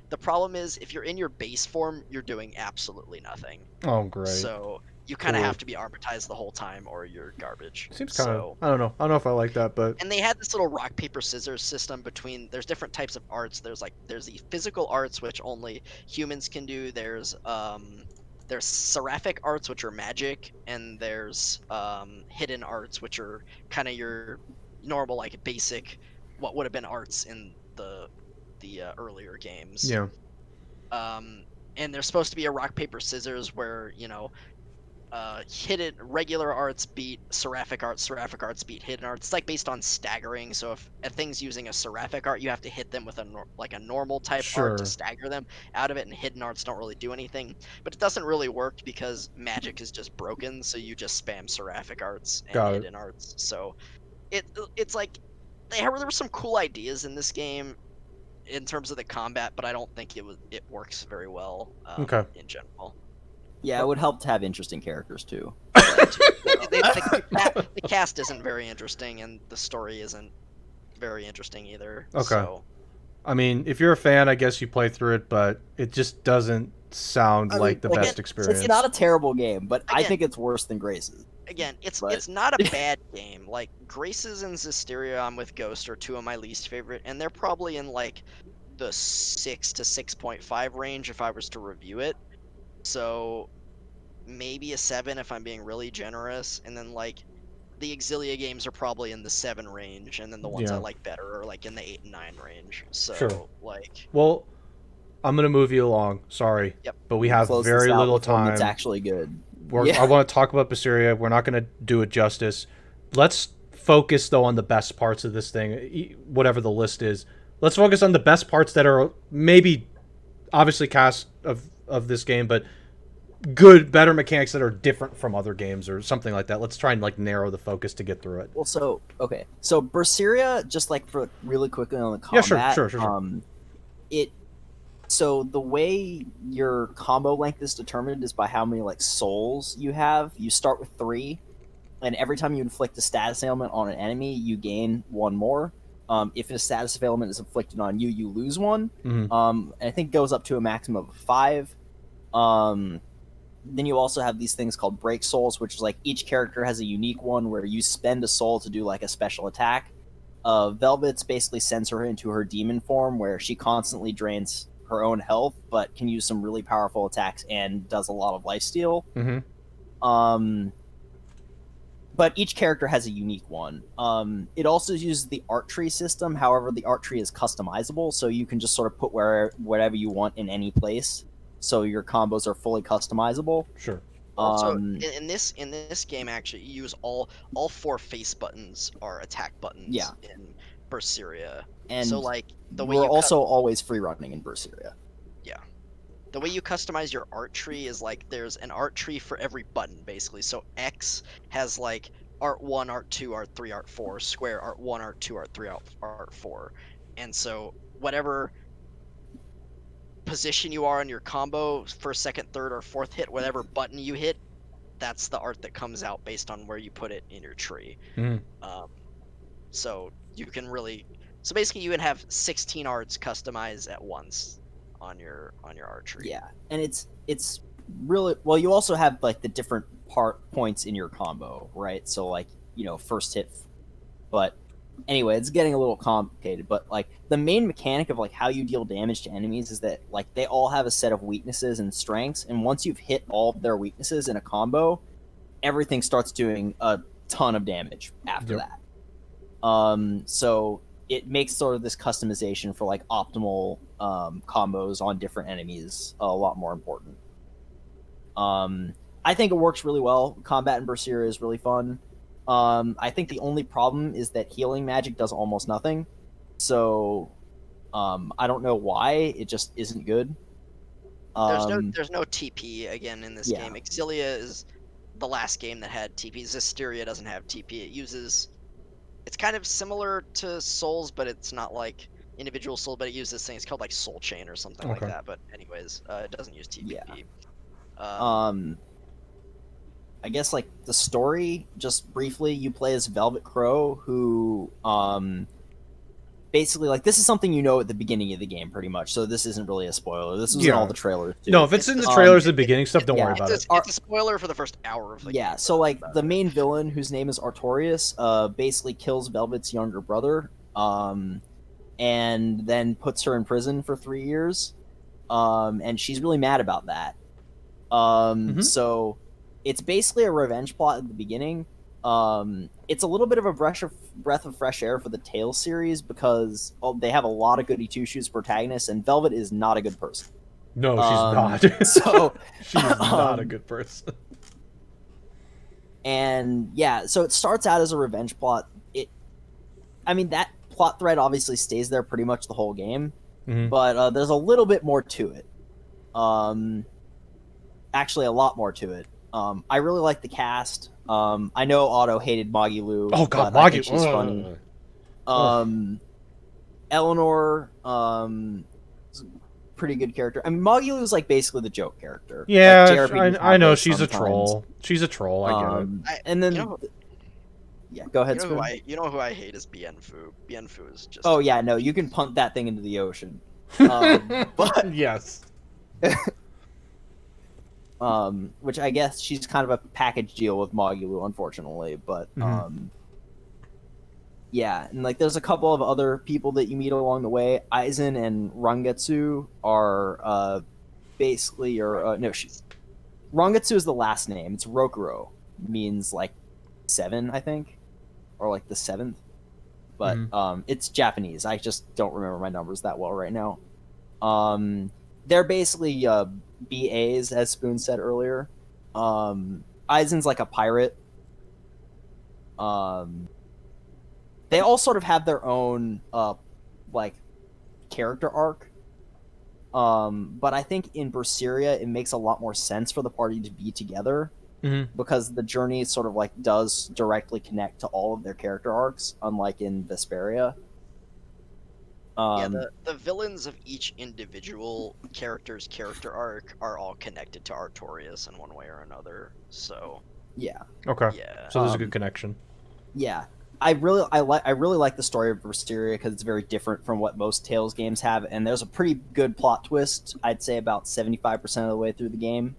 the problem is if you're in your base form, you're doing absolutely nothing. Oh, great. So you kind of Cool. have to be armatized the whole time, or you're garbage. Seems kind So- of. I don't know. I don't know if I like that, but And they had this little rock paper scissors system between. There's different types of arts. There's the physical arts which only humans can do. There's seraphic arts which are magic, and there's hidden arts which are kind of your normal like basic what would have been arts in the earlier games. yeah. And there's supposed to be a rock paper scissors where hidden regular arts beat seraphic arts beat hidden arts. It's like based on staggering. So if a thing's using a seraphic art, you have to hit them with a normal type art to Sure. stagger them out of it, and hidden arts don't really do anything. But it doesn't really work because magic is just broken, so you just spam seraphic arts and Got it. hidden arts. So it's like there were some cool ideas in this game in terms of the combat, but I don't think it works very well Okay. in general. Yeah, it would help to have interesting characters too. The cast isn't very interesting, and the story isn't very interesting either. Okay. So, I mean, if you're a fan, I guess you play through it, but it just doesn't sound I mean, like the again, best experience. It's not a terrible game, but I Again- think it's worse than Grace's. again, it's But- not a bad game. Like Graces and Zestiria, I'm with Ghost, are 2 of my least favorite, and they're probably in like the 6 to 6.5 range if I was to review it. So maybe a 7 if I'm being really generous, and then like the Exilia games are probably in the 7 range, and then the ones I Yeah. like better are like in the 8 and 9 range. So Sure. like Well, I'm gonna move you along. Sorry, Yep. but we have Close this very out little with one time. that's actually good. I want to talk about Berseria. We're not going to do it justice. Let's focus though on the best parts of this thing, whatever the list is. Let's focus on the best parts that are maybe obviously cast of this game, but better mechanics that are different from other games or something like that. Let's try and like narrow the focus to get through it. Well, so okay, so Berseria, just like for really quickly on the Yeah, combat, sure. it so the way your combo length is determined is by how many like souls you have. You start with 3, and every time you inflict a status ailment on an enemy, you gain 1 more. If a status ailment is inflicted on you, you lose 1. Mm-hmm. And I think it goes up to a maximum of 5. Um, then you also have these things called break souls, which is like each character has a unique one where you spend a soul to do like a special attack. Velvet's basically sends her into her demon form where she constantly drains her own health, but can use some really powerful attacks and does a lot of lifesteal. Mm-hmm. But each character has a unique one. It also uses the art tree system. However, the art tree is customizable, so you can just sort of put whatever you want in any place. So your combos are fully customizable. Sure. Also, in this game, actually, you use all 4 face buttons are attack buttons. Yeah. In Berseria, And so like the way we're you also always free running in Berseria. yeah, the way you customize your art tree is like there's an art tree for every button basically. So X has like art 1, art 2, art 3, art 4. Square art 1, art 2, art 3, art 4. And so whatever position you are in your combo, first, second, third, or fourth hit, whatever button you hit, that's the art that comes out based on where you put it in your tree. Mm-hmm. So you can really, so basically you would have 16 arts customized at once on your art tree. Yeah, and it's really well. You also have like the different points in your combo, right? So like first hit, but anyway, it's getting a little complicated. But like the main mechanic of like how you deal damage to enemies is that like they all have a set of weaknesses and strengths, and once you've hit all of their weaknesses in a combo, everything starts doing a ton of damage after that. So it makes sort of this customization for like optimal combos on different enemies a lot more important. I think it works really well. Combat in Berseria is really fun. I think the only problem is that healing magic does almost nothing. So I don't know why it just isn't good. There's no TP again in this Yeah. game. Exilia is the last game that had TP. Zestiria doesn't have TP. It's kind of similar to Souls, but it's not like individual soul, but it uses this thing. It's called like Soul Chain or something like that. But anyways, it doesn't use TP. Yeah. I guess like the story, just briefly, you play as Velvet Crow, who basically like this is something at the beginning of the game pretty much. So this isn't really a spoiler. This was in all the trailers too. No, if it's in the trailers, the beginning stuff, don't worry about it. It's a spoiler for the first hour of the game. Yeah, so like the main villain, whose name is Artorias, basically kills Velvet's younger brother, and then puts her in prison for 3 years, and she's really mad about that. So it's basically a revenge plot at the beginning. It's a little bit of a breath of fresh air for the Tales series because they have a lot of goody two shoes protagonists, and Velvet is not a good person. No, she's not. So she's not a good person. And yeah, so it starts out as a revenge plot. That plot thread obviously stays there pretty much the whole game, but there's a little bit more to it. Actually, a lot more to it. I really like the cast. I know Otto hated Magilu. Oh god, Magilu, she's funny. Eleanor, pretty good character. I mean, Magilu is like basically the joke character. Yeah, like, I know she's sometimes a troll. She's a troll. I get it. And then, yeah, go ahead. You know who I hate is Bienfu. Bienfu is just. Oh yeah, no, you can punt that thing into the ocean. But yes. Which I guess she's kind of a package deal with Magilu, unfortunately. But yeah, and like there's a couple of other people that you meet along the way. Aizen and Rangetsu are basically Rangetsu is the last name. It's Rokuro, means like 7, I think, or like the 7th. But it's Japanese. I just don't remember my numbers that well right now. They're basically BAs, as Spoon said earlier. Aizen's like a pirate. They all sort of have their own like character arc. But I think in Berseria, it makes a lot more sense for the party to be together Mm-hmm. because the journey sort of like does directly connect to all of their character arcs, unlike in Vesperia. Yeah, Um, the villains of each individual character's character arc are all connected to Artorias in one way or another. So yeah, Okay. yeah, So there's a good Um, connection. yeah. I really like the story of Berseria because it's very different from what most Tales games have, and there's a pretty good plot twist. I'd say about 75% of the way through the game.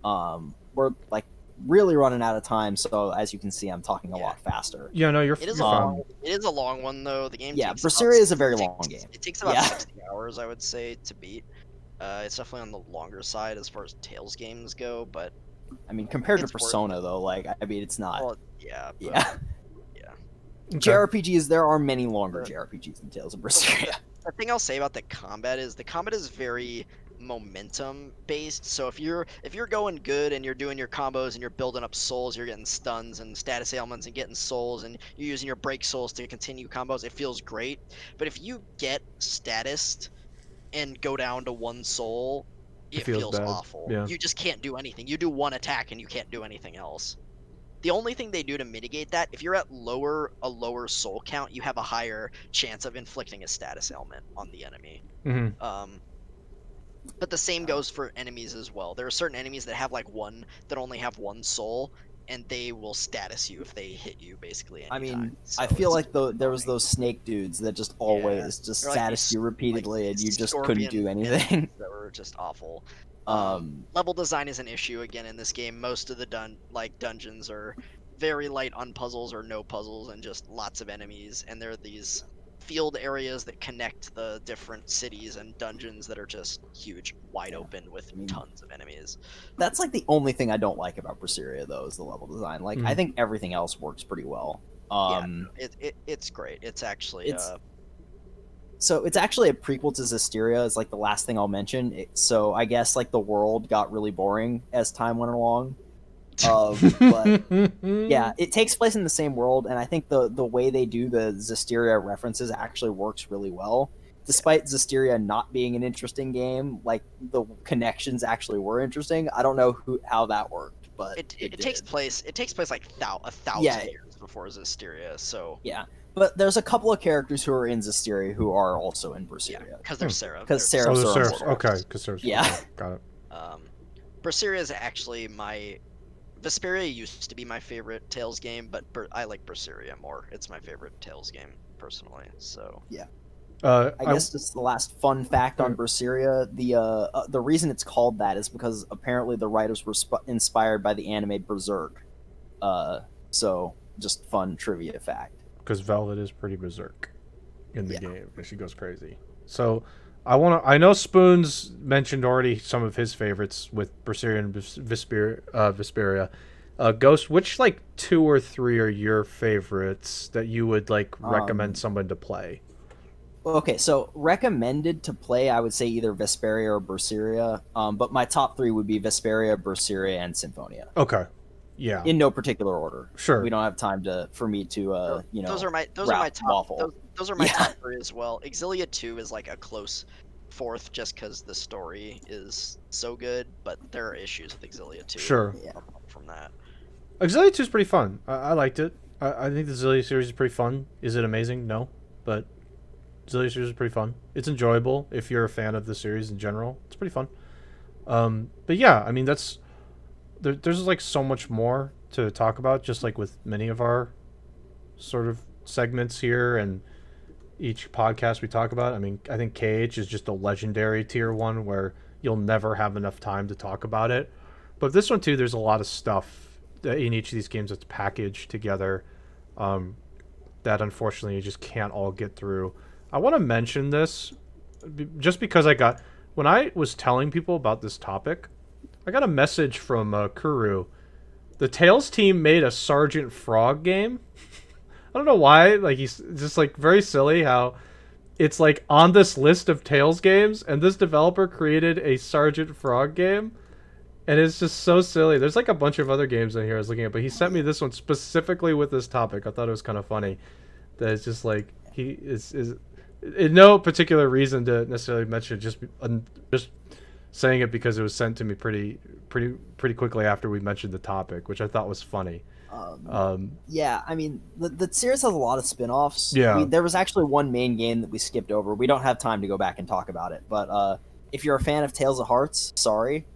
We're like really running out of time, so as you can see, I'm talking a Yeah. lot faster. Yeah, no, you're it is you're a fine. long it is a long one though. The game Yeah, takes about Berseria is a very six- long game. It takes about Yeah. 60 hours, I would say, to beat. It's definitely on the longer side as far as Tales games go, but I mean, compared to It's worth Persona, though, like I mean, it's not. well, yeah, but Yeah, yeah. Okay. JRPGs. There are many longer Uh, JRPGs than Tales of Berseria. The thing I'll say about the combat is very momentum based. So if you're going good and you're doing your combos and you're building up souls, you're getting stuns and status ailments and getting souls and you're using your break souls to continue combos, it feels great. But if you get statused and go down to one soul, It it feels feels bad. awful. Yeah. You just can't do anything. You do one attack and you can't do anything else. The only thing they do to mitigate that, if you're at a lower soul count, you have a higher chance of inflicting a status ailment on the enemy. Mm-hmm. But the same goes for enemies as well. There are certain enemies that have only have one soul, and they will status you if they hit you basically I anytime. mean, So I feel it's like there was annoying. those snake dudes that just always just They're like status these- you repeatedly, and you just couldn't do scorpion anything. enemies that were just awful. Level design is an issue again in this game. Most of the dungeons are very light on puzzles or no puzzles and just lots of enemies, and there are these field areas that connect the different cities and dungeons that are just huge, wide open with I mean, tons of enemies. That's like the only thing I don't like about Berseria, though, is the level design. Like, I Mhm. think everything else works pretty well. It's great. It's actually It's- So it's actually a prequel to Zestiria. Is like the last thing I'll mention. So I guess like the world got really boring as time went along. But yeah, it takes place in the same world, and I think the way they do the Zestiria references actually works really well. Despite Zestiria not being an interesting game, like the connections actually were interesting. I don't know how that worked, but it takes place like 1,000 Yeah. years before Zestiria, so yeah. But there's a couple of characters who are in Zestiria who are also in Berseria. because they're Seraph. Because they're- Oh, Seraphs the are Seraphs. immortal. Okay, because Seraphs. Yeah. Okay, got it. Berseria is actually Vesperia used to be my favorite Tales game, but I like Berseria more. It's my favorite Tales game personally. So I guess just the last fun fact on Berseria, the reason it's called that is because apparently the writers were inspired by the anime Berserk. So just fun trivia fact. because Velvet is pretty berserk in the Yeah. game, and she goes crazy. So I know Spoons mentioned already some of his favorites with Berseria and Vesperia. Ghost, which like 2 or 3 are your favorites that you would like recommend someone to play? Okay, so recommended to play, I would say either Vesperia or Berseria. But my top 3 would be Vesperia, Berseria, and Symphonia. Okay, yeah, In no particular order. sure. We don't have time for me to those are my rap top. waffle. Those are my Yeah. top three as well. Exilia 2 is like a close fourth, just because the story is so good. But there are issues with Exilia 2. Sure. Yeah. From that. Auxilia 2 is pretty fun. I liked it. I think the Xillia series is pretty fun. Is it amazing? No, but Xillia series is pretty fun. It's enjoyable if you're a fan of the series in general. It's pretty fun. But yeah, I mean there's like so much more to talk about, just like with many of our sort of segments here and each podcast we talk about. I mean, I think KH is just a legendary tier 1 where you'll never have enough time to talk about it. But this one too, there's a lot of stuff in each of these games that's packaged together that unfortunately you just can't all get through. I want to mention this just because when I was telling people about this topic, I got a message from Kuru. The Tales team made a Sergeant Frog game. I don't know why. Like, he's just like very silly how it's like on this list of Tales games, and this developer created a Sergeant Frog game. And it's just so silly. There's like a bunch of other games in here I was looking at, but he sent me this one specifically with this topic. I thought it was kind of funny. That it's just like it's no particular reason to necessarily mention it, just saying it because it was sent to me pretty quickly after we mentioned the topic, which I thought was funny. Um, Yeah, I mean, the series has a lot of spin-offs. Yeah. There was actually one main game that we skipped over. We don't have time to go back and talk about it, but if you're a fan of Tales of Hearts, sorry,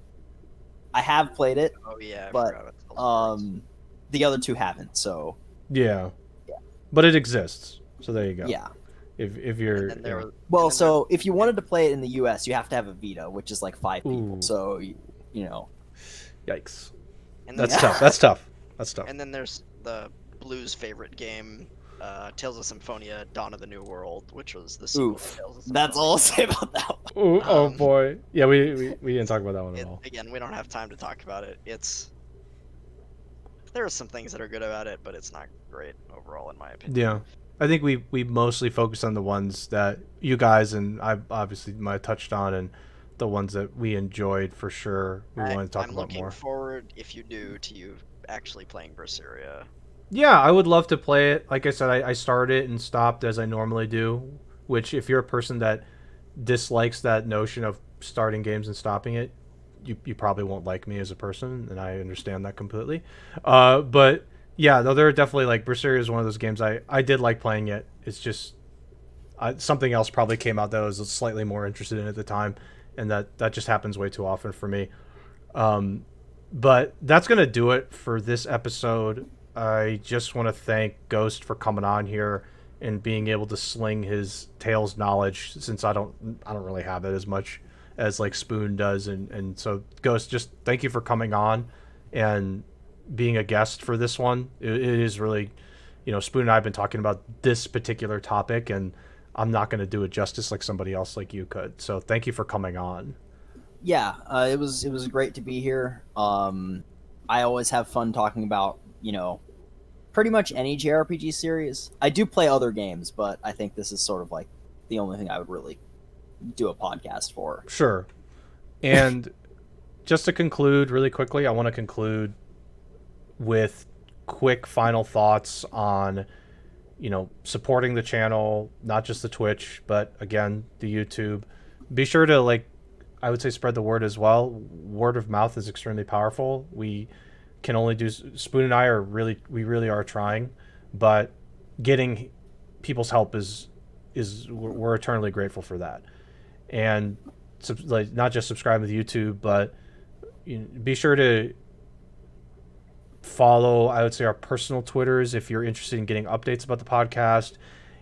I have played it, Oh yeah, I but forgot about Tales of Hearts. the other two haven't. So yeah, Yeah. but it exists. So there you go. yeah. If you're And then there was, Well, and then so if you wanted to play it in the U.S., you have to have a Vita, which is like 5 people. Ooh. So you know, yikes, and then that's there- tough. That's tough. That's tough. And then there's the Blues' favorite game, Tales of Symphonia: Dawn of the New World, which was the sequel oof. to Tales of That's Symphonia. all I'll say about that one. Ooh, oh Um, boy. Yeah, we didn't talk about that one at all. Again, we don't have time to talk about it. There are some things that are good about it, but it's not great overall, in my opinion. Yeah, I think we mostly focus on the ones that you guys and I obviously might have touched on, and the ones that we enjoyed for sure. We want to talk I'm about looking more. forward, if you do, to you actually playing Berseria. Yeah, I would love to play it. Like I said, I started it and stopped as I normally do. Which, if you're a person that dislikes that notion of starting games and stopping it, you probably won't like me as a person, and I understand that completely. But yeah, though there are definitely like Berseria is one of those games I did like playing it. It's just something else probably came out that I was slightly more interested in at the time, and that just happens way too often for me. Um, but that's gonna do it for this episode. I just want to thank Ghost for coming on here and being able to sling his Tales knowledge, since I don't really have it as much as like Spoon does, and so Ghost, just thank you for coming on and being a guest for this one. It is really, Spoon and I have been talking about this particular topic, and I'm not going to do it justice like somebody else like you could. So thank you for coming on. Yeah, it was great to be here. I always have fun talking about pretty much any JRPG series. I do play other games, but I think this is sort of like the only thing I would really do a podcast for. Sure. And just to conclude really quickly, I want to conclude with quick final thoughts on supporting the channel, not just the Twitch, but again the YouTube. Be sure to, I would say, spread the word as well. Word of mouth is extremely powerful. We can only do, Spoon and I we really are trying, but getting people's help is we're eternally grateful for that. And not just subscribe to YouTube, but be sure to follow, I would say, our personal Twitters if you're interested in getting updates about the podcast.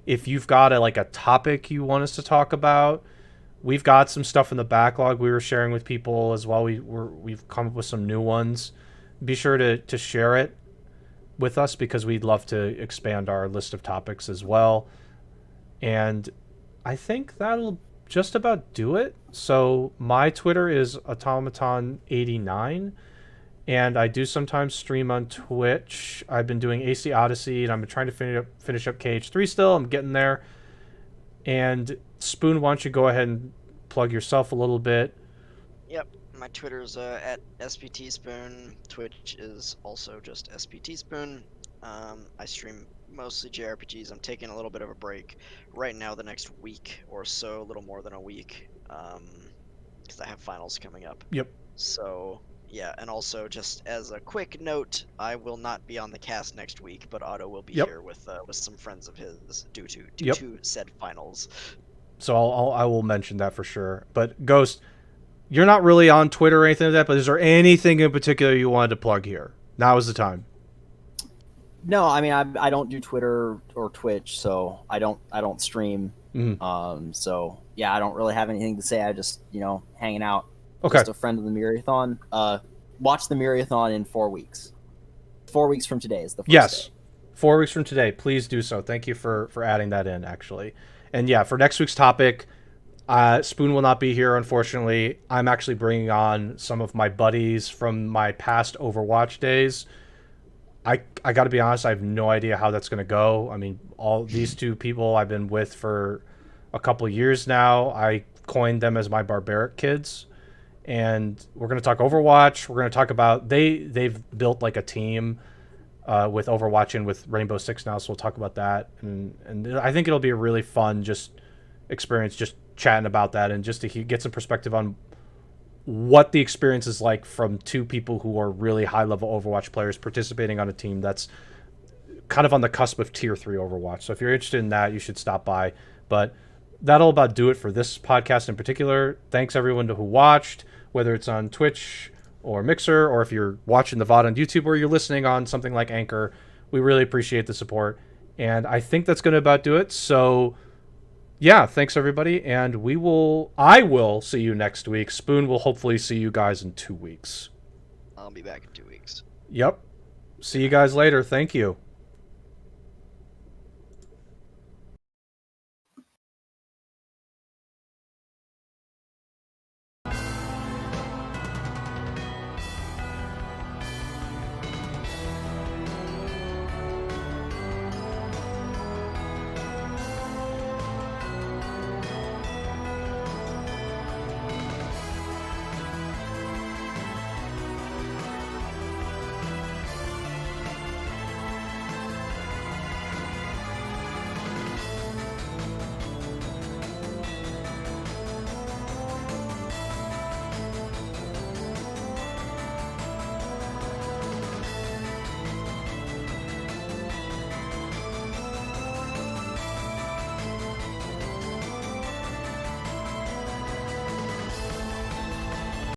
If you've got a topic you want us to talk about, we've got some stuff in the backlog we were sharing with people as well. We've come up with some new ones. Be sure to share it with us, because we'd love to expand our list of topics as well. And I think that'll just about do it. So my Twitter is automaton89, and I do sometimes stream on Twitch. I've been doing AC Odyssey, and I'm trying to finish up KH3 still. I'm getting there. And Spoon, why don't you go ahead and plug yourself a little bit? Yep, my Twitter's at SPTSpoon. Twitch is also just SPTSpoon. I stream mostly JRPGs. I'm taking a little bit of a break right now, the next week or so, a little more than a week, because I have finals coming up. Yep. So yeah, and also just as a quick note, I will not be on the cast next week, but Otto will be here with some friends of his due to said finals. So I will mention that for sure. But Ghost, you're not really on Twitter or anything like that, but is there anything in particular you wanted to plug here? Now is the time. No, I mean I don't do Twitter or Twitch, so I don't stream. Mm-hmm. So yeah, I don't really have anything to say. I just hanging out. Okay. Just a friend of the Myriathon. Watch the Myriathon in 4 weeks. 4 weeks from today is the first day. 4 weeks from today. Please do so. Thank you for adding that in, actually. And yeah, for next week's topic, Spoon will not be here, unfortunately. I'm actually bringing on some of my buddies from my past Overwatch days. I got to be honest, I have no idea how that's going to go. I mean, all these two people I've been with for a couple years now. I coined them as my barbaric kids. And we're going to talk Overwatch. We're going to talk about they've built a team with Overwatch and with Rainbow Six now, so we'll talk about that. And I think it'll be a really fun, just experience just chatting about that and just to get some perspective on what the experience is like from two people who are really high level Overwatch players participating on a team that's kind of on the cusp of tier 3 Overwatch. So if you're interested in that, you should stop by. But that'll about do it for this podcast in particular. Thanks everyone who watched, whether it's on Twitch or Mixer, or if you're watching the VOD on YouTube or you're listening on something like Anchor. We really appreciate the support. And I think that's going to about do it. So yeah, thanks everybody. And I will see you next week. Spoon will hopefully see you guys in 2 weeks. I'll be back in 2 weeks. Yep. See you guys later. Thank you.